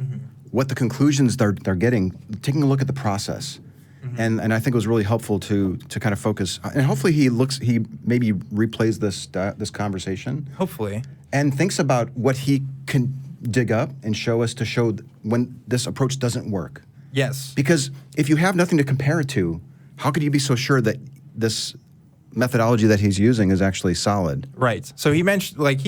what the conclusions they're getting, taking a look at the process. And I think it was really helpful to kind of focus. And hopefully he maybe replays this conversation. Hopefully. And thinks about what he can dig up and show us to show when this approach doesn't work. Yes. Because if you have nothing to compare it to, how could you be so sure that this methodology that he's using is actually solid? Right. So he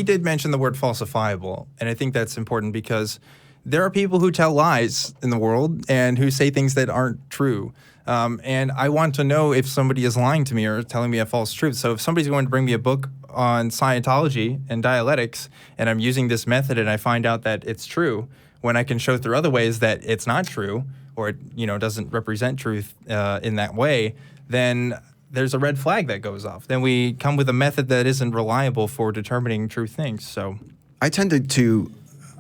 did mention the word falsifiable, and I think that's important because there are people who tell lies in the world and who say things that aren't true. And I want to know if somebody is lying to me or telling me a false truth. So if somebody's going to bring me a book on Scientology and dialectics, and I'm using this method and I find out that it's true, when I can show through other ways that it's not true, or it doesn't represent truth in that way, then there's a red flag that goes off. Then we come with a method that isn't reliable for determining true things. So I tended to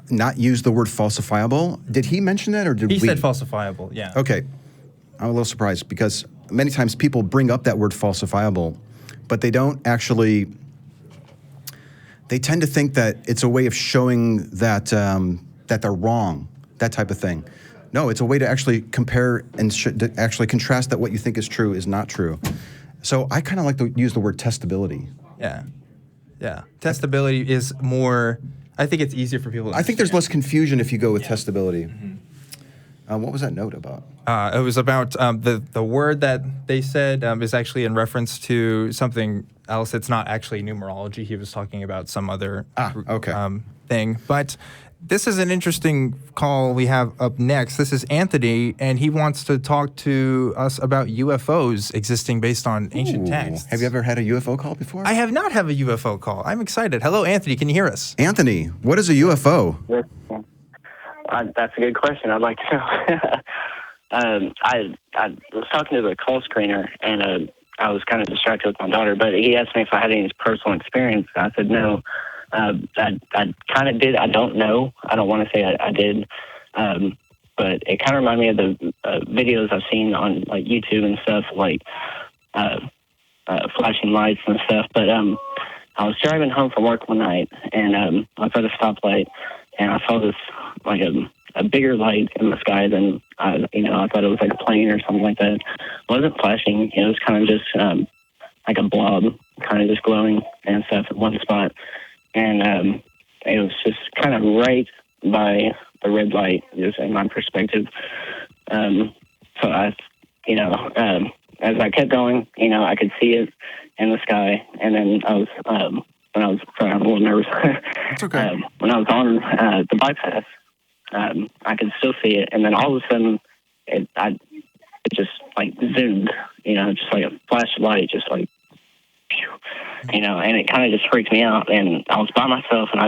not use the word falsifiable. Did he mention that, or did he said falsifiable? Yeah. Okay, I'm a little surprised because many times people bring up that word falsifiable, but they don't actually. They tend to think that it's a way of showing that that they're wrong, that type of thing. No, it's a way to actually compare and to actually contrast that what you think is true is not true. So I kind of like to use the word testability. Yeah. Yeah. Testability is more, I think it's easier for people to I think there's less confusion if you go with testability. Mm-hmm. What was that note about? It was about the word that they said is actually in reference to something else. It's not actually numerology. He was talking about some other thing. But this is an interesting call we have up next. This is Anthony, and he wants to talk to us about UFOs existing based on ancient texts. Have you ever had a UFO call before? I have not had a UFO call. I'm excited. Hello, Anthony. Can you hear us? Anthony, what is a UFO? That's a good question. I'd like to know. I was talking to the call screener, and I was kind of distracted with my daughter, but he asked me if I had any personal experience. I said no. I kind of did. I don't know. I don't want to say I did. But it kind of reminded me of the videos I've seen on like YouTube and stuff, like flashing lights and stuff. But I was driving home from work one night, and I was at a stoplight, and I saw this like a bigger light in the sky than I thought it was like a plane or something like that. It wasn't flashing. It was kind of just like a blob, kind of just glowing and stuff at one spot. And it was just kind of right by the red light, just in my perspective. So I, as I kept going, I could see it in the sky. And then I was, sorry, I'm a little nervous. It's okay. When I was on the bypass, I could still see it. And then all of a sudden, it just like zoomed, just like a flash of light, just like, and it kind of just freaked me out. And I was by myself, and I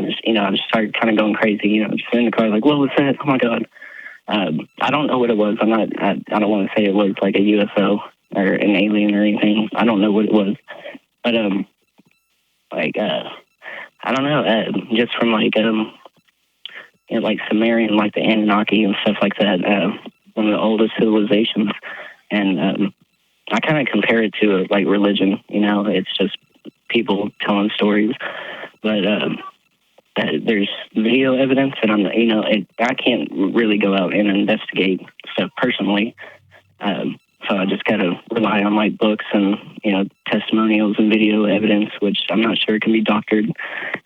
just started kind of going crazy, just in the car, like, what was that? Oh my God. I don't know what it was. I don't want to say it was like a UFO or an alien or anything. I don't know what it was. But, I don't know, just from like Sumerian, like the Anunnaki and stuff like that, one of the oldest civilizations. And, I kind of compare it to like religion, it's just people telling stories, but there's video evidence, and I can't really go out and investigate stuff personally. So I just gotta rely on like books and, you know, testimonials and video evidence, which I'm not sure can be doctored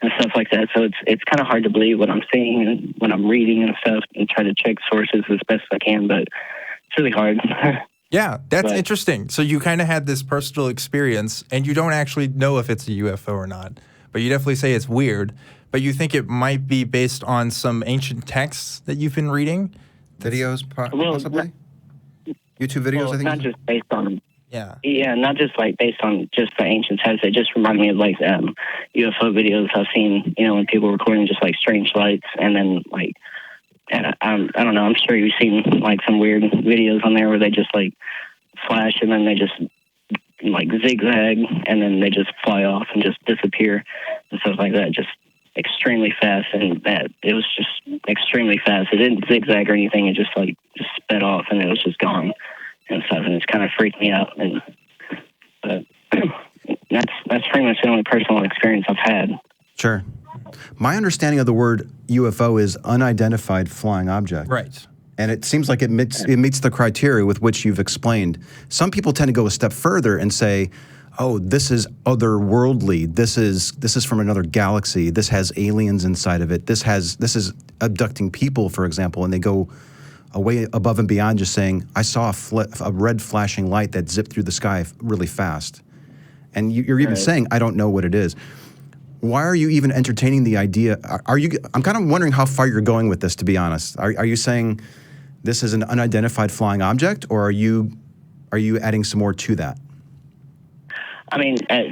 and stuff like that. So it's kind of hard to believe what I'm seeing and when I'm reading and stuff, and try to check sources as best I can, but it's really hard. Yeah, that's interesting. So you kind of had this personal experience, and you don't actually know if it's a UFO or not, but you definitely say it's weird. But you think it might be based on some ancient texts that you've been reading? Videos, possibly? YouTube videos, well, I think. Not just based on... Yeah. Yeah, not just like based on just the ancient texts. It just reminded me of like UFO videos I've seen, you know, when people recording just like strange lights, and then like, and I don't know, I'm sure you've seen like some weird videos on there where they just like flash and then they just like zigzag and then they just fly off and just disappear and stuff like that. Just extremely fast, and that it was just extremely fast. It didn't zigzag or anything. It just like just sped off and it was just gone and stuff. And it's kind of freaked me out. And but that's pretty much the only personal experience I've had. Sure. My understanding of the word UFO is unidentified flying object. Right. And it seems like it meets the criteria with which you've explained. Some people tend to go a step further and say, oh, this is otherworldly. This is from another galaxy. This has aliens inside of it. This is abducting people, for example, and they go away above and beyond just saying, I saw a red flashing light that zipped through the sky really fast. And you're even saying, I don't know what it is. Why are you even entertaining the idea? I'm kind of wondering how far you're going with this, to be honest. Are you saying this is an unidentified flying object, or are you adding some more to that? I mean, as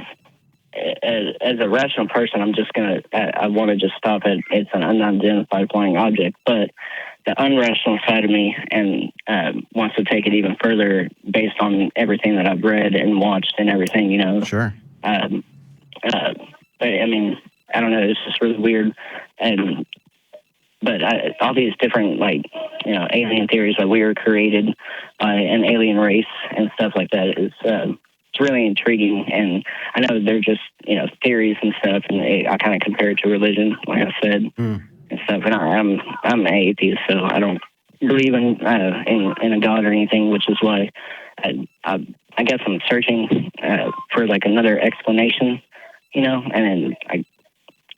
a rational person, I'm just I want to just stop at it's an unidentified flying object. But the unrational side of me and wants to take it even further based on everything that I've read and watched and everything, you know. Sure. But I mean, I don't know. It's just really weird, but all these different, like, you know, alien theories that we were created by an alien race and stuff like that is it's really intriguing. And I know they're just, you know, theories and stuff, and I kind of compare it to religion, like I said, and stuff. And I'm an atheist, so I don't believe in a God or anything, which is why I guess I'm searching for like another explanation. You know, and then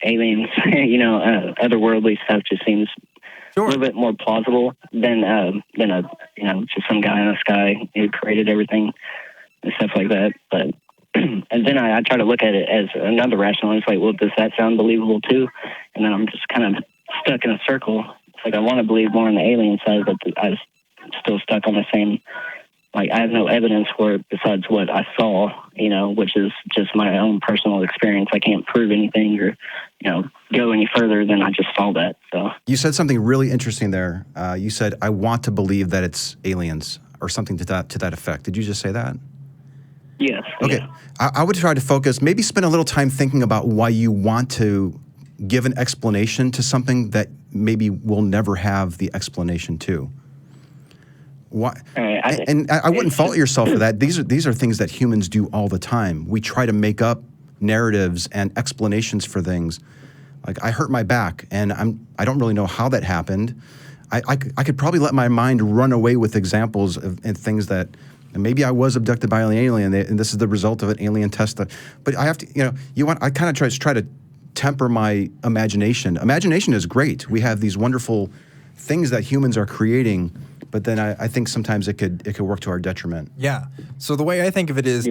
aliens, you know, otherworldly stuff just seems a little bit more plausible than a, you know, just some guy in the sky who created everything and stuff like that. But and then I try to look at it as another rational. It's like, well, does that sound believable too? And then I'm just kind of stuck in a circle. It's like I want to believe more on the alien side, but I'm still stuck on the same. Like, I have no evidence for it besides what I saw, you know, which is just my own personal experience. I can't prove anything or, you know, go any further than I just saw that. So you said something really interesting there. You said, I want to believe that it's aliens or something to that effect. Did you just say that? Yes. Okay. Yeah. I would try to focus, maybe spend a little time thinking about why you want to give an explanation to something that maybe we'll never have the explanation to. Why? And I wouldn't fault yourself for that. These are things that humans do all the time. We try to make up narratives and explanations for things. Like, I hurt my back, and I don't really know how that happened. I could probably let my mind run away with examples and things that maybe I was abducted by an alien, and this is the result of an alien test. But I have to, you know, I kind of try to temper my imagination. Imagination is great. We have these wonderful things that humans are creating. But then I think sometimes it could work to our detriment. Yeah. So the way I think of it is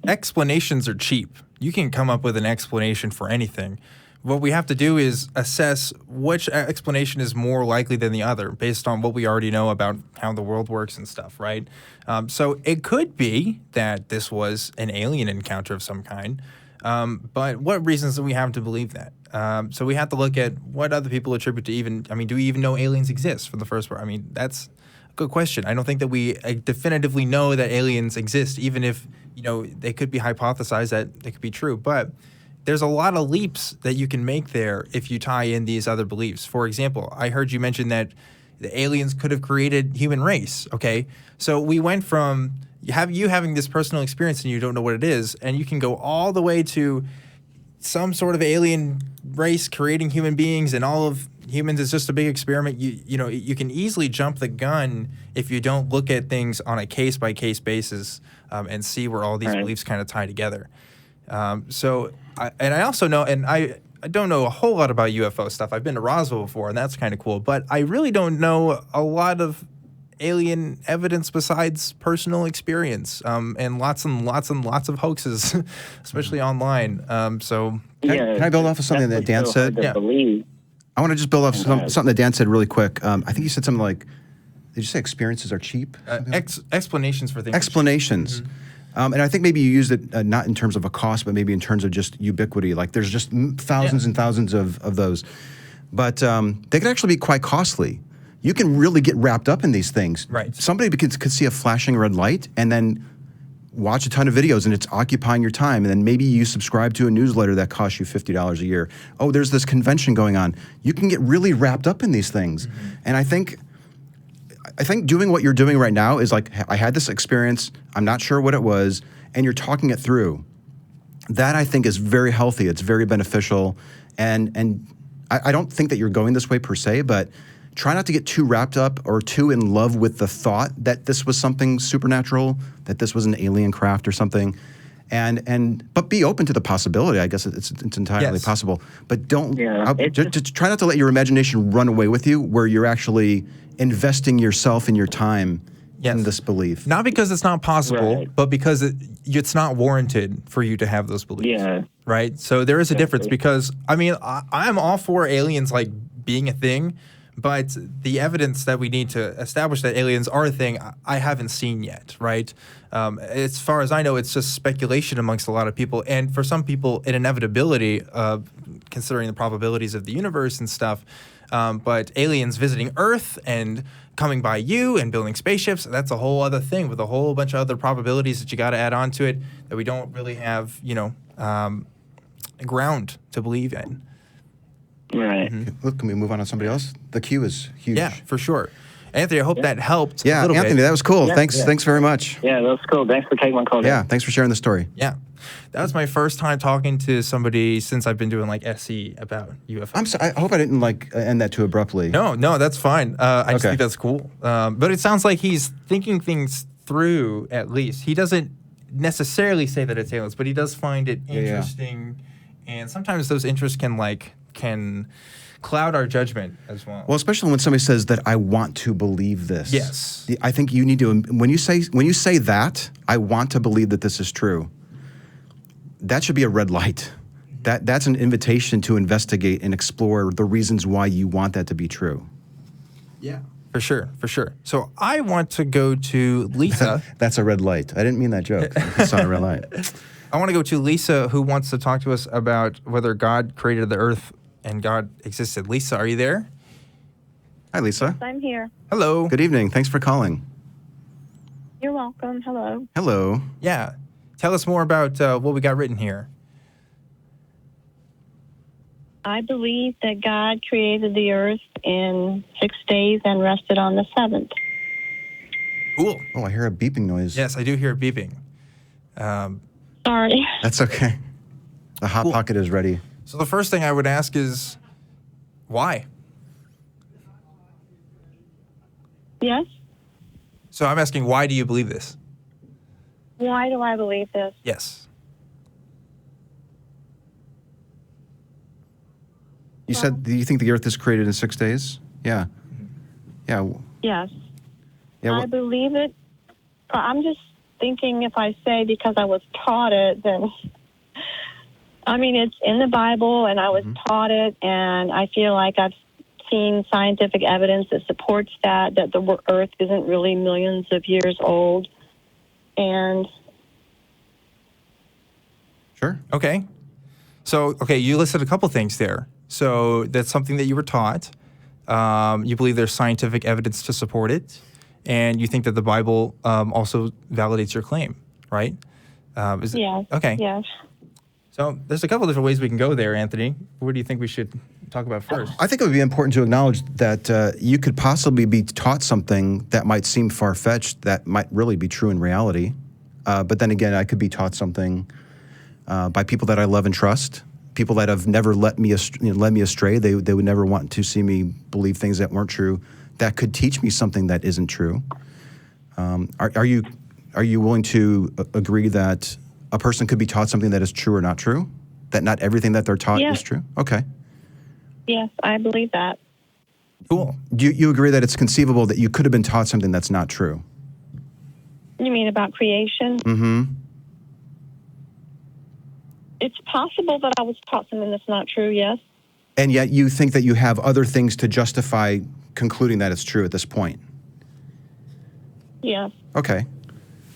explanations are cheap. You can come up with an explanation for anything. What we have to do is assess which explanation is more likely than the other based on what we already know about how the world works and stuff, right? So it could be that this was an alien encounter of some kind. But what reasons do we have to believe that? So we have to look at what other people attribute to do we even know aliens exist for the first part? I mean, that's good question. I don't think that we definitively know that aliens exist, even if, you know, they could be hypothesized that they could be true. But there's a lot of leaps that you can make there if you tie in these other beliefs. For example, I heard you mention that the aliens could have created human race. Okay, so we went from having this personal experience and you don't know what it is, and you can go all the way to some sort of alien race creating human beings and all of humans is just a big experiment. You know, you can easily jump the gun if you don't look at things on a case by case basis and see where all these beliefs kind of tie together. I also know, and I don't know a whole lot about UFO stuff. I've been to Roswell before, and that's kind of cool. But I really don't know a lot of alien evidence besides personal experience, and lots of hoaxes, especially online. Can I build off of something that Dan said? Yeah. I want to just build off something that Dan said really quick. I think you said something like, did you say experiences are cheap? Explanations for things. Explanations. And I think maybe you used it not in terms of a cost, but maybe in terms of just ubiquity. Like there's just thousands and thousands of those. But they could actually be quite costly. You can really get wrapped up in these things. Right. Somebody could see a flashing red light and then watch a ton of videos, and it's occupying your time. And then maybe you subscribe to a newsletter that costs you $50 a year. Oh, there's this convention going on. You can get really wrapped up in these things. Mm-hmm. And I think doing what you're doing right now is like, I had this experience, I'm not sure what it was, and you're talking it through. That I think is very healthy. It's very beneficial. And I don't think that you're going this way per se, but try not to get too wrapped up or too in love with the thought that this was something supernatural, that this was an alien craft or something. But be open to the possibility. I guess it's entirely possible. But don't just try not to let your imagination run away with you, where you're actually investing yourself and your time in this belief. Not because it's not possible, but because it's not warranted for you to have those beliefs. Yeah. Right. So there is a difference, because I mean I'm all for aliens like being a thing, but the evidence that we need to establish that aliens are a thing, I haven't seen yet, right? As far as I know, it's just speculation amongst a lot of people. And for some people, an inevitability, considering the probabilities of the universe and stuff. But aliens visiting Earth and coming by you and building spaceships, that's a whole other thing with a whole bunch of other probabilities that you got to add on to it that we don't really have, ground to believe in. Right. Look, can we move on to somebody else? The queue is huge. Yeah, for sure. Anthony, I hope that helped. Yeah, a little Anthony, bit. that was cool. Thanks very much. Yeah, that was cool. Thanks for taking my call. Yeah, thanks for sharing the story. Yeah. That was my first time talking to somebody since I've been doing like SE about UFO. I'm sorry. I hope I didn't end that too abruptly. No, that's fine. I just think that's cool. But it sounds like he's thinking things through, at least. He doesn't necessarily say that it's aliens, but he does find it interesting. And sometimes those interests can cloud our judgment as well. Well, especially when somebody says that I want to believe this. Yes. I think you need to, when you say that, I want to believe that this is true, that should be a red light. That's an invitation to investigate and explore the reasons why you want that to be true. Yeah. For sure. So I want to go to Lisa. That's a red light. I didn't mean that joke. It's not a red light. I want to go to Lisa, who wants to talk to us about whether God created the earth and God existed. Lisa, are you there? Hi, Lisa. I'm here. Hello. Good evening. Thanks for calling. You're welcome. Hello. Hello. Yeah. Tell us more about what we got written here. I believe that God created the earth in 6 days and rested on the seventh. Cool. Oh, I hear a beeping noise. Yes, I do hear a beeping. Sorry. That's okay. The Hot Pocket is ready. So the first thing I would ask is, why? Yes? So I'm asking, why do you believe this? Why do I believe this? Yes. You said, do you think the earth is created in 6 days? Yeah. Yeah. Yes. Yeah. I believe it. I'm just thinking if I say because I was taught it, then... I mean, it's in the Bible, and I was taught it, and I feel like I've seen scientific evidence that supports that the earth isn't really millions of years old. And... Sure. Okay. So, you listed a couple things there. So that's something that you were taught. You believe there's scientific evidence to support it, and you think that the Bible also validates your claim, right? Yes. Okay. Yes. So there's a couple different ways we can go there, Anthony. What do you think we should talk about first? I think it would be important to acknowledge that you could possibly be taught something that might seem far-fetched that might really be true in reality. But then again, I could be taught something by people that I love and trust people that have never led me astray. They would never want to see me believe things that weren't true. That could teach me something that isn't true. Are you willing to agree that a person could be taught something that is true or not true? That not everything that they're taught is true? Okay. Yes, I believe that. Cool. Do you agree that it's conceivable that you could have been taught something that's not true? You mean about creation? Mm-hmm. It's possible that I was taught something that's not true, yes. And yet you think that you have other things to justify concluding that it's true at this point? Yes. Okay.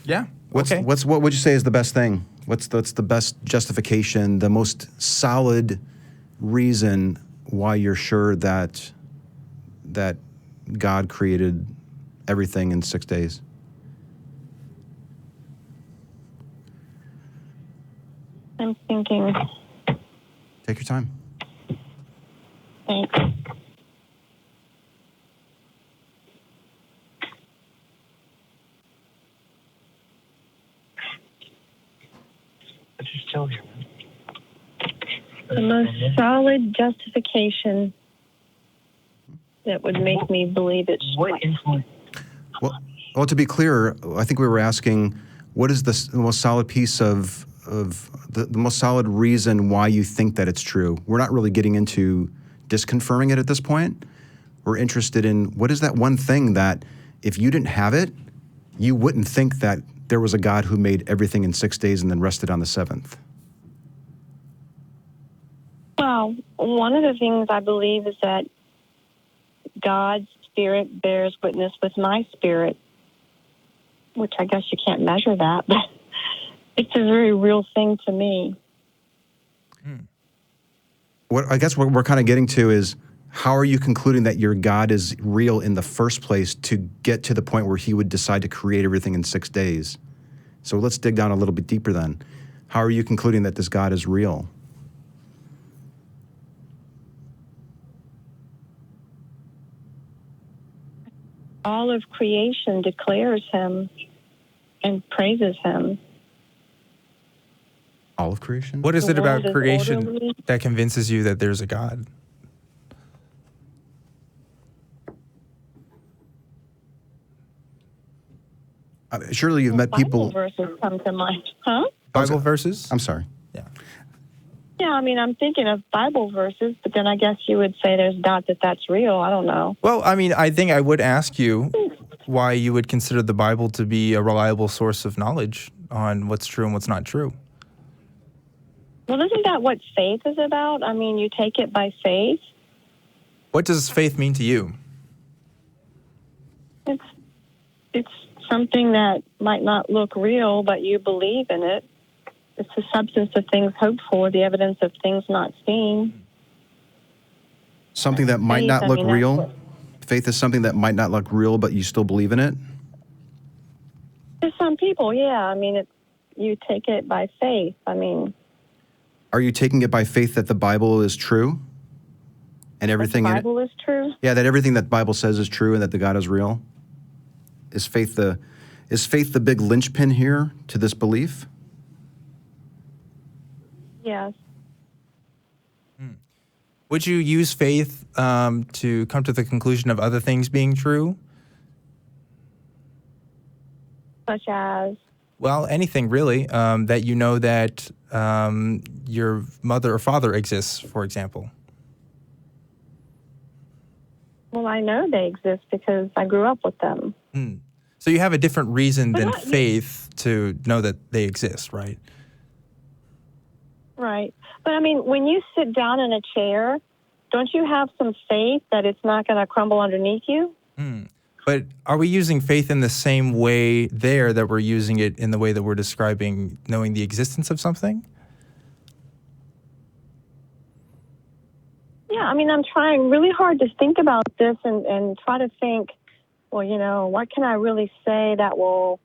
Yeah. What would you say is the best thing? What's the best justification, the most solid reason why you're sure that God created everything in 6 days? I'm thinking. Take your time. Thanks. The most solid justification that would make me believe it's true. Well, to be clear, I think we were asking, what is the most solid piece of the most solid reason why you think that it's true? We're not really getting into disconfirming it at this point. We're interested in what is that one thing that if you didn't have it, you wouldn't think that there was a God who made everything in 6 days and then rested on the seventh. Well, one of the things I believe is that God's spirit bears witness with my spirit, which I guess you can't measure that, but it's a very real thing to me. What I guess what we're kind of getting to is, how are you concluding that your God is real in the first place to get to the point where he would decide to create everything in 6 days? So let's dig down a little bit deeper then. How are you concluding that this God is real? All of creation declares him and praises him. All of creation? What is it about world is creation orderly. that convinces you that there's a God? Surely you've met people. Bible verses come to mind. Huh? Bible verses? I'm sorry. Yeah, I mean, I'm thinking of Bible verses, but then I guess you would say there's doubt that that's real. I don't know. Well, I mean, I think I would ask you why you would consider the Bible to be a reliable source of knowledge on what's true and what's not true. Well, isn't that what faith is about? I mean, you take it by faith. What does faith mean to you? It's something that might not look real, but you believe in it. It's the substance of things hoped for, the evidence of things not seen. Something that might Faith, not I look mean, that's real? what- Faith is something that might not look real, but you still believe in it? To some people, yeah. I mean, you take it by faith. I mean, Are you taking it by faith that the Bible is true? And everything the in it? Bible is true. Yeah, that everything that the Bible says is true and that the God is real? Is faith the big linchpin here to this belief? Yes. Would you use faith to come to the conclusion of other things being true? Such as? Well, anything really, that you know that your mother or father exists, for example. Well, I know they exist because I grew up with them. So you have a different reason But than not- faith to know that they exist, right? Right. But I mean, when you sit down in a chair, don't you have some faith that it's not going to crumble underneath you? But are we using faith in the same way there that we're using it in the way that we're describing knowing the existence of something? Yeah, I mean, I'm trying really hard to think about this and try to think, well, you know, what can I really say that will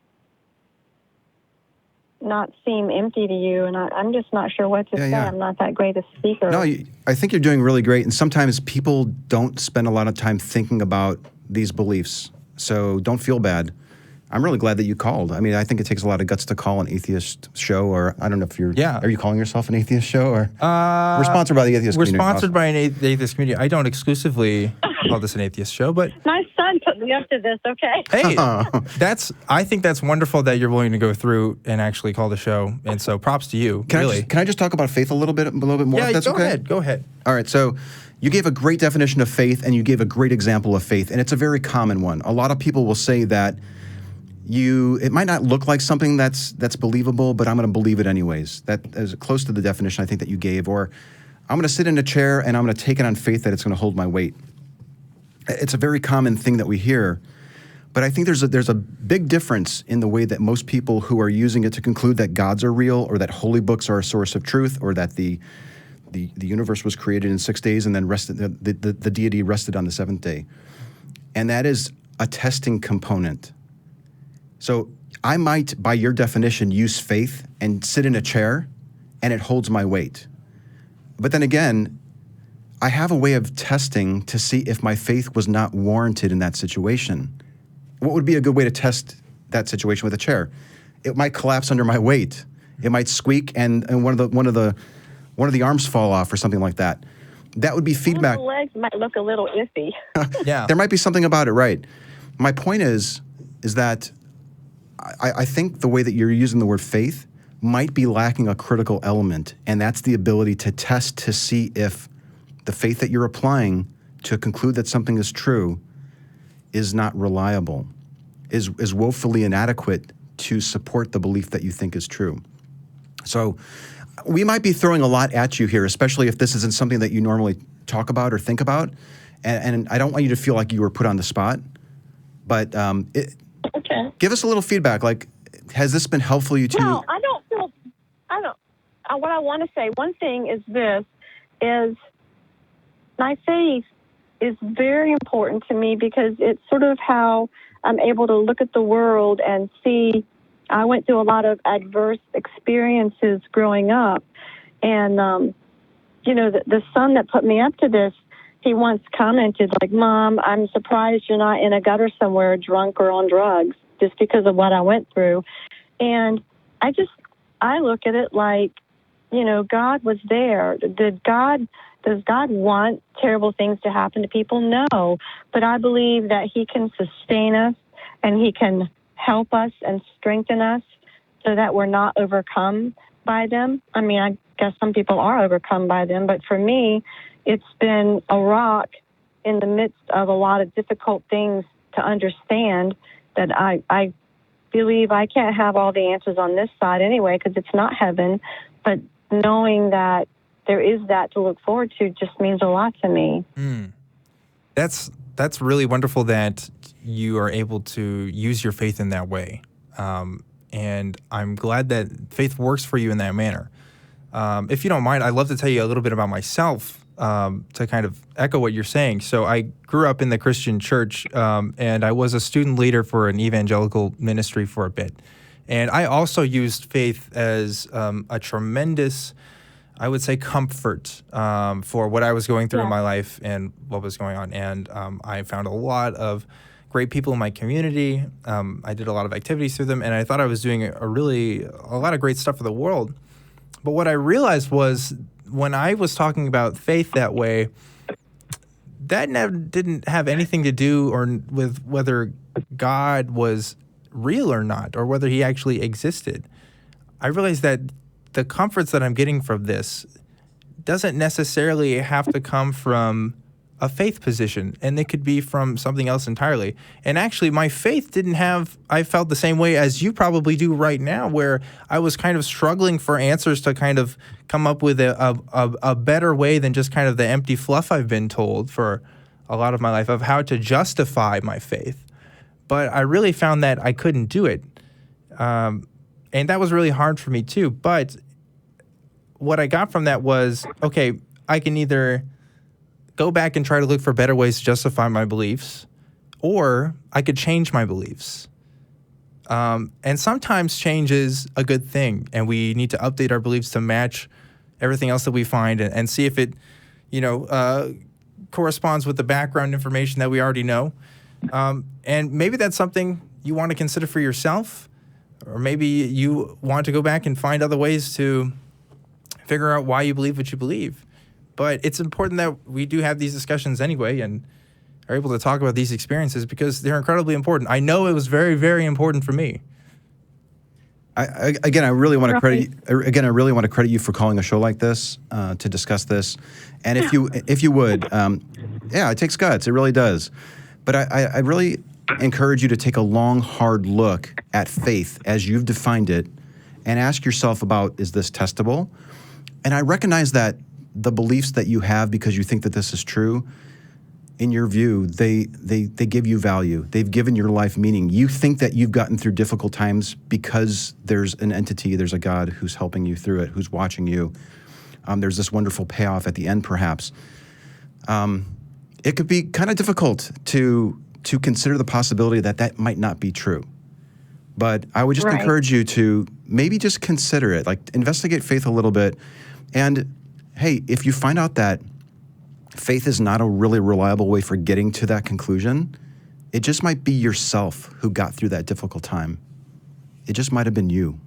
not seem empty to you? And I'm just not sure what to say. yeah. I'm not that great a speaker. No, I think you're doing really great. And sometimes people don't spend a lot of time thinking about these beliefs. So don't feel bad. I'm really glad that you called. I mean, I think it takes a lot of guts to call an atheist show, or I don't know if you're. Yeah. Are you calling yourself an atheist show, or? We're sponsored by the Atheist We're Community. sponsored by an Atheist Community. I don't exclusively call this an atheist show, but My son put me up to this, okay? hey, I think that's wonderful that you're willing to go through and actually call the show. And so props to you. Can really. I just talk about faith a little bit more? Yeah, if that's go okay? ahead. Go ahead. All right, so you gave a great definition of faith, and you gave a great example of faith, and it's a very common one. A lot of people will say that it might not look like something that's believable, but I'm going to believe it anyways. That is close to the definition I think that you gave. Or I'm going to sit in a chair and I'm going to take it on faith that it's going to hold my weight. It's a very common thing that we hear, but I think there's a big difference in the way that most people who are using it to conclude that gods are real, or that holy books are a source of truth, or that the universe was created in 6 days and then rested, the deity rested on the seventh day. And that is a testing component. So I might, by your definition, use faith and sit in a chair and it holds my weight. But then again, I have a way of testing to see if my faith was not warranted in that situation. What would be a good way to test that situation with a chair? It might collapse under my weight. It might squeak and one of the arms fall off or something like that. That would be feedback. The legs might look a little iffy. Yeah. There might be something about it, right? My point is that I think the way that you're using the word faith might be lacking a critical element, and that's the ability to test to see if the faith that you're applying to conclude that something is true is not reliable, is woefully inadequate to support the belief that you think is true. So we might be throwing a lot at you here, especially if this isn't something that you normally talk about or think about, and I don't want you to feel like you were put on the spot, but Okay. give us a little feedback. Like, has this been helpful to you? No, what I want to say, one thing is this, is my faith is very important to me because it's sort of how I'm able to look at the world and see. I went through a lot of adverse experiences growing up. And, the son that put me up to this, he once commented, like, Mom, I'm surprised you're not in a gutter somewhere drunk or on drugs just because of what I went through. And I look at it like, God was there. Does God want terrible things to happen to people? No. But I believe that he can sustain us and he can help us and strengthen us so that we're not overcome by them. I mean, I guess some people are overcome by them, but for me, it's been a rock in the midst of a lot of difficult things to understand that I believe I can't have all the answers on this side anyway because it's not heaven, but knowing that there is that to look forward to just means a lot to me. That's really wonderful that you are able to use your faith in that way. And I'm glad that faith works for you in that manner. If you don't mind, I'd love to tell you a little bit about myself to kind of echo what you're saying. So I grew up in the Christian church, and I was a student leader for an evangelical ministry for a bit. And I also used faith as a tremendous, I would say, comfort for what I was going through in my life and what was going on. And I found a lot of great people in my community. I did a lot of activities through them, and I thought I was doing a lot of great stuff for the world. But what I realized was when I was talking about faith that way, that didn't have anything to do with whether God was real or not, or whether he actually existed. I realized that the comforts that I'm getting from this doesn't necessarily have to come from a faith position, and it could be from something else entirely. And actually, my faith I felt the same way as you probably do right now, where I was kind of struggling for answers to kind of come up with a better way than just kind of the empty fluff I've been told for a lot of my life of how to justify my faith. But I really found that I couldn't do it. And that was really hard for me too. But what I got from that was, okay, I can either go back and try to look for better ways to justify my beliefs, or I could change my beliefs. And sometimes change is a good thing, and we need to update our beliefs to match everything else that we find and see if it, corresponds with the background information that we already know. And maybe that's something you want to consider for yourself, or maybe you want to go back and find other ways to figure out why you believe what you believe. But it's important that we do have these discussions anyway and are able to talk about these experiences because they're incredibly important. I know it was very, very important for me. I really want to credit you for calling a show like this to discuss this, and if you would, it takes guts. It really does. But I really encourage you to take a long, hard look at faith as you've defined it, and ask yourself about, is this testable? And I recognize that the beliefs that you have because you think that this is true, in your view, they give you value. They've given your life meaning. You think that you've gotten through difficult times because there's an entity, there's a God who's helping you through it, who's watching you. There's this wonderful payoff at the end, perhaps. It could be kind of difficult to consider the possibility that might not be true. But I would just encourage you to maybe just consider it, like investigate faith a little bit. And hey, if you find out that faith is not a really reliable way for getting to that conclusion, it just might be yourself who got through that difficult time. It just might have been you.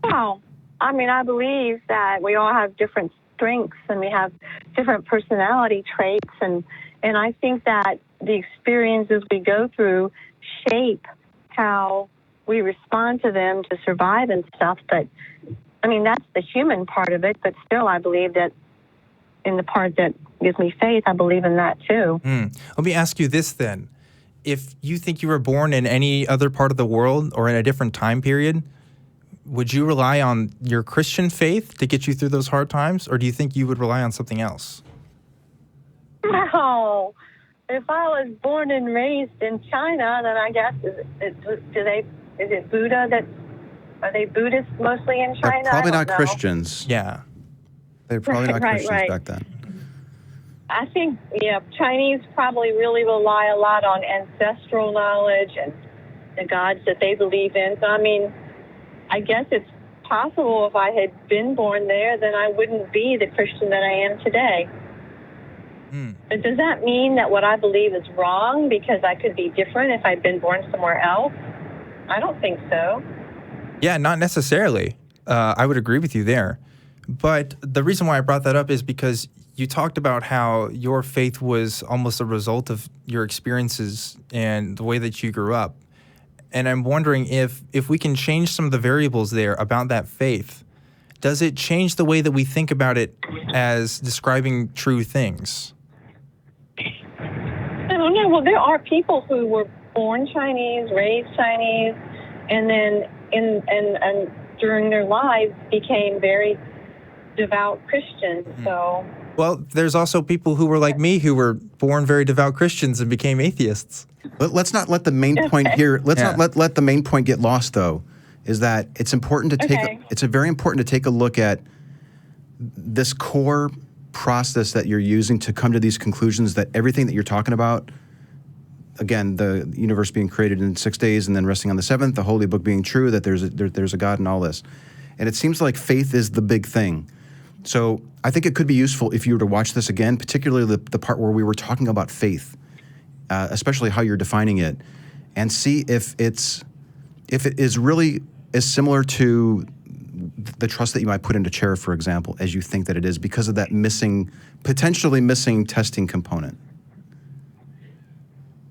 Well, I mean, I believe that we all have different strengths and we have different personality traits. And I think that the experiences we go through shape how we respond to them to survive and stuff. But, I mean, that's the human part of it. But still, I believe that in the part that gives me faith, I believe in that too. Let me ask you this then. If you think you were born in any other part of the world or in a different time period, would you rely on your Christian faith to get you through those hard times? Or do you think you would rely on something else? No. If I was born and raised in China, then I guess, is it Buddha are they Buddhists mostly in China? They're probably not know. Christians. Yeah. They're probably not Christians back then. I think, Chinese probably really rely a lot on ancestral knowledge and the gods that they believe in. So, I mean, I guess it's possible if I had been born there, then I wouldn't be the Christian that I am today. But does that mean that what I believe is wrong because I could be different if I'd been born somewhere else? I don't think so. Yeah, not necessarily. I would agree with you there. But the reason why I brought that up is because you talked about how your faith was almost a result of your experiences and the way that you grew up. And I'm wondering if we can change some of the variables there about that faith. Does it change the way that we think about it as describing true things? I don't know. Well, there are people who were born Chinese, raised Chinese, and then and during their lives became very devout Christians. So. Well, there's also people who were like me who were born very devout Christians and became atheists. But let's not let the main point here. Let's not let the main point get lost, though. Is that it's important to take. It's very important to take a look at this core process that you're using to come to these conclusions. That everything that you're talking about, again, the universe being created in 6 days and then resting on the seventh, the Holy Book being true, that there's a God and all this, and it seems like faith is the big thing. So I think it could be useful if you were to watch this again, particularly the part where we were talking about faith, especially how you're defining it, and see if it is really as similar to the trust that you might put into chair, for example, as you think that it is, because of that potentially missing testing component.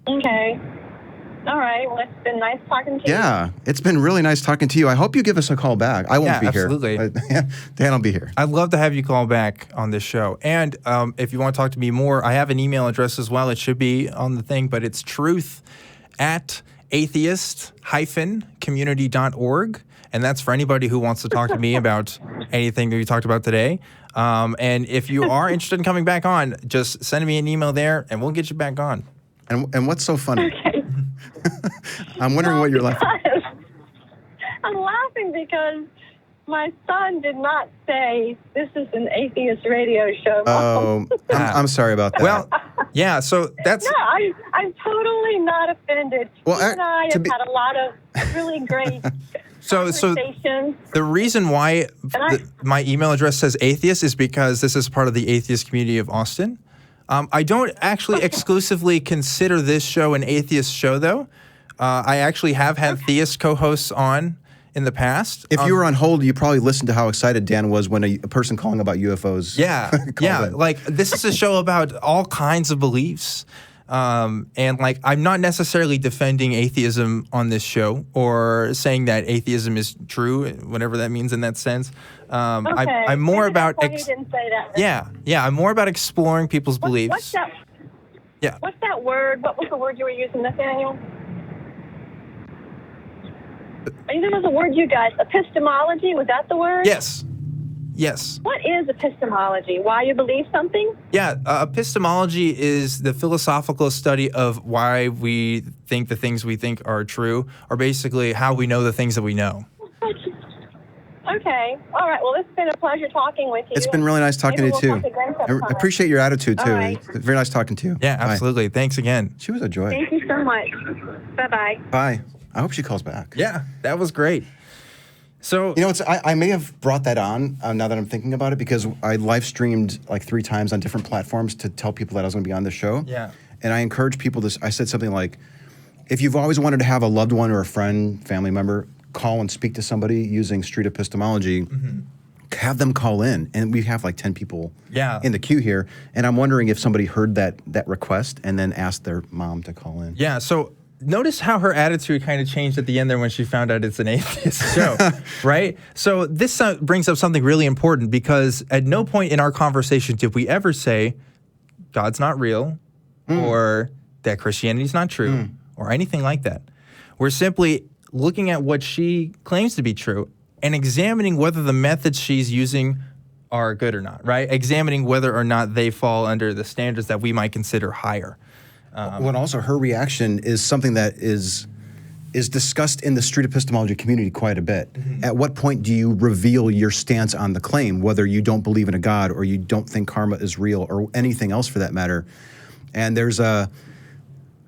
Okay. All right. Well, it's been nice talking to you. Yeah, it's been really nice talking to you. I hope you give us a call back. I won't be absolutely. here. Dan will be here. I'd love to have you call back on this show. And if you want to talk to me more, I have an email address as well. It should be on the thing, but it's truth@atheist-community.org. And that's for anybody who wants to talk to me about anything that we talked about today. And if you are interested in coming back on, just send me an email there and we'll get you back on. And what's so funny? Okay. I'm wondering what you're laughing at. I'm laughing because my son did not say this is an atheist radio show. Oh, I'm sorry about that. Well, yeah, so that's... No, I'm totally not offended. Well, you and I have had a lot of really great conversations. The reason why my email address says atheist is because this is part of the Atheist Community of Austin. I don't actually exclusively consider this show an atheist show, though. I actually have had theist co-hosts on in the past. If you were on hold, you probably listened to how excited Dan was when a person calling about UFOs. Yeah, yeah. in. Like, this is a show about all kinds of beliefs. And like, I'm not necessarily defending atheism on this show or saying that atheism is true, whatever that means in that sense. I'm more about you didn't say that. yeah. I'm more about exploring people's beliefs. What's that? Yeah. What's that word? What was the word you were using, Nathaniel? I think there was a word you guys. Epistemology, was that the word? Yes. What is epistemology? Why you believe something? Yeah, epistemology is the philosophical study of why we think the things we think are true, or basically how we know the things that we know. Okay. All right. Well, it's been a pleasure talking with you. It's been really nice talking to you, too. I I appreciate your attitude, too. All right. Very nice talking to you. Yeah, Bye. absolutely. Thanks again. She was a joy. Thank you so much. Bye-bye. Bye. I hope she calls back. Yeah, that was great. So, you know, I may have brought that on now that I'm thinking about it, because I live streamed like 3 times on different platforms to tell people that I was going to be on the show. Yeah. And I encourage people to, I said something like, if you've always wanted to have a loved one or a friend, family member, call and speak to somebody using street epistemology, have them call in. And we have like 10 people in the queue here. And I'm wondering if somebody heard that request and then asked their mom to call in. Yeah, so notice how her attitude kind of changed at the end there when she found out it's an atheist show, right? So this brings up something really important, because at no point in our conversation did we ever say God's not real or that Christianity's not true or anything like that. We're simply looking at what she claims to be true and examining whether the methods she's using are good or not, right? Examining whether or not they fall under the standards that we might consider higher. Well, also her reaction is something that is discussed in the street epistemology community quite a bit. At what point do you reveal your stance on the claim, whether you don't believe in a God or you don't think karma is real or anything else for that matter? And there's a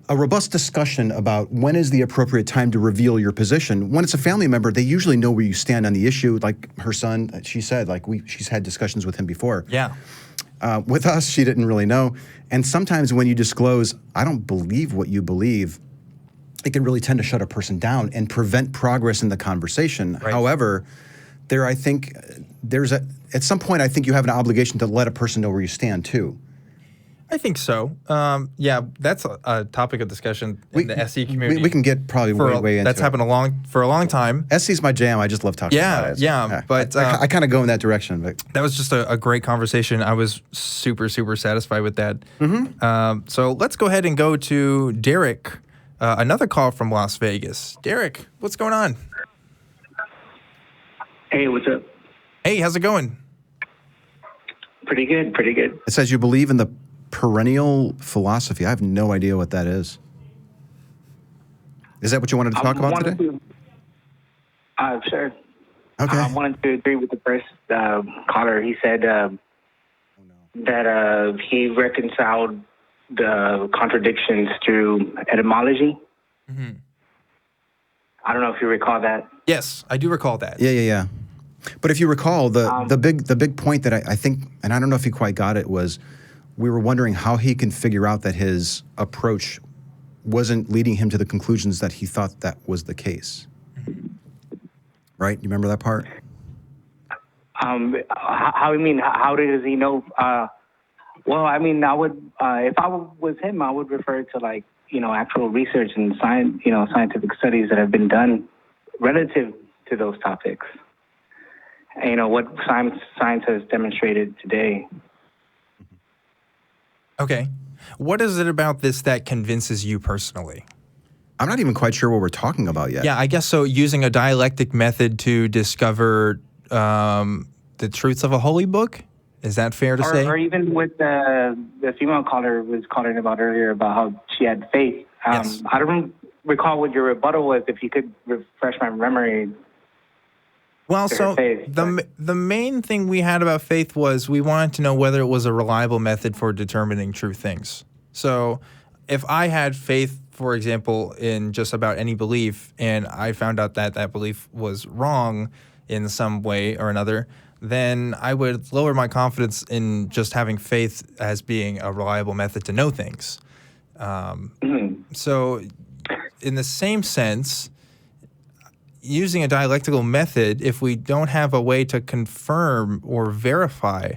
robust discussion about when is the appropriate time to reveal your position. When it's a family member, they usually know where you stand on the issue. Like her son, she said, like she's had discussions with him before. Yeah. With us, she didn't really know. And sometimes when you disclose, I don't believe what you believe, it can really tend to shut a person down and prevent progress in the conversation. Right. However, I think at some point, I think you have an obligation to let a person know where you stand too. I think so. Yeah, that's a topic of discussion in the SE community. We can get probably way into that's it. happened for a long time. SE's my jam. I just love talking about it. Yeah, but I kind of go in that direction. But that was just a great conversation. I was super satisfied with that. So let's go ahead and go to Derek, another call from Las Vegas. Derek, what's going on? Hey, what's up? Hey, how's it going? Pretty good. it says you believe in the perennial philosophy. I have no idea what that is. Is that what you wanted to talk about today? Sure. Okay. I wanted to agree with the first caller. He said that he reconciled the contradictions through etymology. I don't know if you recall that. Yes, I do recall that. Yeah. But if you recall, the big point that I think, and I don't know if he quite got it, was we were wondering how he can figure out that his approach wasn't leading him to the conclusions that he thought that was the case. Right? You remember that part? How you mean? How does he know? Well, I mean, I would if I was him, I would refer to actual research and scientific studies that have been done relative to those topics. And, what science has demonstrated today. Okay. What is it about this that convinces you personally? I'm not even quite sure what we're talking about yet. Yeah, I guess so. Using a dialectic method to discover the truths of a holy book? Is that fair to say? Or even with the female caller was calling about earlier about how she had faith. Yes. I don't recall what your rebuttal was. If you could refresh my memory. Well, so the main thing we had about faith was we wanted to know whether it was a reliable method for determining true things. So if I had faith, for example, in just about any belief, and I found out that belief was wrong in some way or another, then I would lower my confidence in just having faith as being a reliable method to know things. So, in the same sense, using a dialectical method, if we don't have a way to confirm or verify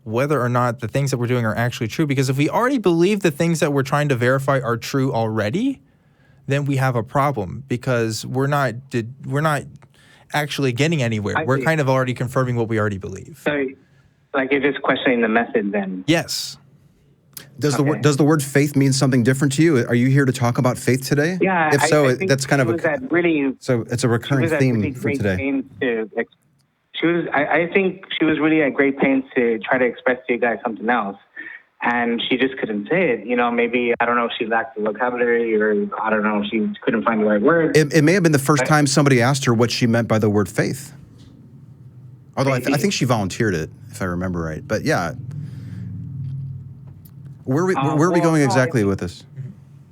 whether or not the things that we're doing are actually true, because if we already believe the things that we're trying to verify are true already, then we have a problem because we're not actually getting anywhere. We're kind of already confirming what we already believe. So, like you're just questioning the method then? Yes. Does the word faith mean something different to you? Are you here to talk about faith today? Yeah. If so, I think that's kind of so it's a recurring theme for today. I think she was really at great pains to try to express to you guys something else. And she just couldn't say it. You know, maybe, I don't know if she lacked the vocabulary or I don't know, she couldn't find the right word. It may have been the first time somebody asked her what she meant by the word faith. Although I think she volunteered it, if I remember right. But yeah. Where are we going exactly with this?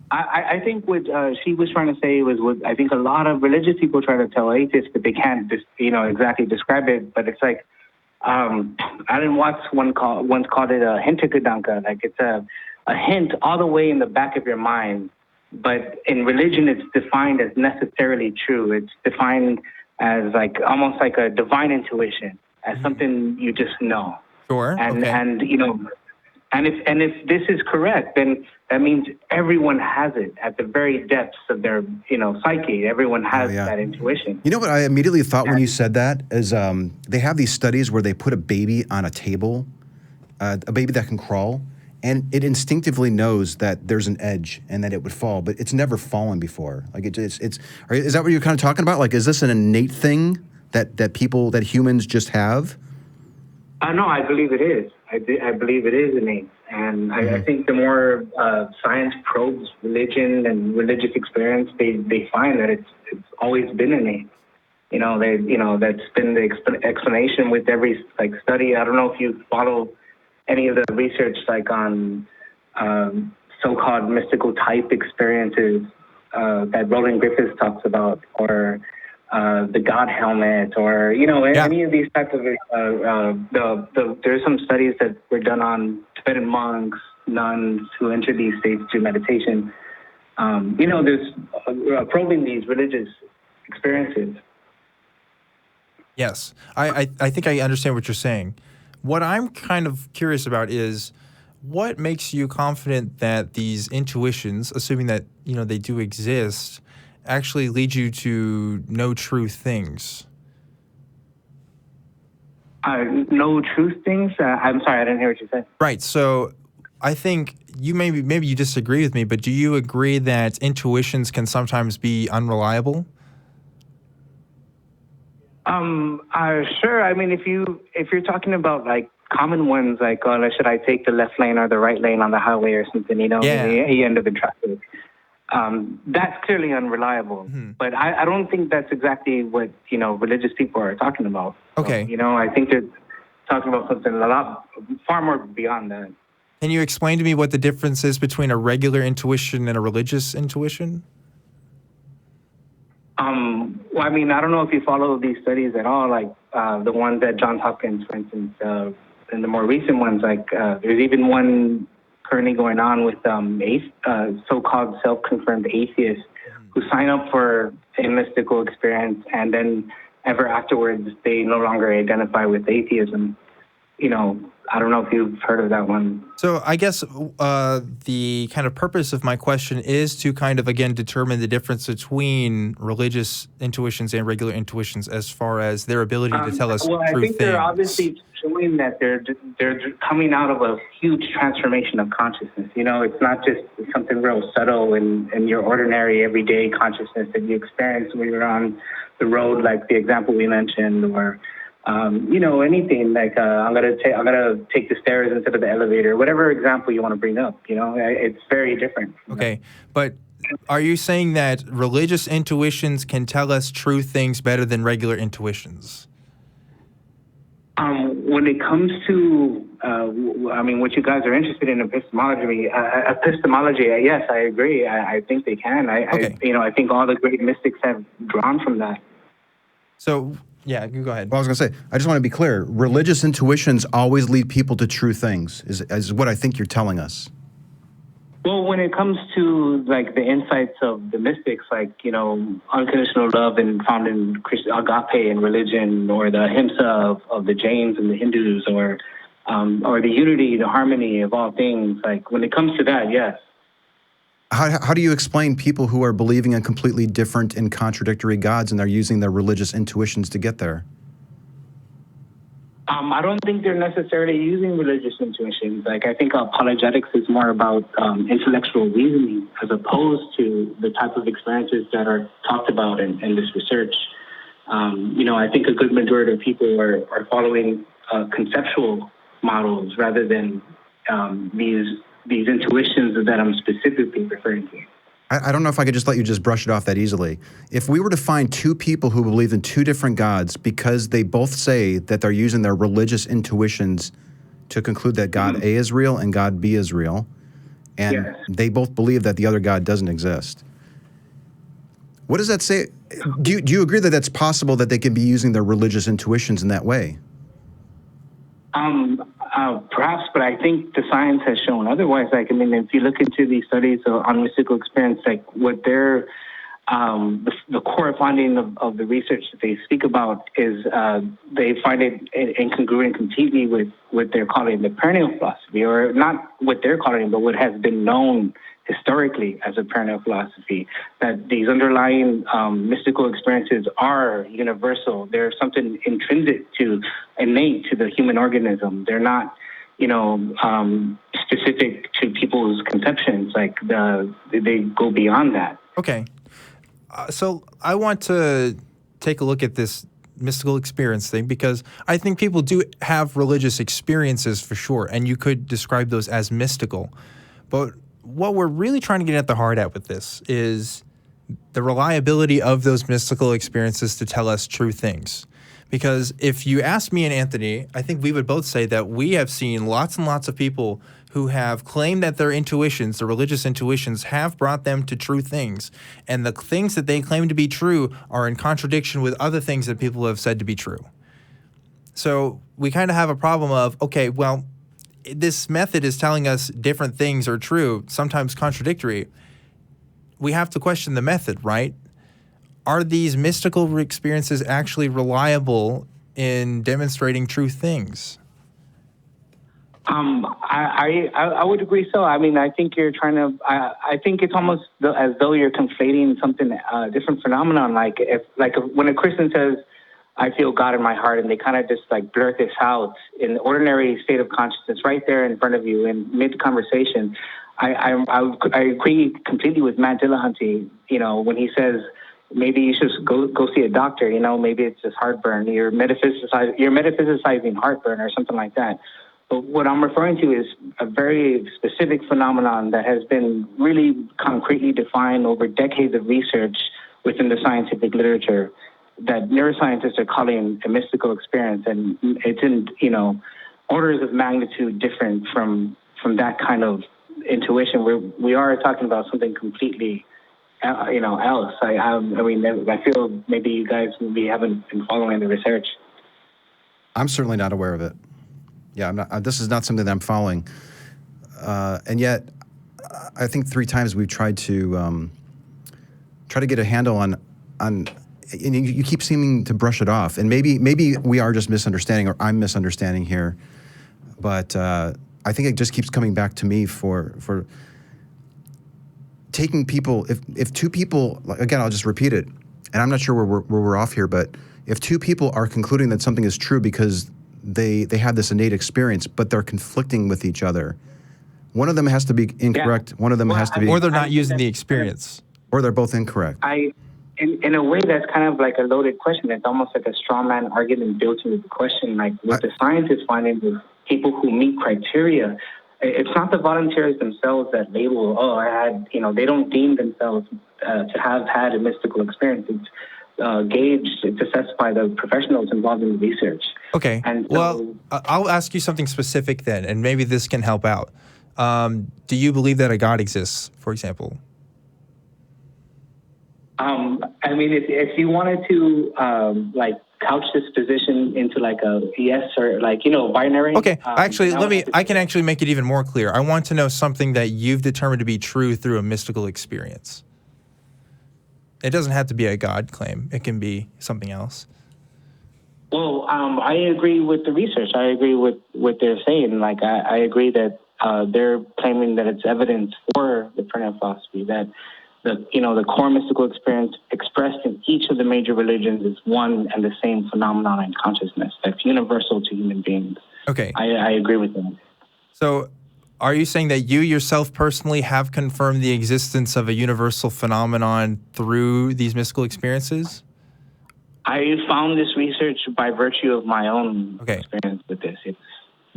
I think what she was trying to say was what I think a lot of religious people try to tell atheists, but they can't exactly describe it. But it's like, Alan Watts once called it a hintergedanke. Like it's a hint all the way in the back of your mind. But in religion, it's defined as necessarily true. It's defined as like almost like a divine intuition, as something you just know. Sure. And you know, and if this is correct, then that means everyone has it at the very depths of their psyche. Everyone has that intuition. You know what I immediately thought when you said that is they have these studies where they put a baby on a table, a baby that can crawl, and it instinctively knows that there's an edge and that it would fall, but it's never fallen before. Like is that what you're kind of talking about? Like, is this an innate thing that humans just have? No, I believe it is. I believe it is innate. And I think the more science probes religion and religious experience, they find that it's always been innate. That's been the explanation with every study. I don't know if you follow any of the research on so-called mystical type experiences that Roland Griffiths talks about, or the God helmet, or any of these types of there's some studies that were done on Tibetan monks, nuns who enter these states through meditation. There's probing these religious experiences. Yes, I think I understand what you're saying. What I'm kind of curious about is what makes you confident that these intuitions, assuming that they do exist, actually lead you to know true things? Know true things? I'm sorry, I didn't hear what you said. Right. So I think you maybe you disagree with me, but do you agree that intuitions can sometimes be unreliable? Sure. I mean, if you're talking about common ones, should I take the left lane or the right lane on the highway or something, the end of the traffic. That's clearly unreliable. Mm-hmm. But I don't think that's exactly what, religious people are talking about. Okay. So, I think they're talking about something far more beyond that. Can you explain to me what the difference is between a regular intuition and a religious intuition? Well, I mean, I don't know if you follow these studies at all, the ones at Johns Hopkins, for instance, and the more recent ones, there's even one currently going on with so-called self-confirmed atheists who sign up for a mystical experience and then ever afterwards they no longer identify with atheism. I don't know if you've heard of that one. So I guess the kind of purpose of my question is to kind of, again, determine the difference between religious intuitions and regular intuitions as far as their ability to tell us true things. Well, I think they're obviously showing that they're coming out of a huge transformation of consciousness. It's not just something real subtle in your ordinary everyday consciousness that you experience when you're on the road, like the example we mentioned, or anything I'm gonna take the stairs instead of the elevator, whatever example you want to bring up. It's very different. Okay, but are you saying that religious intuitions can tell us true things better than regular intuitions? When it comes to, what you guys are interested in epistemology, yes, I agree. I think they can. I think all the great mystics have drawn from that. So Yeah, you go ahead. Well, I was going to say, I just want to be clear. Religious intuitions always lead people to true things, is what I think you're telling us. Well, when it comes to like the insights of the mystics, like, you know, unconditional love and found in agape in religion, or the ahimsa of the Jains and the Hindus, or the unity, the harmony of all things, like when it comes to that, yes. How do you explain people who are believing in completely different and contradictory gods and they're using their religious intuitions to get there? I don't think they're necessarily using religious intuitions. Like, I think apologetics is more about intellectual reasoning as opposed to the type of experiences that are talked about in this research. You know, I think a good majority of people are following conceptual models rather than these intuitions that I'm specifically referring to. I don't know if I could just let you just brush it off that easily. If we were to find two people who believe in two different gods because they both say that they're using their religious intuitions to conclude that God A is real and God B is real, and they both believe that the other God doesn't exist, what does that say? Do you agree that that's possible that they can be using their religious intuitions in that way? Perhaps, but I think the science has shown otherwise. Like, I mean, if you look into these studies on mystical experience, like what they're, the core finding of the research that they speak about is they find it incongruent completely with what they're calling the perennial philosophy, or not what they're calling it, but what has been known historically as a perennial philosophy, that these underlying mystical experiences are universal. They're something intrinsic to, innate to the human organism. They're not, you know, specific to people's conceptions. Like, they go beyond that. Okay. So I want to take a look at this mystical experience thing, because I think people do have religious experiences for sure, and you could describe those as mystical. But what we're really trying to get at the heart at with this is the reliability of those mystical experiences to tell us true things. Because if you ask me and Anthony, I think we would both say that we have seen lots and lots of people who have claimed that their intuitions, their religious intuitions, have brought them to true things. And the things that they claim to be true are in contradiction with other things that people have said to be true. So we kind of have a problem of, okay, well, this method is telling us different things are true, sometimes contradictory. We have to question the method, right? Are these mystical experiences actually reliable in demonstrating true things? I would agree so. I mean, I think you're trying to, I think it's almost as though you're conflating something, different phenomenon. Like when a Christian says, I feel God in my heart, and they kind of just like blurt this out in the ordinary state of consciousness right there in front of you in mid-conversation. I agree completely with Matt Dillahunty, you know, when he says, maybe you should go see a doctor, you know, maybe it's just heartburn, you're metaphysicizing heartburn or something like that. But what I'm referring to is a very specific phenomenon that has been really concretely defined over decades of research within the scientific literature that neuroscientists are calling a mystical experience. And it's in, you know, orders of magnitude different from that kind of intuition, where we are talking about something completely, you know, else. I mean, I feel maybe you guys maybe haven't been following the research. I'm certainly not aware of it. Yeah, I'm not. This is not something that I'm following, and yet I think 3 times we've tried to get a handle on, and you keep seeming to brush it off. And maybe we are just misunderstanding, or I'm misunderstanding here. But I think it just keeps coming back to me for taking people. If 2 people, again, I'll just repeat it, and I'm not sure where we're off here, but if 2 people are concluding that something is true because they have this innate experience, but they're conflicting with each other, one of them has to be incorrect. Yeah. One of them has to be, or they're not using the experience, or they're both incorrect. In a way, that's kind of like a loaded question. It's almost like a straw man argument built into the question. Like what the science is finding is people who meet criteria. It's not the volunteers themselves that label, they don't deem themselves to have had a mystical experience. It's gauged, it's assessed by the professionals involved in the research. Okay. And so, well, I'll ask you something specific then, and maybe this can help out. Do you believe that a God exists, for example? I mean, if you wanted to couch this position into like a yes or like, binary. Okay, actually, and I can actually make it even more clear. I want to know something that you've determined to be true through a mystical experience. It doesn't have to be a God claim. It can be something else. Well, I agree with the research. I agree with what they're saying. Like, I agree that they're claiming that it's evidence for the primitive philosophy, that the core mystical experience expressed in each of the major religions is one and the same phenomenon in consciousness that's universal to human beings. Okay. I agree with them. So, are you saying that you yourself personally have confirmed the existence of a universal phenomenon through these mystical experiences? I found this research by virtue of my own experience with this.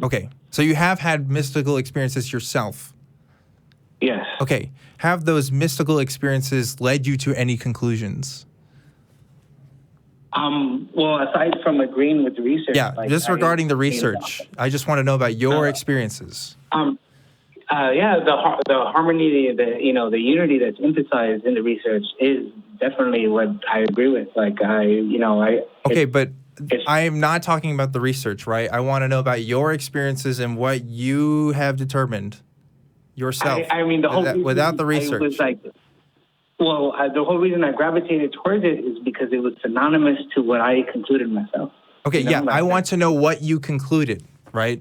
Okay. So you have had mystical experiences yourself? Yes. Okay. Have those mystical experiences led you to any conclusions? Well, aside from agreeing with the research. Yeah, just regarding the research. I just want to know about your experiences. The harmony, the unity that's emphasized in the research is definitely what I agree with. Like, Okay, but I am not talking about the research, right? I want to know about your experiences and what you have determined yourself. I mean, the whole without the research. the whole reason I gravitated towards it is because it was synonymous to what I concluded myself. Okay, I want to know what you concluded, right?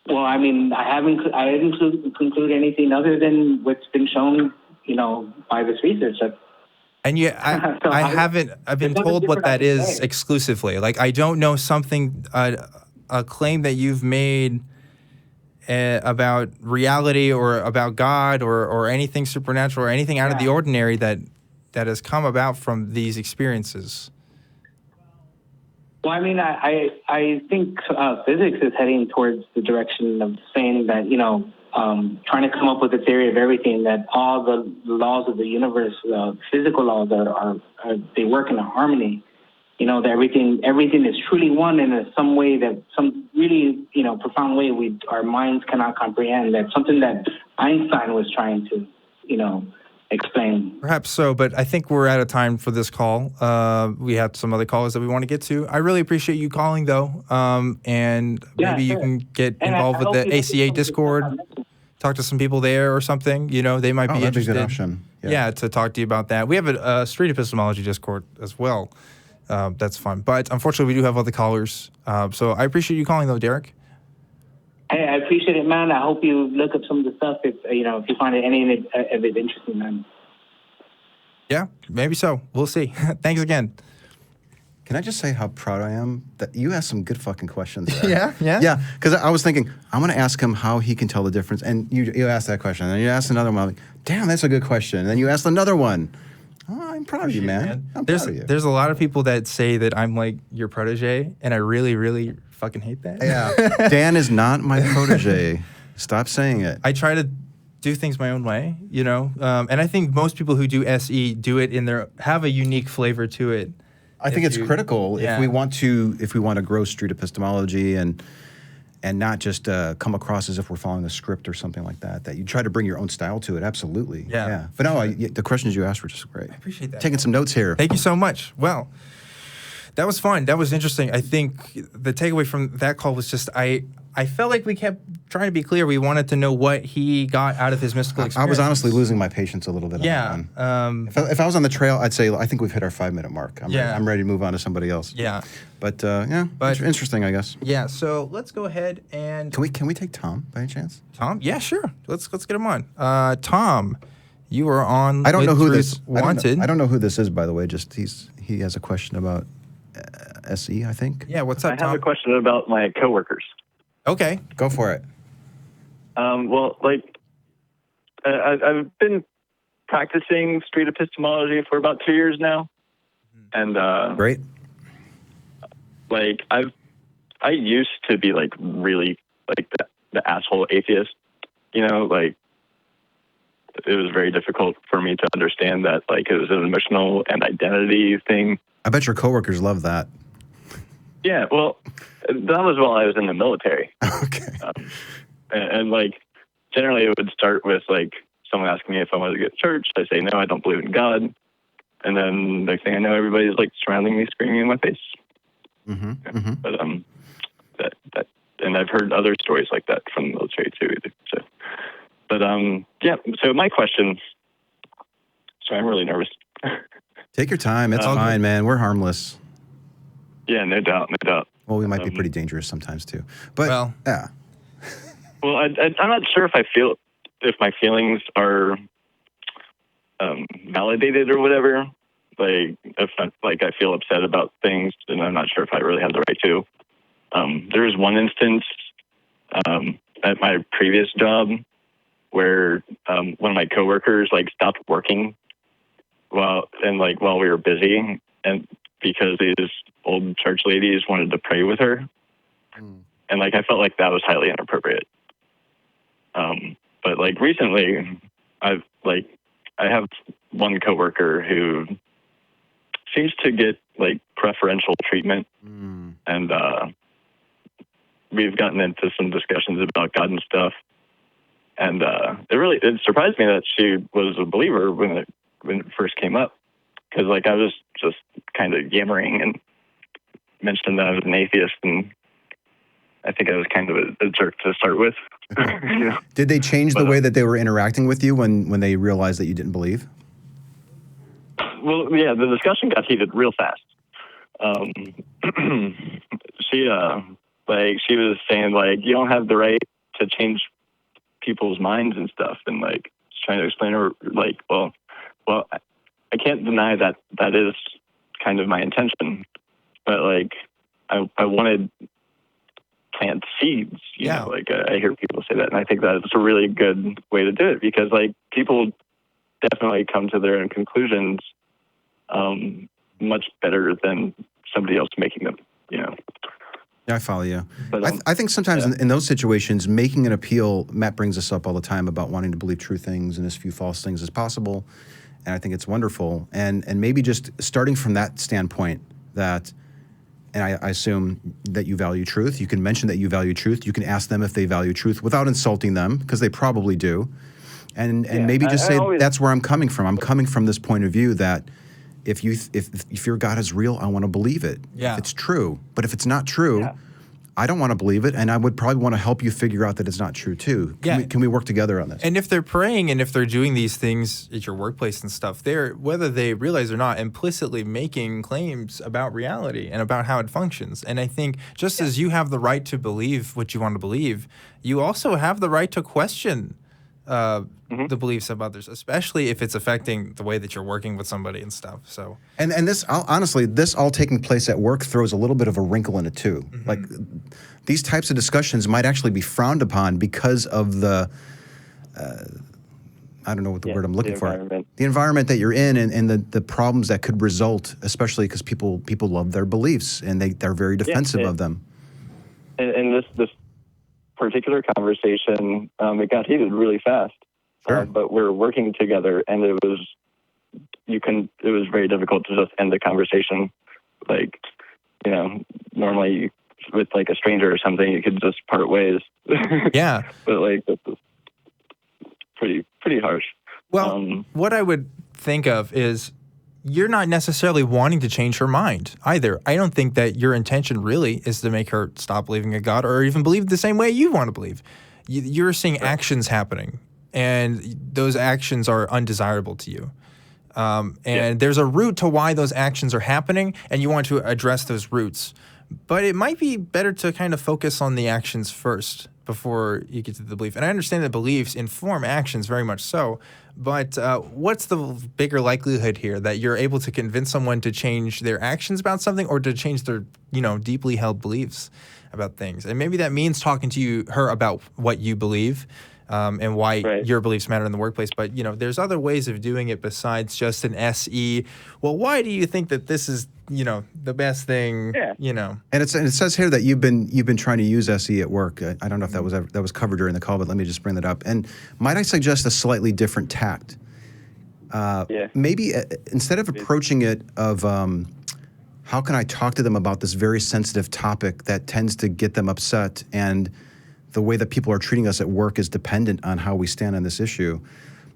Well, I mean, I didn't conclude anything other than what's been shown, by this research. And I've been told what that is exclusively. Like, I don't know something, a claim that you've made about reality or about God or anything supernatural or anything out of the ordinary that has come about from these experiences. Well, I mean, I think physics is heading towards the direction of saying that, trying to come up with a theory of everything, that all the laws of the universe, physical laws, they work in a harmony. That everything is truly one in some way, that some really, profound way our minds cannot comprehend. That's something that Einstein was trying to, explain. Perhaps so, but I think we're out of time for this call. We have some other callers that we want to get to. I really appreciate you calling, though, and maybe you can get involved with the ACA Discord, talk to some people there or something. They might be interested. That'd be a good option. Yeah, to talk to you about that. We have a street epistemology Discord as well. That's fun. But unfortunately, we do have other callers. So I appreciate you calling, though, Derek. Hey, I appreciate it, man. I hope you look up some of the stuff if you find any of it interesting, man. Yeah, maybe so. We'll see. Thanks again. Can I just say how proud I am that you asked some good fucking questions there? Yeah. Because I was thinking, I'm going to ask him how he can tell the difference. And you asked that question. And then you asked another one. I'm like, damn, that's a good question. And then you asked another one. Oh, I'm proud of you, man. I'm proud of you. There's a lot of people that say that I'm like your protege, and I really, really fucking hate that. Yeah. Dan is not my protege. Stop saying it. I try to do things my own way, and I think most people who do SE do it have a unique flavor to it. I think it's critical if we want to grow street epistemology and not just come across as if we're following a script or something like that. That you try to bring your own style to it. Absolutely. Yeah. But no, the questions you asked were just great. I appreciate that. Taking some notes here. Thank you so much. Well, that was fun. That was interesting. I think the takeaway from that call was just I felt like we kept trying to be clear. We wanted to know what he got out of his mystical experience. I was honestly losing my patience a little bit. Yeah. On that one. If I was on the trail, I'd say I think we've hit our 5-minute mark. I'm ready to move on to somebody else. Yeah. But interesting, I guess. Yeah. So let's go ahead and can we take Tom by any chance? Tom? Yeah, sure. Let's get him on. Tom, you are on. I don't know who this. Wanted. I don't know who this is, by the way. Just he has a question about SE, I think. Yeah. What's up, Tom? I have a question about my coworkers. Okay, go for it. Well, I've been practicing street epistemology for about 2 years now, and great. I used to be really the asshole atheist, it was very difficult for me to understand that it was an emotional and identity thing. I bet your coworkers love that. Yeah, well, that was while I was in the military. Okay. And generally it would start with someone asking me if I wanted to go to church. I say, no, I don't believe in God. And then next thing I know, everybody's like surrounding me, screaming in my face. But and I've heard other stories like that from the military too. So, but yeah. So my question. Sorry, I'm really nervous. Take your time. It's fine, man. We're harmless. Yeah, no doubt, no doubt. Well, we might be pretty dangerous sometimes too. But yeah. Well, I'm not sure if my feelings are validated or whatever. Like if I feel upset about things, and I'm not sure if I really have the right to. There was one instance at my previous job where one of my coworkers like stopped working while we were busy, and because these old church ladies wanted to pray with her, and like I felt like that was highly inappropriate. But like recently, I have one coworker who seems to get like preferential treatment, and we've gotten into some discussions about God and stuff. And it surprised me that she was a believer when it first came up, because like I was just kind of yammering and mentioned that I was an atheist, and I think I was kind of a jerk to start with. You know? Did they change the way that they were interacting with you when they realized that you didn't believe? Well, yeah, the discussion got heated real fast. She was saying like, you don't have the right to change people's minds and stuff, and like trying to explain to her like, well, I can't deny that is kind of my intention, but like I wanted plant seeds, you know, like I hear people say that, and I think that it's a really good way to do it, because like people definitely come to their own conclusions much better than somebody else making them, you know. Yeah, I follow you. But, I think sometimes in those situations, making an appeal, Matt brings us up all the time about wanting to believe true things and as few false things as possible. And I think it's wonderful. And maybe just starting from that standpoint that, and I assume that you value truth. You can mention that you value truth. You can ask them if they value truth without insulting them, because they probably do. And maybe just say, that's where I'm coming from. I'm coming from this point of view that if your God is real, I want to believe it. Yeah. If it's true. But if it's not true, I don't want to believe it, and I would probably want to help you figure out that it's not true too. Can we work together on this? And if they're praying and if they're doing these things at your workplace and stuff, they're, whether they realize or not, implicitly making claims about reality and about how it functions. And I think just as you have the right to believe what you want to believe, you also have the right to question the beliefs of others, especially if it's affecting the way that you're working with somebody and stuff. So, and this honestly, this all taking place at work throws a little bit of a wrinkle in it too. Like these types of discussions might actually be frowned upon because of the I don't know what the word I'm looking for. The environment that you're in, and the problems that could result, especially because people love their beliefs and they're very defensive of them. And this particular conversation, it got heated really fast. Sure. But we're working together, and it was very difficult to just end the conversation. Like, you know, normally with like a stranger or something, you could just part ways. Yeah. But like, this is pretty harsh. Well, what I would think of is you're not necessarily wanting to change her mind either. I don't think that your intention really is to make her stop believing in God or even believe the same way you want to believe. You're seeing actions happening, and those actions are undesirable to you. And there's a root to why those actions are happening, and you want to address those roots. But it might be better to kind of focus on the actions first before you get to the belief. And I understand that beliefs inform actions very much so, but what's the bigger likelihood here that you're able to convince someone to change their actions about something or to change their, deeply held beliefs about things? And maybe that means talking to her about what you believe and why your beliefs matter in the workplace. But, there's other ways of doing it besides just an SE. Well, why do you think that this is, the best thing, And it says here that you've been trying to use SE at work. I don't know if that was covered during the call, but let me just bring that up. And might I suggest a slightly different tact? Maybe instead of approaching it of how can I talk to them about this very sensitive topic that tends to get them upset, and the way that people are treating us at work is dependent on how we stand on this issue.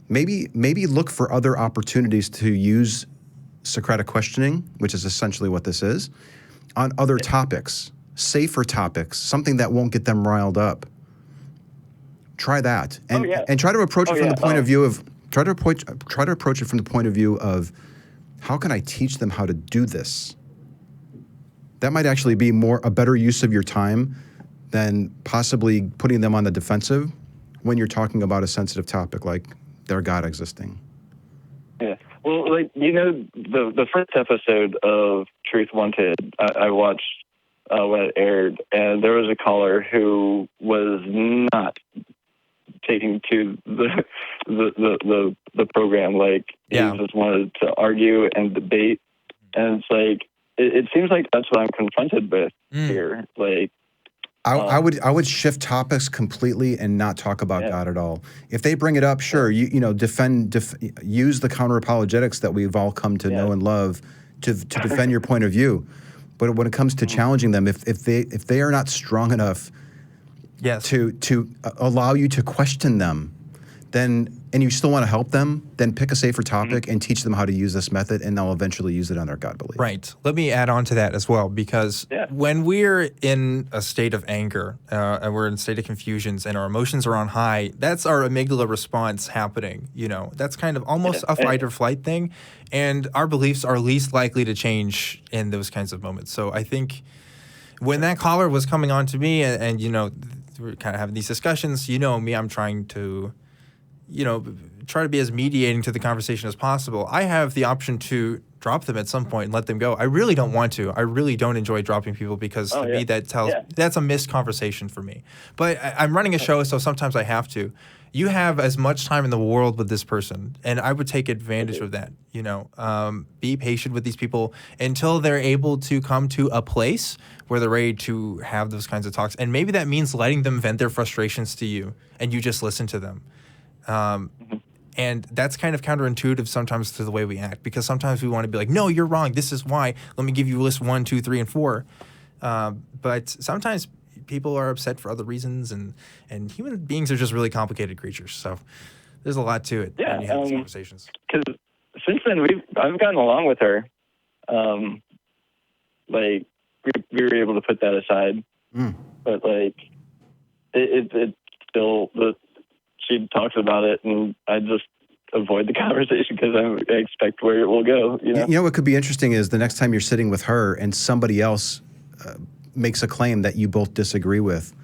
Maybe look for other opportunities to use Socratic questioning, which is essentially what this is, on other topics, safer topics, something that won't get them riled up. Try that, and try to approach it from the point of view of try to approach it from the point of view of how can I teach them how to do this. That might actually be a better use of your time than possibly putting them on the defensive when you're talking about a sensitive topic like their God existing. Yeah. Well, the first episode of Truth Wanted, I watched when it aired, and there was a caller who was not taking to the program. Like, he just wanted to argue and debate, and it's like it seems like that's what I'm confronted with here. Like, I would shift topics completely and not talk about God at all. If they bring it up, sure, use the counter apologetics that we've all come to know and love to defend your point of view. But when it comes to challenging them, if they are not strong enough to allow you to question them, then and you still want to help them, then pick a safer topic and teach them how to use this method, and they'll eventually use it on their God belief. Right. Let me add on to that as well, because when we're in a state of anger and we're in a state of confusions and our emotions are on high, that's our amygdala response happening. That's kind of almost a fight or flight thing, and our beliefs are least likely to change in those kinds of moments. So I think when that caller was coming on to me and we're kind of having these discussions, me, I'm trying to try to be as mediating to the conversation as possible. I have the option to drop them at some point and let them go. I really don't want to. I really don't enjoy dropping people because to me that's a missed conversation for me. But I'm running a show, so sometimes I have to. You have as much time in the world with this person, and I would take advantage of that. Be patient with these people until they're able to come to a place where they're ready to have those kinds of talks. And maybe that means letting them vent their frustrations to you, and you just listen to them. And that's kind of counterintuitive sometimes to the way we act, because sometimes we want to be like, no, you're wrong. This is why. Let me give you list 1, 2, 3, and 4. But sometimes people are upset for other reasons, and human beings are just really complicated creatures. So there's a lot to it when you have these conversations. Because since then, I've gotten along with her. We were able to put that aside. But it still she talks about it, and I just avoid the conversation because I expect where it will go. What could be interesting is the next time you're sitting with her and somebody else makes a claim that you both disagree with.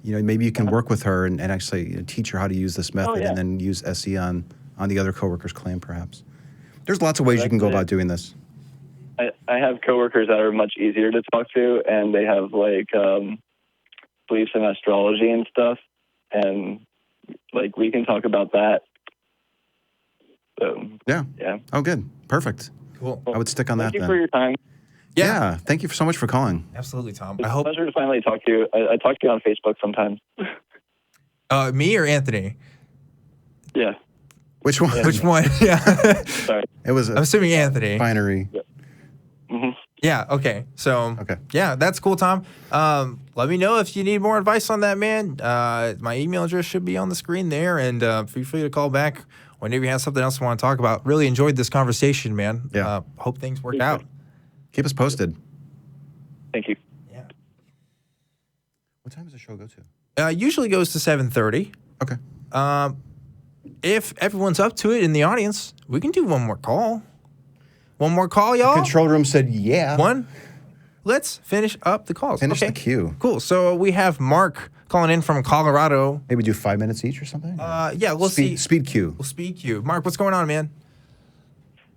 Maybe you can work with her and actually teach her how to use this method, and then use SE on the other coworker's claim, perhaps. There's lots of ways you can go about doing this. I have coworkers that are much easier to talk to, and they have beliefs in astrology and stuff, and we can talk about that. So, yeah. Oh, good. Perfect. Cool. I would stick on that then. Thank you for your time. Yeah. Thank you so much for calling. Absolutely, Tom. It's a pleasure to finally talk to you. I talk to you on Facebook sometimes. Me or Anthony? Yeah. Which one? Which one? Yeah. Sorry. It was. I'm assuming Anthony. Binary. Yeah. Mm-hmm. Yeah. Okay. So. Okay. Yeah, that's cool, Tom. Let me know if you need more advice on that, man. My email address should be on the screen there, and feel free to call back whenever you have something else you want to talk about. Really enjoyed this conversation, man. Yeah. Hope things work out. Keep us posted. Thank you. Yeah. What time does the show go to? Usually goes to 7:30. Okay. If everyone's up to it in the audience, we can do one more call. One more call, y'all? The control room said yeah. One. Let's finish up the calls. Finish the queue. Cool. So we have Mark calling in from Colorado. Maybe do 5 minutes each or something? Yeah, we'll see. Speed queue. We'll speed queue. Mark, what's going on, man?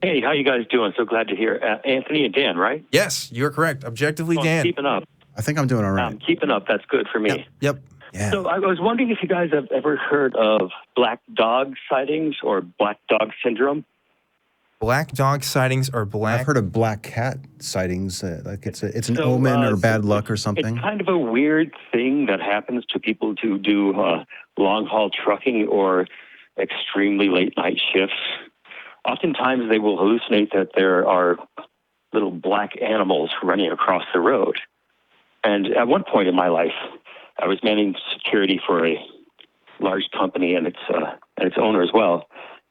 Hey, how you guys doing? So glad to hear. Anthony and Dan, right? Yes, you're correct. Objectively, Dan. Keeping up. I think I'm doing all right. Keeping up. That's good for me. Yep. Yeah. So I was wondering if you guys have ever heard of black dog sightings or black dog syndrome. Black dog sightings or black... I've heard of black cat sightings. It's an omen or bad luck or something. It's kind of a weird thing that happens to people who do long-haul trucking or extremely late-night shifts. Oftentimes they will hallucinate that there are little black animals running across the road. And at one point in my life, I was managing security for a large company and its owner as well.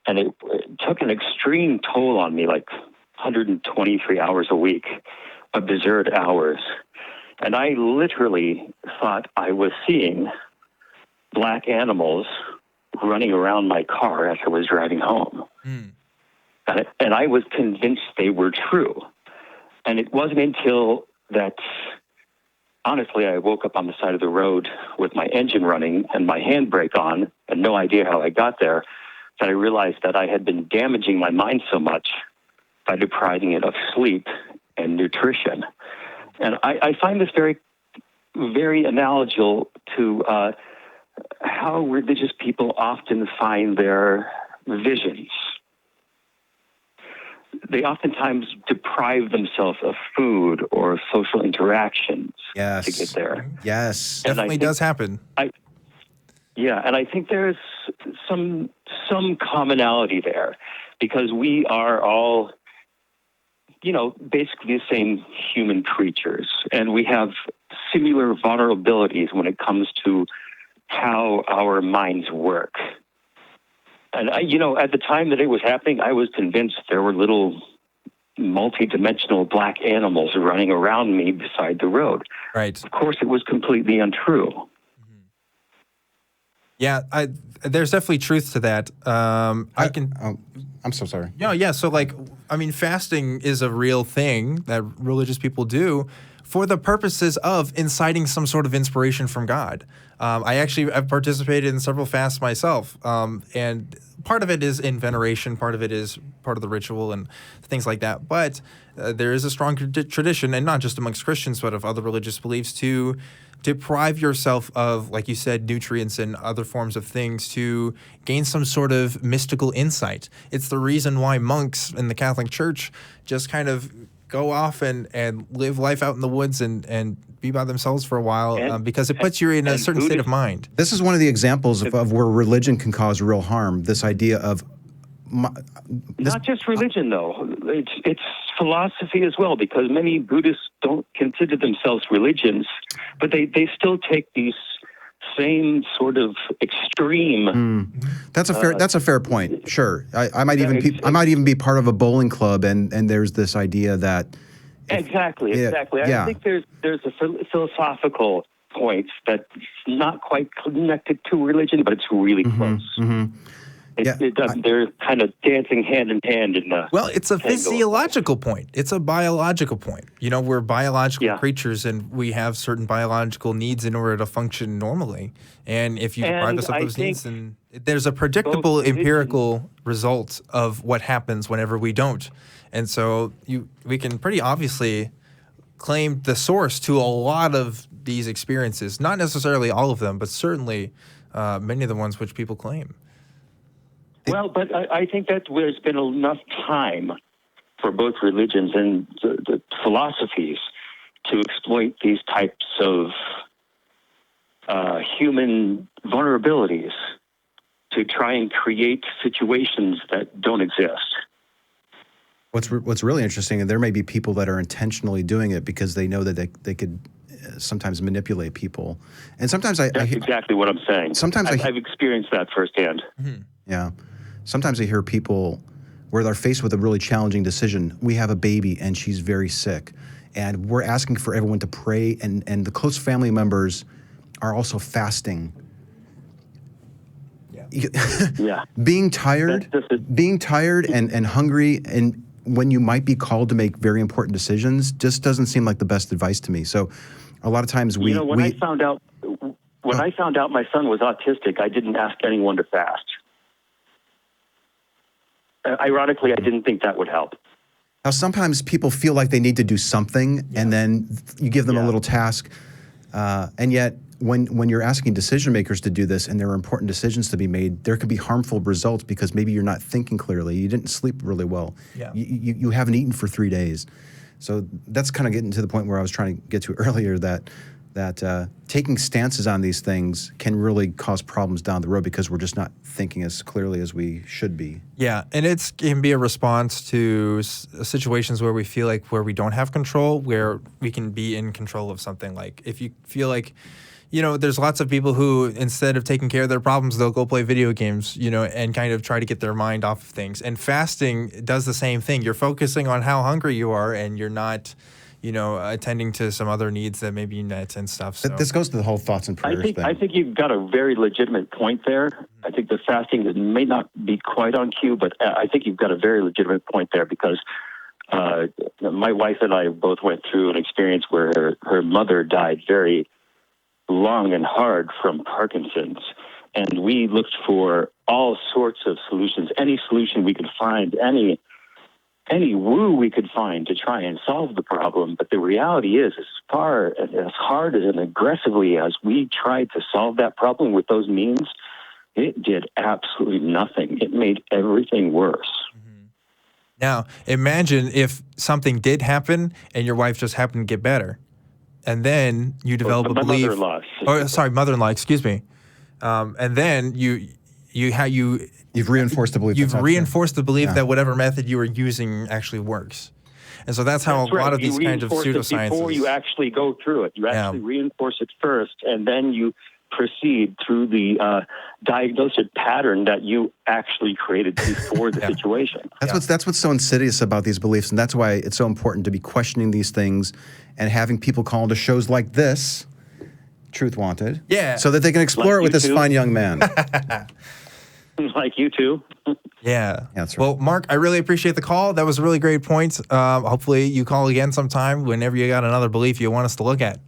And it took an extreme toll on me, like 123 hours a week, absurd hours. And I literally thought I was seeing black animals running around my car as I was driving home. And I was convinced they were true. And it wasn't until that, honestly, I woke up on the side of the road with my engine running and my handbrake on and no idea how I got there, that I realized that I had been damaging my mind so much by depriving it of sleep and nutrition. And I find this very, very analogical to how religious people often find their visions. They oftentimes deprive themselves of food or social interactions to get there. Yes. Definitely does happen. And I think there's some commonality there, because we are all, basically the same human creatures, and we have similar vulnerabilities when it comes to how our minds work. And at the time that it was happening, I was convinced there were little multi-dimensional black animals running around me beside the road. Right. Of course, it was completely untrue. Yeah, there's definitely truth to that. I'm so sorry. Yeah. So, fasting is a real thing that religious people do for the purposes of inciting some sort of inspiration from God. I've participated in several fasts myself, and part of it is in veneration, part of it is part of the ritual and things like that. But there is a strong tradition, and not just amongst Christians, but of other religious beliefs, to deprive yourself of, like you said, nutrients and other forms of things to gain some sort of mystical insight. It's the reason why monks in the Catholic Church just kind of go off and live life out in the woods and be by themselves for a while, because it puts you in a certain state of mind. This is one of the examples of where religion can cause real harm. This idea of not just religion, though. It's philosophy as well, because many Buddhists don't consider themselves religions, but they still take these same sort of extreme. That's a fair point. Sure, I might even be part of a bowling club, and there's this idea that exactly. I think there's a philosophical point that's not quite connected to religion, but it's really close. They're kind of dancing hand in hand in the. Well, it's a physiological point. It's a biological point. We're biological creatures, and we have certain biological needs in order to function normally. And if you deprive us of those needs, then there's a predictable empirical result of what happens whenever we don't. And so we can pretty obviously claim the source to a lot of these experiences. Not necessarily all of them, but certainly many of the ones which people claim. Well, but I think that there's been enough time for both religions and the philosophies to exploit these types of human vulnerabilities to try and create situations that don't exist. What's really interesting, and there may be people that are intentionally doing it because they know that they could sometimes manipulate people, and sometimes that's exactly what I'm saying. Sometimes I've experienced that firsthand. Yeah. Sometimes I hear people where they're faced with a really challenging decision. We have a baby and she's very sick, and we're asking for everyone to pray, and the close family members are also fasting. Being tired and hungry, and when you might be called to make very important decisions, just doesn't seem like the best advice to me. So a lot of times I found out my son was autistic, I didn't ask anyone to fast. Ironically, I didn't think that would help. Now, sometimes people feel like they need to do something, and then you give them a little task. And yet, when you're asking decision makers to do this and there are important decisions to be made, there could be harmful results because maybe you're not thinking clearly. You didn't sleep really well. Yeah. You haven't eaten for 3 days. So that's kind of getting to the point where I was trying to get to earlier, that taking stances on these things can really cause problems down the road because we're just not thinking as clearly as we should be. Yeah, and it can be a response to situations where we feel like where we don't have control, where we can be in control of something. Like if you feel like there's lots of people who, instead of taking care of their problems, they'll go play video games, and kind of try to get their mind off of things. And fasting does the same thing. You're focusing on how hungry you are, and you're not, attending to some other needs that maybe you met and stuff. So This goes to the whole thoughts and prayers thing. I think you've got a very legitimate point there. I think the fasting may not be quite on cue, but I think you've got a very legitimate point there because my wife and I both went through an experience where her mother died very long and hard from Parkinson's. And we looked for all sorts of solutions, any solution we could find, any woo we could find to try and solve the problem. But the reality is, as hard and aggressively as we tried to solve that problem with those means, it did absolutely nothing. It made everything worse. Now, imagine if something did happen and your wife just happened to get better. And then you develop a belief. Mother-in-law, excuse me. And then you've reinforced the belief. You've reinforced the belief that whatever method you were using actually works. And so that's how a lot of these kinds of pseudosciences. Before you actually go through it, you actually reinforce it first, and then you proceed through the diagnostic pattern that you actually created before the situation. That's what's so insidious about these beliefs, and that's why it's so important to be questioning these things and having people call into shows like this, Truth Wanted, so that they can explore it with this fine young man. Like you too. Yeah. That's right. Well, Mark, I really appreciate the call. That was a really great point. Hopefully you call again sometime whenever you got another belief you want us to look at.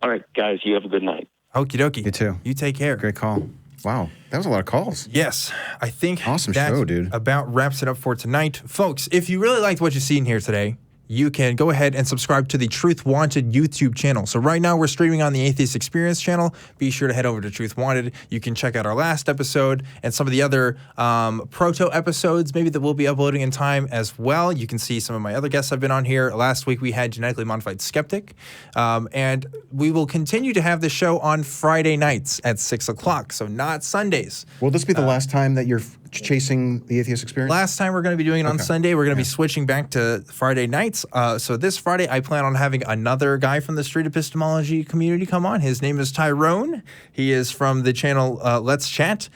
All right, guys, you have a good night. Okie dokie. You too. You take care. Great call. Wow, that was a lot of calls. Yes, I think awesome that show, dude. About wraps it up for tonight. Folks, if you really liked what you've seen here today, you can go ahead and subscribe to the Truth Wanted YouTube channel. So right now we're streaming on the Atheist Experience channel. Be sure to head over to Truth Wanted. You can check out our last episode and some of the other proto episodes maybe that we'll be uploading in time as well. You can see some of my other guests I've been on here. Last week we had Genetically Modified Skeptic. And we will continue to have the show on Friday nights at 6 o'clock, so not Sundays. Will this be the last time that you're chasing the Atheist Experience? Last time we're going to be doing it on Sunday. We're going to be switching back to Friday nights. So this Friday, I plan on having another guy from the Street Epistemology community come on. His name is Tyrone. He is from the channel Let's Chat.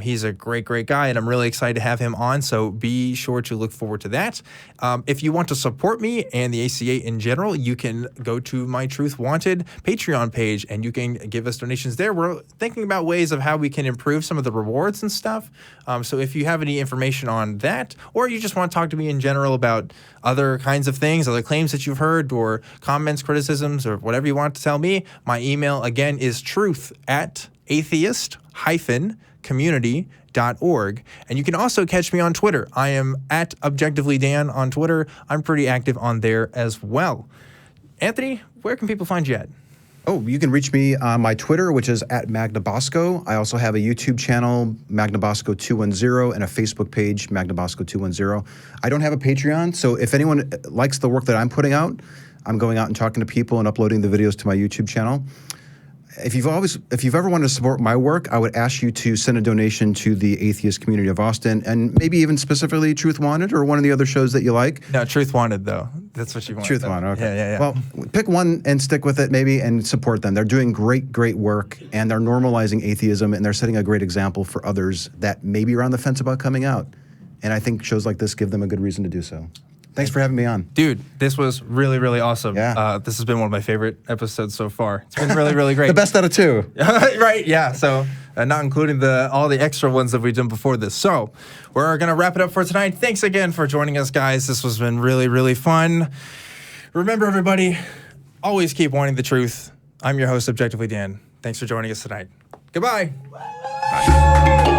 He's a great guy, and I'm really excited to have him on. So be sure to look forward to that. If you want to support me and the ACA in general, you can go to my Truth Wanted Patreon page, and you can give us donations there. We're thinking about ways of how we can improve some of the rewards and stuff. So if you have any information on that, or you just want to talk to me in general about other kinds of things, other claims that you've heard, or comments, criticisms, or whatever you want to tell me, my email again is truth@atheist-community.org. And you can also catch me on Twitter. I am at ObjectivelyDan on Twitter. I'm pretty active on there as well. Anthony, where can people find you at? Oh, you can reach me on my Twitter, which is @MagnaBosco. I also have a YouTube channel, MagnaBosco210, and a Facebook page, MagnaBosco210. I don't have a Patreon, so if anyone likes the work that I'm putting out, I'm going out and talking to people and uploading the videos to my YouTube channel. If you've ever wanted to support my work, I would ask you to send a donation to the Atheist Community of Austin, and maybe even specifically Truth Wanted or one of the other shows that you like. No, Truth Wanted, though. That's what you want. Truth Wanted, okay. Yeah. Well, pick one and stick with it maybe and support them. They're doing great work, and they're normalizing atheism, and they're setting a great example for others that may be on the fence about coming out. And I think shows like this give them a good reason to do so. Thanks for having me on. Dude, this was really awesome. Yeah. This has been one of my favorite episodes so far. It's been really great. The best out of two. Right, yeah. So, not including all the extra ones that we've done before this. So, we're going to wrap it up for tonight. Thanks again for joining us, guys. This has been really fun. Remember, everybody, always keep wanting the truth. I'm your host, Objectively Dan. Thanks for joining us tonight. Goodbye. Bye.